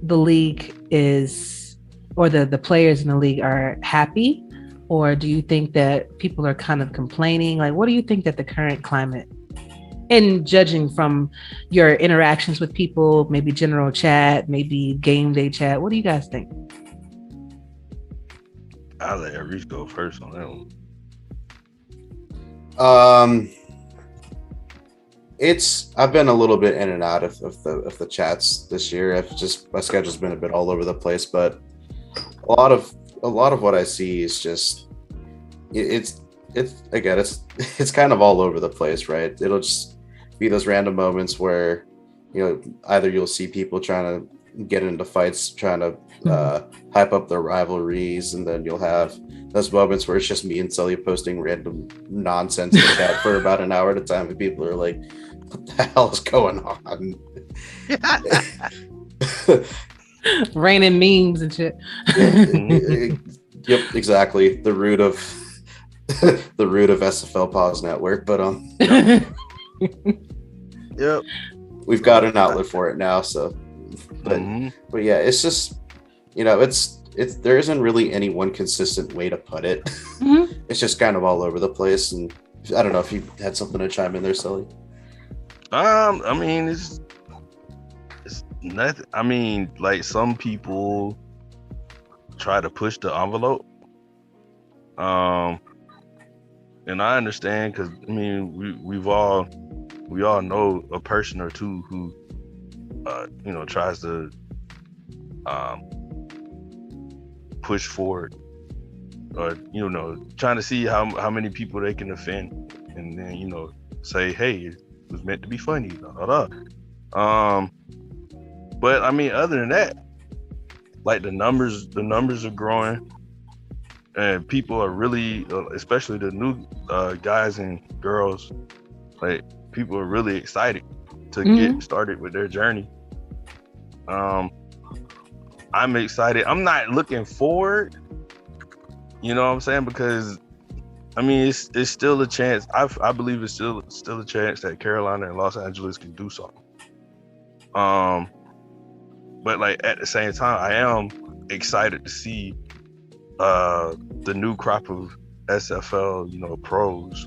the league is, or the players in the league are happy, or do you think that people are kind of complaining? Like, what do you think that the current climate, and judging from your interactions with people, maybe general chat, maybe game day chat, what do you guys think? I'll let Harish go first on that one. I've been a little bit in and out of the chats this year. My schedule's been a bit all over the place, but a lot of what I see is just it's kind of all over the place, right? It'll just be those random moments where either you'll see people trying to get into fights, trying to hype up their rivalries, and then you'll have those moments where it's just me and Sully posting random nonsense in the chat for about an hour at a time, and people are like, what the hell is going on? Raining memes and shit. Yep, exactly. The root of SFL Pause Network, but Yep. We've got an outlet for it now, so but yeah, it's just it's there isn't really any one consistent way to put it. It's just kind of all over the place, and I don't know if you had something to chime in there, Sully. I mean, it's nothing. I mean, like, some people try to push the envelope, and I understand, because I mean, we all know a person or two who tries to push forward, or trying to see how many people they can offend, and then say, hey, it was meant to be funny, but I mean, other than that, like, the numbers are growing, and people are really, especially the new guys and girls, like, people are really excited to get started with their journey. I'm excited. I'm not looking forward, you know what I'm saying? Because I mean, it's still a chance. I believe it's still a chance that Carolina and Los Angeles can do something. But like, at the same time, I am excited to see the new crop of SFL, pros.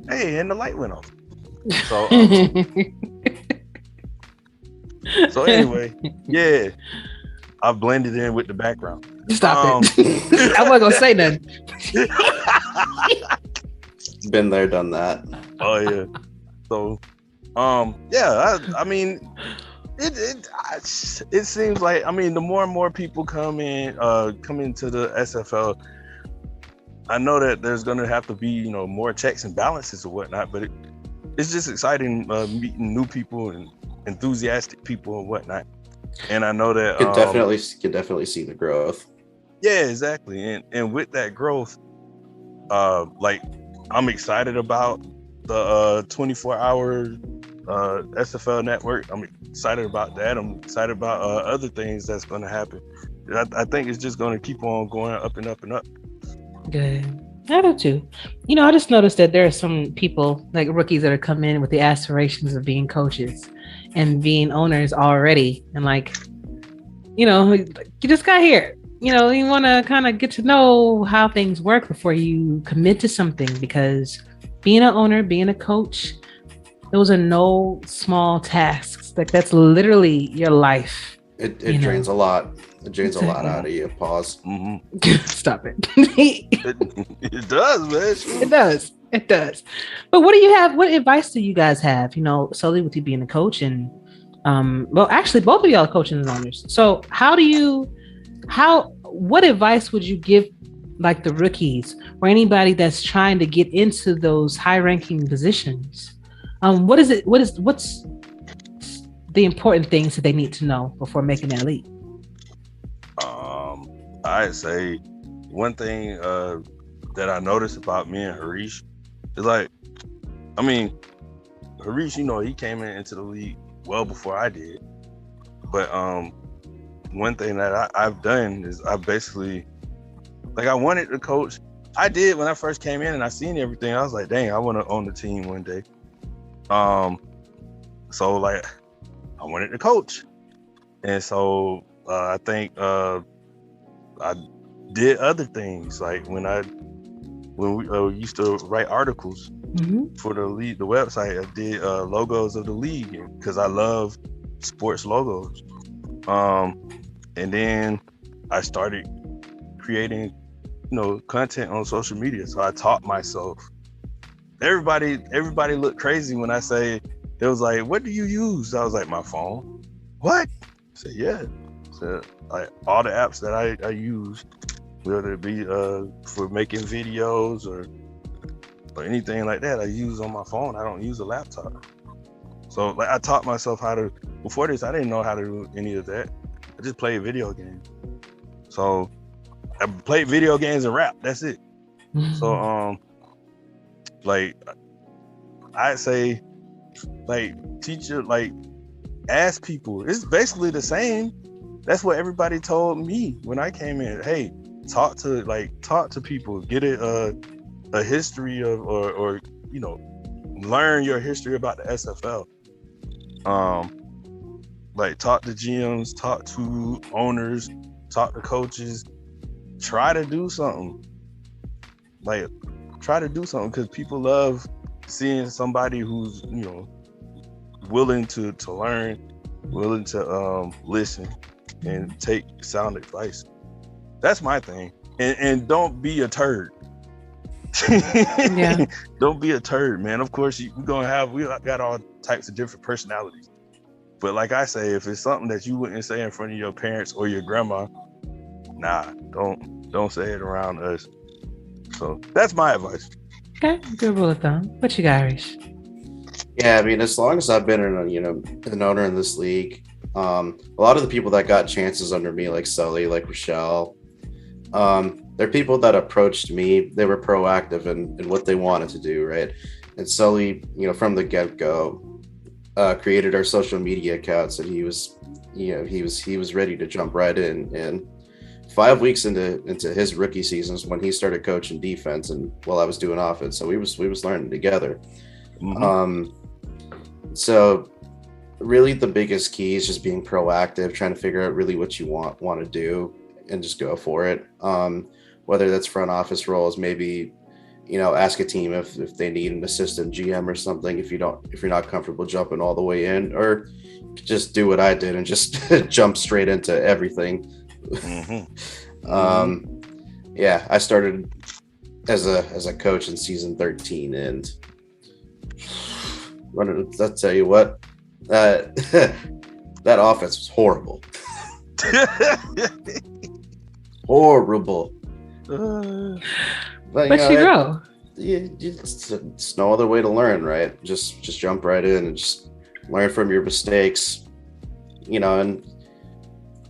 Hey, and the light went off. So so anyway, yeah, I blended in with the background. Stop it. I wasn't gonna say nothing. Been there, done that. Oh yeah. So yeah, I mean, it seems like, I mean, the more and more people come into the SFL, I know that there's gonna have to be more checks and balances or whatnot, but it's just exciting meeting new people and enthusiastic people and whatnot. And I know that you can definitely see the growth. Yeah, exactly. And with that growth, like, I'm excited about the 24-hour SFL network. I'm excited about that. I'm excited about other things that's going to happen. I think it's just going to keep on going up and up and up. Good. I do too. I just noticed that there are some people, like rookies, that are coming in with the aspirations of being coaches and being owners already. And like, you just got here. You want to kind of get to know how things work before you commit to something, because being an owner, being a coach, those are no small tasks. Like, that's literally your life. It drains a lot. It drains a lot out of you. Pause. Stop it. It does, man. It does. But what advice do you guys have? Solely with you being a coach, and well, actually, both of y'all are coaches and owners. So how do you What advice would you give like the rookies or anybody that's trying to get into those high-ranking positions? What's the important things that they need to know before making that leap? I'd say one thing that I noticed about me and Harish is like, I mean, Harish, he came into the league well before I did. But one thing that I've done is I basically, like, I wanted to coach. I did when I first came in and I seen everything. I was like, dang, I want to own the team one day. So like, I wanted to coach. And so I think I did other things, like when we used to write articles for the league, the website. I did logos of the league because I love sports logos. And then I started creating, content on social media. So I taught myself. Everybody looked crazy when I say, it was like, what do you use? I was like, my phone. What? I said, yeah. So like all the apps that I use, whether it be for making videos or anything like that, I use on my phone. I don't use a laptop. So like I taught myself how to, before this, I didn't know how to do any of that. I just played video games. So I played video games and rap. That's it. So like I'd say, like, teacher, like, ask people. It's basically the same. That's what everybody told me when I came in. Hey, talk to people. Get a history of or learn your history about the SFL. Like, talk to GMs, talk to owners, talk to coaches. Try to do something. Like, try to do something, because people love seeing somebody who's willing to learn, willing to listen and take sound advice. That's my thing. And don't be a turd. Yeah. Don't be a turd, man. Of course we got all types of different personalities, but like I say, if it's something that you wouldn't say in front of your parents or your grandma, nah, don't say it around us. So that's my advice. Okay, good rule of thumb. What you got, Harish? Yeah, I mean, as long as I've been an owner in this league, a lot of the people that got chances under me, like Sully, like Rochelle, they're people that approached me. They were proactive in what they wanted to do, right? And Sully, from the get-go, created our social media accounts, and he was ready to jump right in. And 5 weeks into his rookie seasons, when he started coaching defense, and while I was doing offense, so we was learning together. So really the biggest key is just being proactive, trying to figure out really what you want to do, and just go for it. Whether that's front office roles, maybe ask a team if they need an assistant GM or something, if you're not comfortable jumping all the way in, or just do what I did and just jump straight into everything. Yeah, I started as a coach in season 13, and I'll tell you what, that offense was horrible. Horrible. But you grow. It's no other way to learn, right? Just jump right in and just learn from your mistakes, and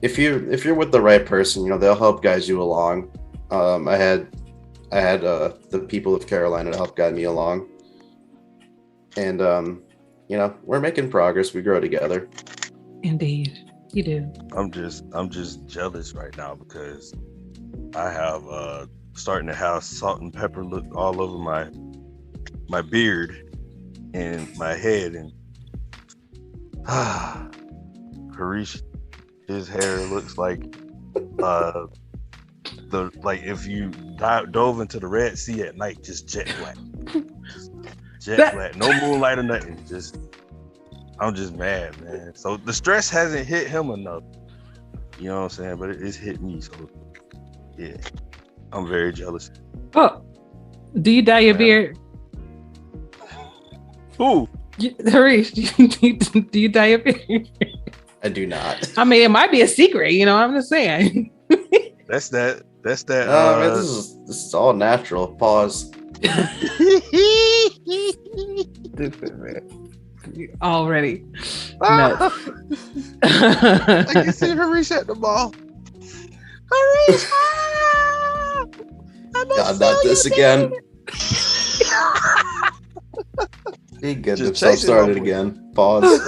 if you're with the right person, they'll help guide you along. I had the people of Carolina to help guide me along, and we're making progress. We grow together. Indeed, you do. I'm just jealous right now because I have starting to have salt and pepper look all over my beard and my head, and Harish, his hair looks like if you dove into the Red Sea at night, just jet black. Jet black, no moonlight or nothing. I'm just mad, man. So the stress hasn't hit him enough. You know what I'm saying? But it's hit me. So yeah, I'm very jealous. Oh, do you dye your beard? Who? Harish, do you dye your beard? I do not. I mean, it might be a secret, I'm just saying. That's that. Man, this is all natural. Pause. Stupid, man. Already. I can see Harish at the ball. Harish! God, not this again. He gets himself started again. Pause.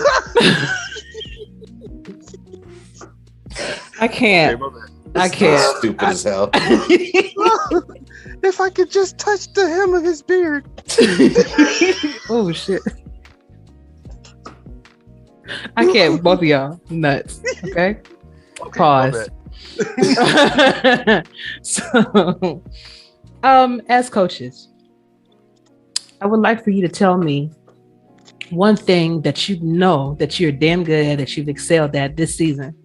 I can't. I can't. Stupid as hell. If I could just touch the hem of his beard. Oh shit. I can't. Both of y'all nuts. Okay. Pause. So, as coaches, I would like for you to tell me one thing that you know that you're damn good at, that you've excelled at this season,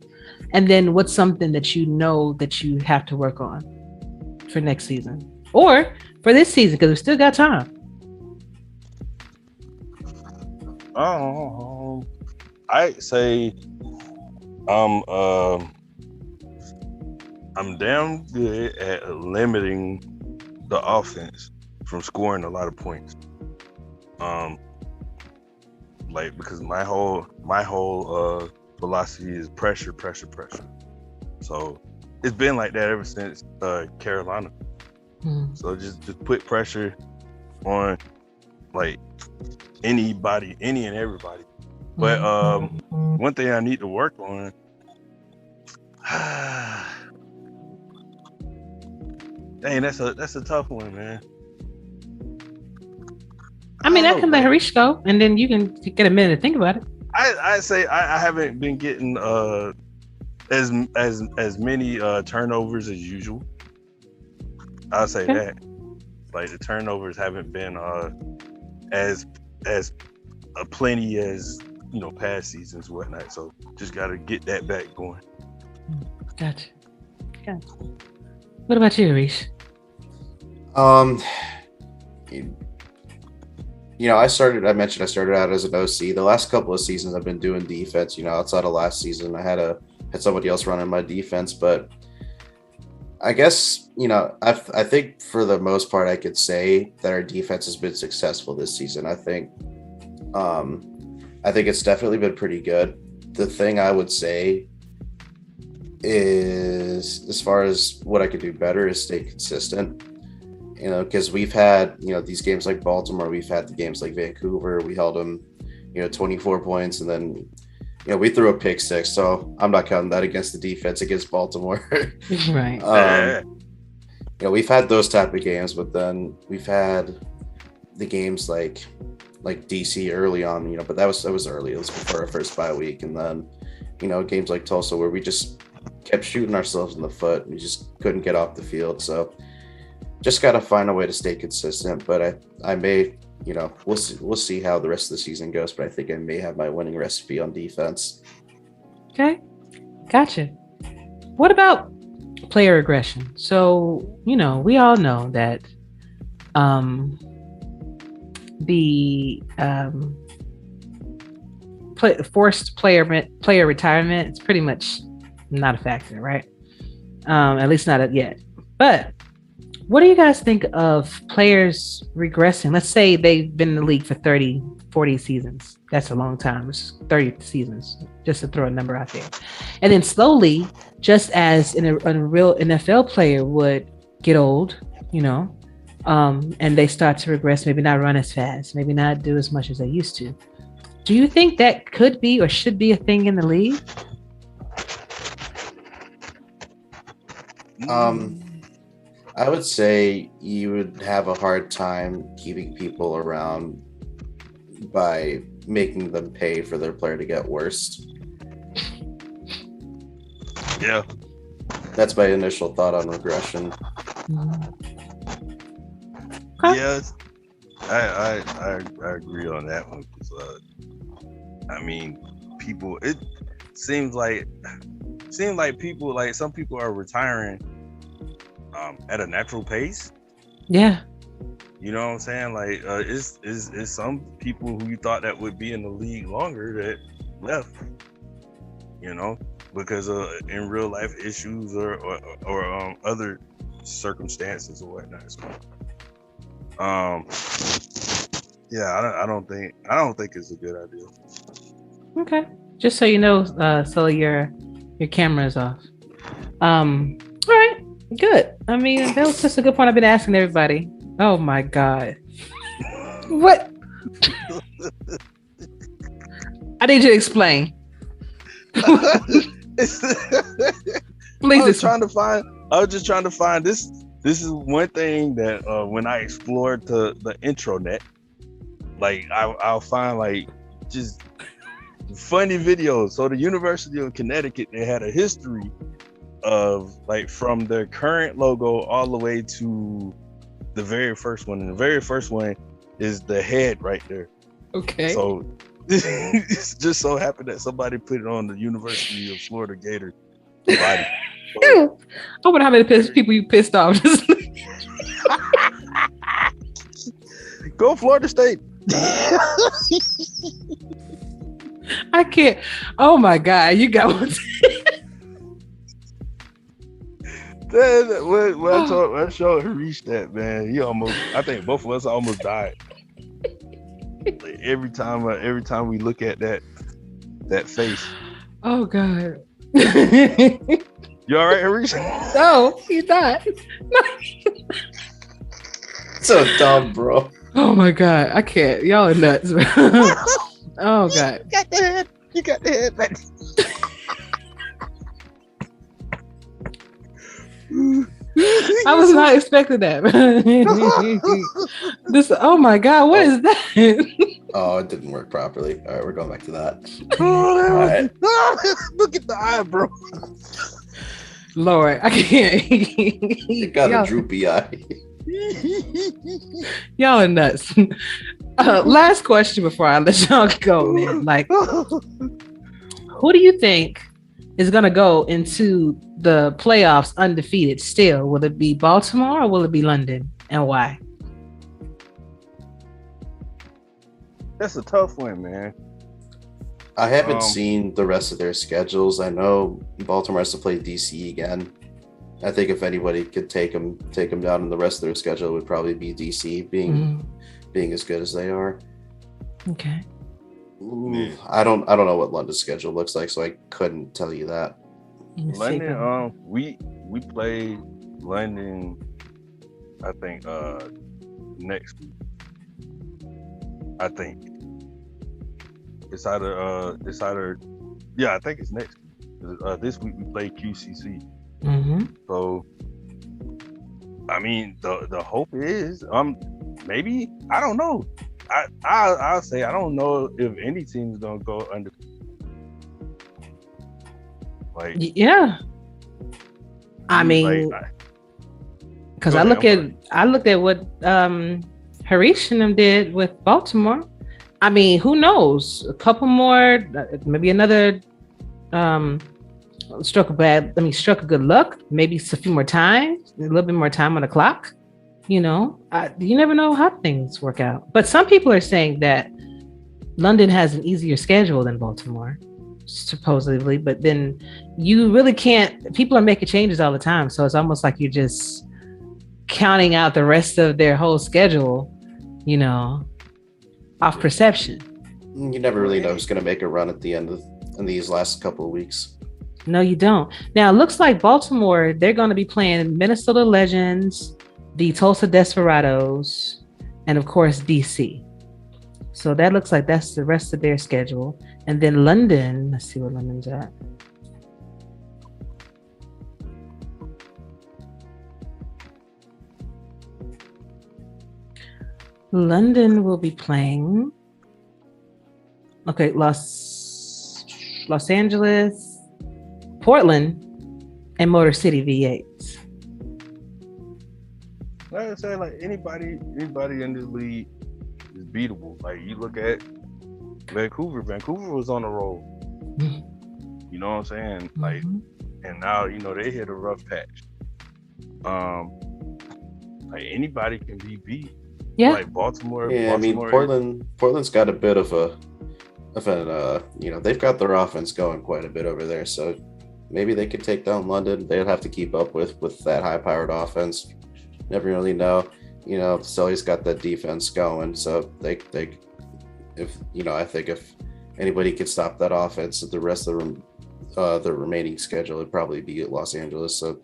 and then what's something that you know that you have to work on for next season or for this season, because we still got time. I'd say I'm damn good at limiting the offense from scoring a lot of points. Like, because my whole philosophy is pressure. So it's been like that ever since Carolina. So just put pressure on like any and everybody. But one thing I need to work on. Dang, that's a tough one, man. I mean, I can let Harish go, and then you can get a minute to think about it. I say I haven't been getting as many turnovers as usual. I'll say that. Like, the turnovers haven't been as plenty as past seasons and whatnot. So just gotta get that back going. Gotcha. What about you, Harish? I mentioned I started out as an OC. The last couple of seasons I've been doing defense. Outside of last season, I had somebody else running my defense, but I guess I think for the most part I could say that our defense has been successful this season. I think it's definitely been pretty good. The thing I would say is, as far as what I could do better, is stay consistent. Because we've had, these games like Baltimore, we've had the games like Vancouver, we held them, 24 points, and then, we threw a pick six. So I'm not counting that against the defense against Baltimore. Right. We've had those type of games, but then we've had the games like DC early on, but that was early. It was before our first bye week. And then, games like Tulsa where we just kept shooting ourselves in the foot. We just couldn't get off the field. So just got to find a way to stay consistent. But I may, we'll see how the rest of the season goes. But I think I may have my winning recipe on defense. Okay. Gotcha. What about player aggression? So, we all know that the forced player retirement is pretty much not a factor, right? At least not yet. But what do you guys think of players regressing? Let's say they've been in the league for 30, 40 seasons. That's a long time. It's 30 seasons, just to throw a number out there. And then slowly, just as a real NFL player would get old, and they start to regress, maybe not run as fast, maybe not do as much as they used to. Do you think that could be or should be a thing in the league? I would say you would have a hard time keeping people around by making them pay for their player to get worse. Yeah. That's my initial thought on regression. Yes, I agree on that one. People. It seems like people, like some people are retiring at a natural pace. Yeah. You know what I'm saying? Like, it's some people who you thought that would be in the league longer that left. because of in real life issues or other circumstances or whatnot. So, yeah, I don't think it's a good idea. Okay. Just so you know, Sully, your camera is off. All right, good. I mean, that was just a good point I've been asking everybody. Oh my God. What? I need you to explain. Please. I was just trying to find this. This is one thing that when I explored the intranet, like I'll find like just funny videos. So the University of Connecticut, they had a history of like from their current logo all the way to the very first one. And the very first one is the head right there. Okay. So it's just so happened that somebody put it on the University of Florida Gator body. So, I wonder how many people you pissed off. Go Florida State. I can't. Oh my God, you got one. When I showed Harish that, man, I think both of us almost died. Like every time we look at that face. Oh God. You all right, Harish? No, he's not. So dumb, bro. Oh my God, I can't. Y'all are nuts. Oh God. You got the head, man. I was not expecting that. Oh my God, what is that? Oh, it didn't work properly. All right, we're going back to that. All right. Look at the eye, bro. Lord, I can't. You got a droopy eye. Y'all are nuts. Last question before I let y'all go, man. Like, who do you think is going to go into the playoffs undefeated still? Will it be Baltimore or will it be London, and why? That's a tough one, man. I haven't seen the rest of their schedules. I know Baltimore has to play DC again. I think if anybody could take them down in the rest of their schedule, it would probably be DC being as good as they are. Okay. I don't know what London's schedule looks like, so I couldn't tell you that. London, we play London, I think next week. I think it's either yeah, I think it's next week. This week we play QCC. So I mean the hope is maybe, I don't know. I'll say I don't know if any team is gonna go under. Like, yeah, I mean, because I looked at what Harish and them did with Baltimore. I mean, who knows? A couple more, maybe another struck a good luck. Maybe a few more times, a little bit more time on the clock. You know, you never know how things work out. But some people are saying that London has an easier schedule than Baltimore, supposedly. But then you really can't. People are making changes all the time, so it's almost like you're just counting out the rest of their whole schedule, you know, off perception. You never really know who's going to make a run at the end of in these last couple of weeks. No, you don't. Now, it looks like Baltimore, they're going to be playing Minnesota Legends, the Tulsa Desperados, and of course, DC. So that looks like that's the rest of their schedule. And then London, let's see where London's at. London will be playing, Los Angeles, Portland, and Motor City V8s. Like I said, like anybody in this league is beatable. Like you look at Vancouver was on the roll. You know what I'm saying? Like, and now they hit a rough patch. Like anybody can be beat. Yeah. Like Baltimore. Yeah, Baltimore, I mean Portland's got a bit of they've got their offense going quite a bit over there. So maybe they could take down London. They'd have to keep up with that high-powered offense. Never really know. Sully's got that defense going, so they if I think if anybody could stop that offense, the rest of the remaining schedule would probably be Los Angeles. So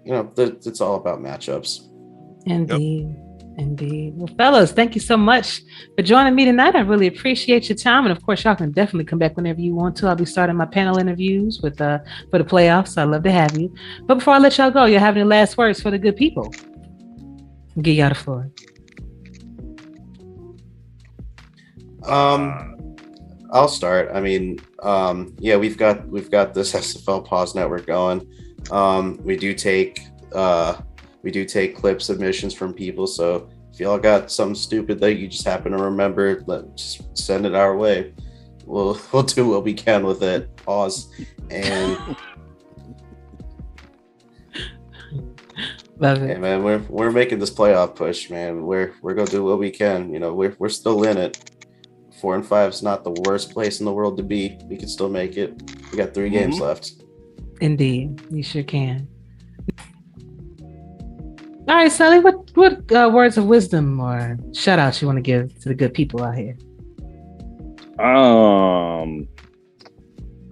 it's all about matchups. Indeed. Indeed. Well, fellas, thank you so much for joining me tonight. I really appreciate your time. And of course, y'all can definitely come back whenever you want to. I'll be starting my panel interviews for the playoffs. So I'd love to have you. But before I let y'all go, you have any last words for the good people? I'll give y'all the floor. I'll start. I mean, we've got this SFL Pause Network going. We do take clip submissions from people. So if y'all got something stupid that you just happen to remember, just send it our way. We'll do what we can with it. Pause. And love it. Hey man, we're making this playoff push, man. We're gonna do what we can. We're still in it. 4 and 5 is not the worst place in the world to be. We can still make it. We got 3 games left. Indeed, you sure can. All right, Sully, what words of wisdom or shout outs you want to give to the good people out here?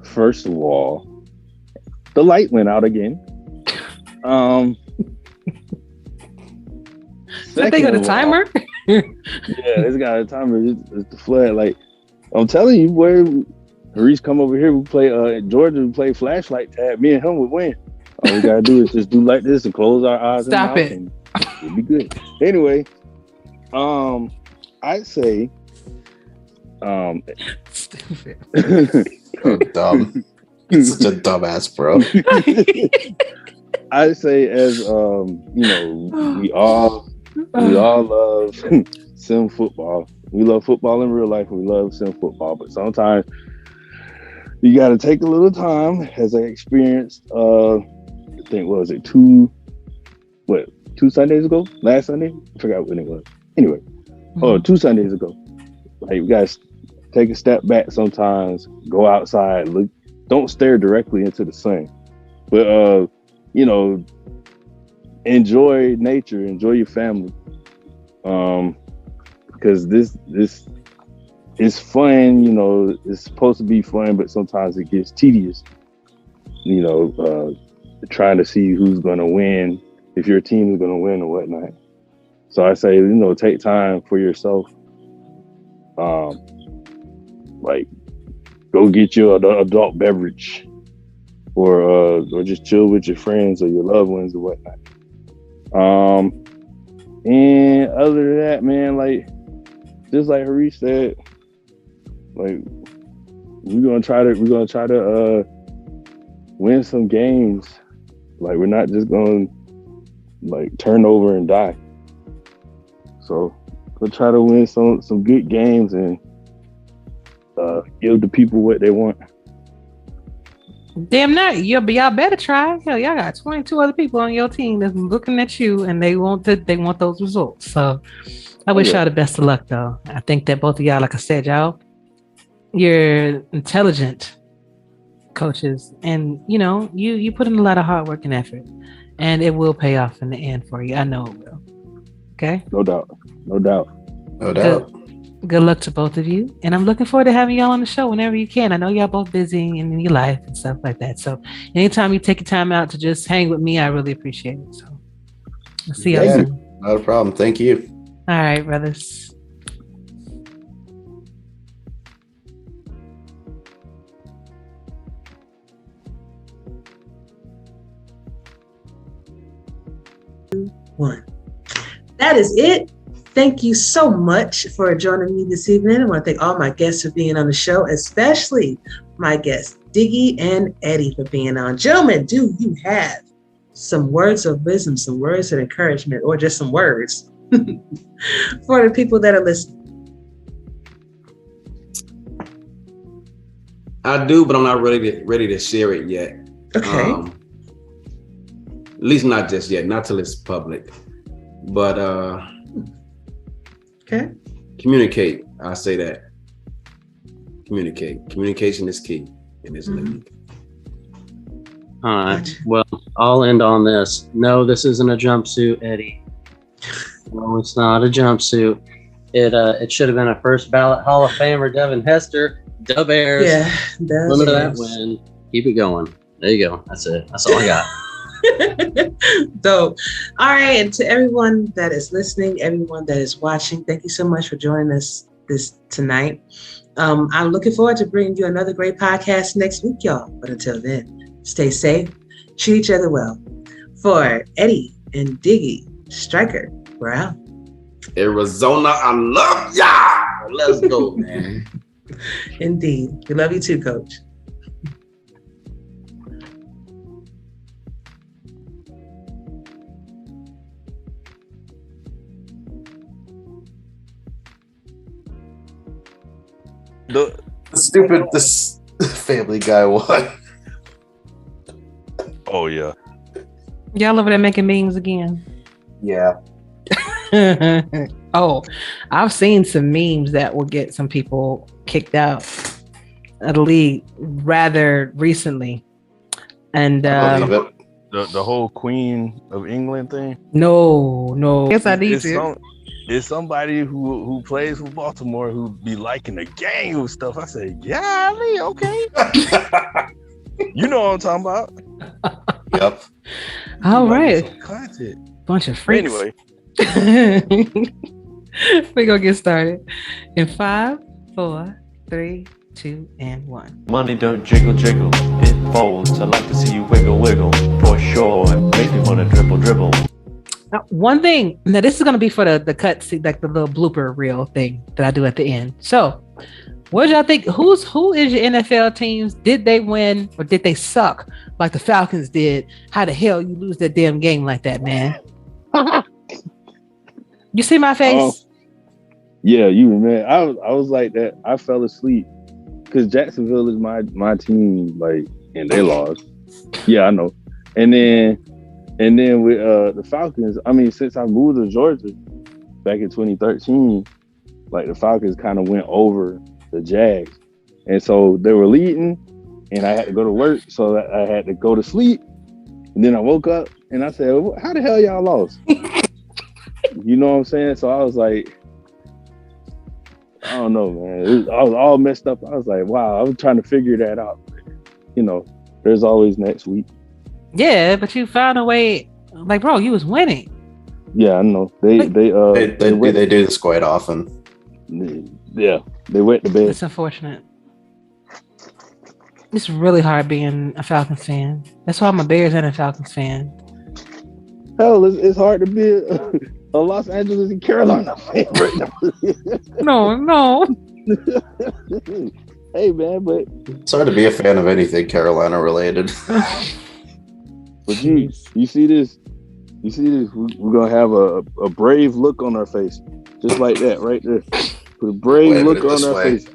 First of all, the light went out again. Did they got a timer? Yeah, it's got a timer. It's the flood. Like I'm telling you, where Harish come over here, we play Georgia, we play flashlight tag. Me and him would win. All we gotta do is just do like this and close our eyes. Stop it. And it'll be good. Anyway, I'd say, Stupid. Dumb. Such a dumbass, bro. I'd say as we all love sim football. We love football in real life. We love sim football, but sometimes you got to take a little time. As I experienced, I think what was it 2 Sundays ago? Last Sunday, I forgot when it was. Anyway, 2 Sundays ago. Like we guys take a step back sometimes. Go outside. Look. Don't stare directly into the sun, but enjoy nature. Enjoy your family. Because this is fun, it's supposed to be fun, but sometimes it gets tedious, trying to see who's going to win, if your team is going to win or whatnot. So I say, take time for yourself. Like go get you an adult beverage or just chill with your friends or your loved ones or whatnot. And other than that, man, like just like Harish said, like we're gonna try to win some games. Like we're not just gonna like turn over and die. So we'll try to win some good games and give the people what they want. Damn not. Y'all better try. Hell, y'all got 22 other people on your team that's looking at you and they want those results. So I wish y'all the best of luck though. I think that both of y'all, like I said, you're intelligent coaches and you put in a lot of hard work and effort and it will pay off in the end for you. I know it will. Okay? No doubt. Good luck to both of you. And I'm looking forward to having y'all on the show whenever you can. I know y'all both busy in your life and stuff like that. So anytime you take your time out to just hang with me, I really appreciate it. So I'll see y'all soon. Not a problem. Thank you. All right, brothers. One. That is it. Thank you so much for joining me this evening. I want to thank all my guests for being on the show, especially my guests, Diggy and Eddie, for being on. Gentlemen, do you have some words of wisdom, some words of encouragement, or just some words for the people that are listening? I do, but I'm not ready to share it yet. Okay. At least not just yet, not till it's public. But okay. Communicate. I say that. Communicate. Communication is key in this league. All right. Well, I'll end on this. No, this isn't a jumpsuit, Eddie. No, it's not a jumpsuit. It should have been a first ballot Hall of Famer, Devin Hester. Dub Bears. Yeah, Limit that win. Keep it going. There you go. That's it. That's all I got. Dope. All right, and to everyone that is listening, everyone that is watching, thank you so much for joining us tonight. I'm looking forward to bringing you another great podcast next week, y'all. But until then, stay safe, treat each other well. For Eddie and Diggy, Striker, we're out. Arizona, I love y'all. Let's go, man. Indeed. We love you too, Coach. This Family Guy one. Oh yeah. Y'all over there making memes again. Yeah. Oh, I've seen some memes that will get some people kicked out of the league rather recently. And the whole Queen of England thing. No. Yes, I need to. It's somebody who plays for Baltimore who be liking the gang of stuff. I say, yeah, okay. You know what I'm talking about. Yep. All right. Content. Bunch of freaks. Anyway. We're gonna get started in 5, 4, 3, 2, and 1. Money don't jiggle, it folds. I like to see you wiggle, for sure. Make me wanna dribble. Now, one thing, now this is gonna be for the cut, like the little blooper reel thing that I do at the end. So, what do y'all think? Who is your NFL teams? Did they win or did they suck like the Falcons did? How the hell you lose that damn game like that, man? You see my face? Yeah, you man. I was like that. I fell asleep because Jacksonville is my team, like, and they lost. Yeah, I know. And then with the Falcons, I mean, since I moved to Georgia back in 2013, like the Falcons kind of went over the Jags, and so they were leading, and I had to go to work, so I had to go to sleep, and then I woke up and I said, "How the hell y'all lost?" You know what I'm saying? So I was like, I don't know, man. I was all messed up. I was like, wow, I was trying to figure that out. You know, there's always next week. Yeah, but you found a way. Like, bro, you was winning. Yeah, I know. They do this quite often. Yeah, they went to bed. It's unfortunate. It's really hard being a Falcons fan. That's why I'm a Bears and a Falcons fan. Hell, it's hard to be a Los Angeles and Carolina fan right now. No. Hey, man, but it's hard to be a fan of anything Carolina related. But you see this? You see this? We're gonna have a brave look on our face, just like that, right there. Put a brave look on our face.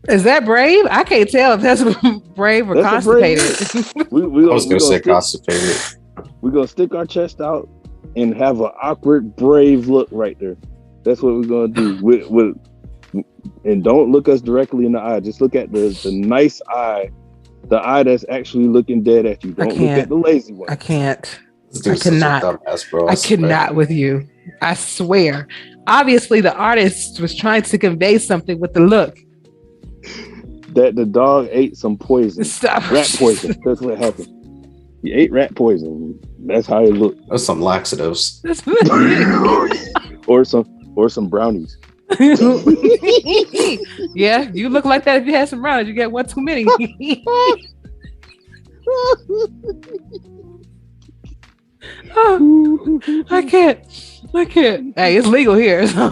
Is that brave? I can't tell if that's brave or constipated. I was gonna say constipated. We're gonna stick our chest out and have an awkward, brave look right there. That's what we're gonna do. And don't look us directly in the eye. Just look at the nice eye, the eye that's actually looking dead at you. Don't look at the lazy one. I can't. I cannot. I cannot with you. I swear. Obviously, the artist was trying to convey something with the look. That the dog ate some poison. Stop. Rat poison. That's what happened. He ate rat poison. That's how it looked. That's some laxatives. or some brownies. Yeah, you look like that if you had some brownies. You get one too many. Oh, I can't. Hey, it's legal here. So.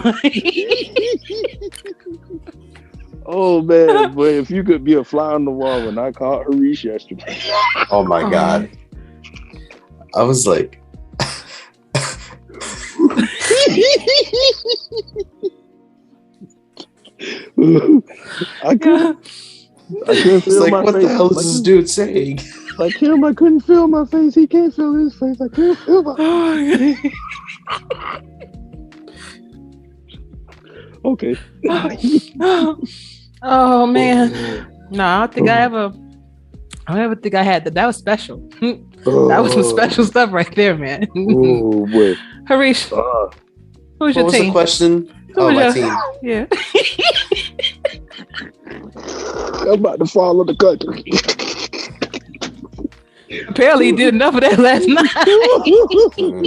Oh man, but if you could be a fly on the wall when I caught Harish yesterday. Oh my God. I was like I couldn't feel like, my what face. the hell is this dude saying? Like him, I couldn't feel my face. He can't feel his face. I couldn't feel my face. Okay. Oh man. No, I don't think I ever I never think I had that. That was special. That was some special stuff right there, man. Oh boy. Harish, who's your What was team? the question? Oh, my team. Yeah. I'm about to fall in the country. Apparently, you did enough of that last night.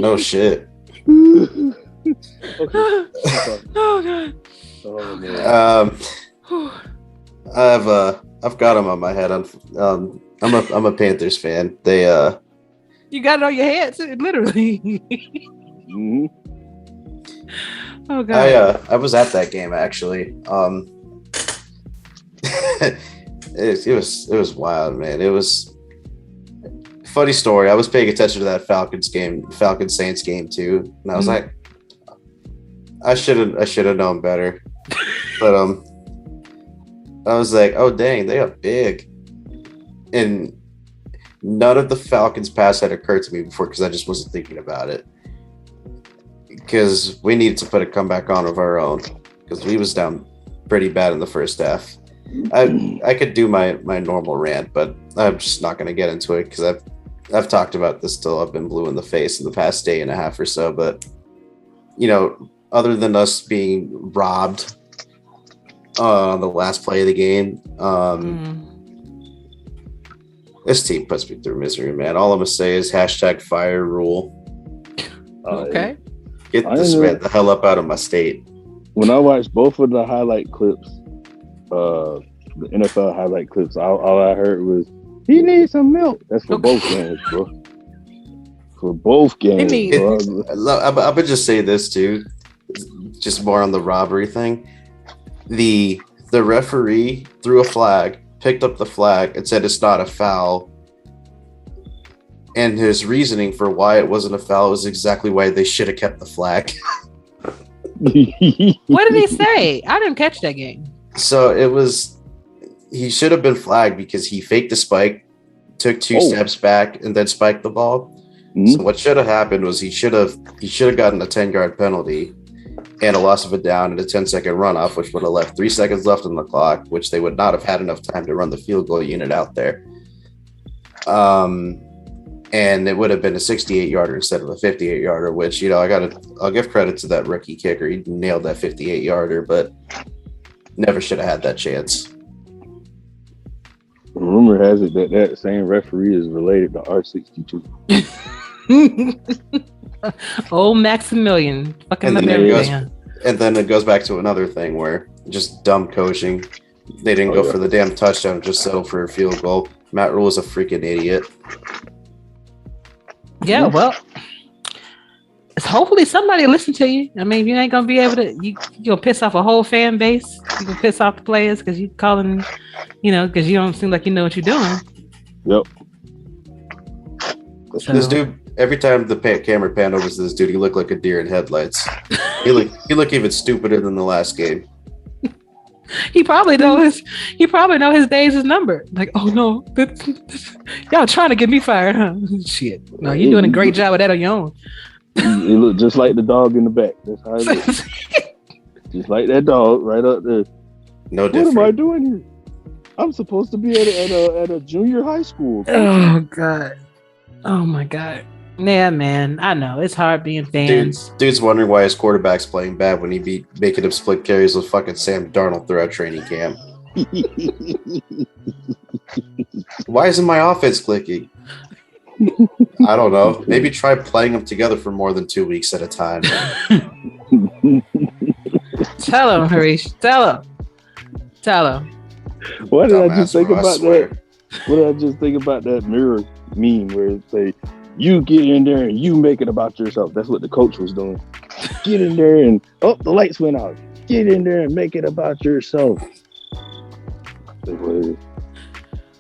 No shit. Oh god. Oh man. I've got them on my head. I'm a Panthers fan. They You got it on your head, literally. Mm-hmm. Oh god. I was at that game actually. It was wild, man. It was funny story. I was paying attention to that Falcons Saints game too, and I was like, I should have known better. But I was like, oh dang, they are big, and none of the Falcons pass had occurred to me before because I just wasn't thinking about it. Because we needed to put a comeback on of our own because we was down pretty bad in the first half. I could do my normal rant, but I'm just not going to get into it because I've talked about this till I've been blue in the face in the past day and a half or so. But other than us being robbed on the last play of the game, this team puts me through misery, man. All I'm gonna say is #fire rule. Okay. Get this man the hell up out of my state. When I watched both of the highlight clips, the NFL highlight clips, all I heard was, he needs some milk. That's for both games, bro. For both games. I would just say this too, just more on the robbery thing. The referee threw a flag, picked up the flag, and said it's not a foul. And his reasoning for why it wasn't a foul was exactly why they should have kept the flag. What did he say? I didn't catch that game. So he should have been flagged because he faked the spike, took two steps back, and then spiked the ball. Mm-hmm. So what should have happened was he should have gotten a 10-yard penalty and a loss of a down and a 10-second runoff, which would have left 3 seconds left on the clock, which they would not have had enough time to run the field goal unit out there. And it would have been a 68-yarder instead of a 58-yarder, which, I'll give credit to that rookie kicker. He nailed that 58-yarder, but never should have had that chance. Rumor has it that same referee is related to R62. Oh, Maximilian. Fucking up everything. And then it goes back to another thing where just dumb coaching. They didn't go for the damn touchdown, just settle for a field goal. Matt Rule is a freaking idiot. Yeah, well, hopefully somebody listen to you. I mean, you ain't gonna be able to. You're gonna piss off a whole fan base. You can piss off the players because you calling, because you don't seem like you know what you're doing. Yep. So, this dude, every time the camera panned over to this dude, he looked like a deer in headlights. He looked even stupider than the last game. He probably know his days is numbered. Like, oh no, y'all trying to get me fired, huh? Shit. No, you're doing a great job of that on your own. He looked just like the dog in the back. That's how it looks. Just like that dog right up there. No different. What am I doing here? I'm supposed to be at a junior high school. Oh god. Oh my god. Yeah, man. I know it's hard being fans. Dude's wondering why his quarterback's playing bad when he be making him split carries with fucking Sam Darnold throughout training camp. Why isn't my offense clicking? I don't know. Maybe try playing them together for more than 2 weeks at a time. Tell him, Harish. Tell him. Why did I just think about that? What did I just think about that mirror meme where it say, you get in there and you make it about yourself? That's what the coach was doing. Get in there and the lights went out. Get in there and make it about yourself.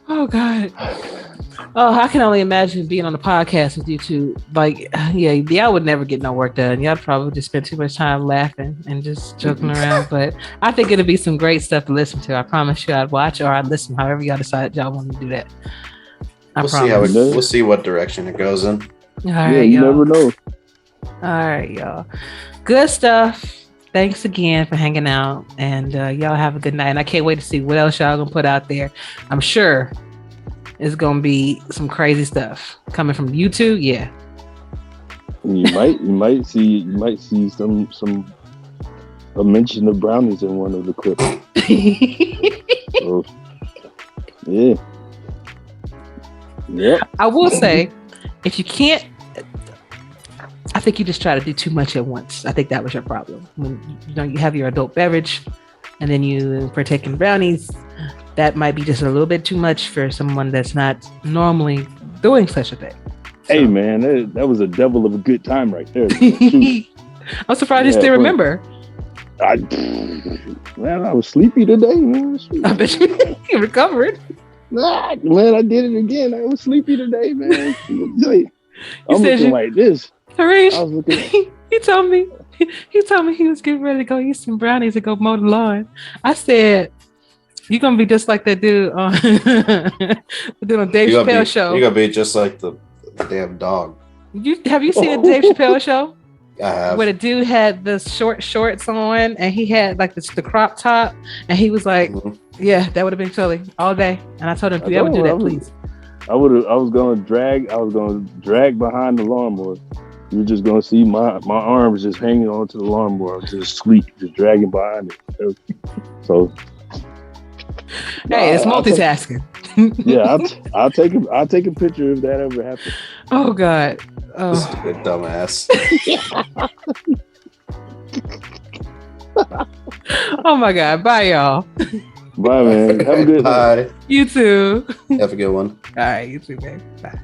Oh God. Oh, I can only imagine being on a podcast with you two. Like, y'all would never get no work done. Y'all probably just spend too much time laughing and just joking around. But I think it'd be some great stuff to listen to. I promise you I'd watch or I'd listen, however y'all decide y'all want to do that. We'll see what direction it goes in. All right, you y'all. never know. All right, y'all. Good stuff. Thanks again for hanging out. And y'all have a good night. And I can't wait to see what else y'all gonna put out there. I'm sure it's gonna be some crazy stuff coming from you two. Yeah. You might see some a mention of Brownies in one of the clips. So, yeah. Yeah. I will say, if you can't, I think you just try to do too much at once. I think that was your problem. When you have your adult beverage and then you partake in Brownies, that might be just a little bit too much for someone that's not normally doing such a thing. So. Hey man, that was a devil of a good time right there. I'm surprised you still remember. I was sleepy today, man. I bet you recovered. Nah, man, I did it again. I was sleepy today, man. I'm looking like this. Harish, he told me he was getting ready to go eat some Brownies and go mow the lawn. I said, "You're gonna be just like that dude on Dave Chappelle show. You're gonna be just like the damn dog." Have you seen the Dave Chappelle show? I have. Where the dude had the short shorts on and he had like the crop top and he was like, "Yeah, that would have been Sully all day." And I told him, "I would do that, please." I was gonna drag behind the lawnmower. You're just gonna see my arms just hanging onto the lawnmower, just sleep, just dragging behind it. So, hey, it's multitasking. I'll take a picture if that ever happens. Oh God, stupid dumbass. Oh my God, bye y'all. Bye man, have a good Bye. One. You too. Have a good one. All right, you too, man. Bye.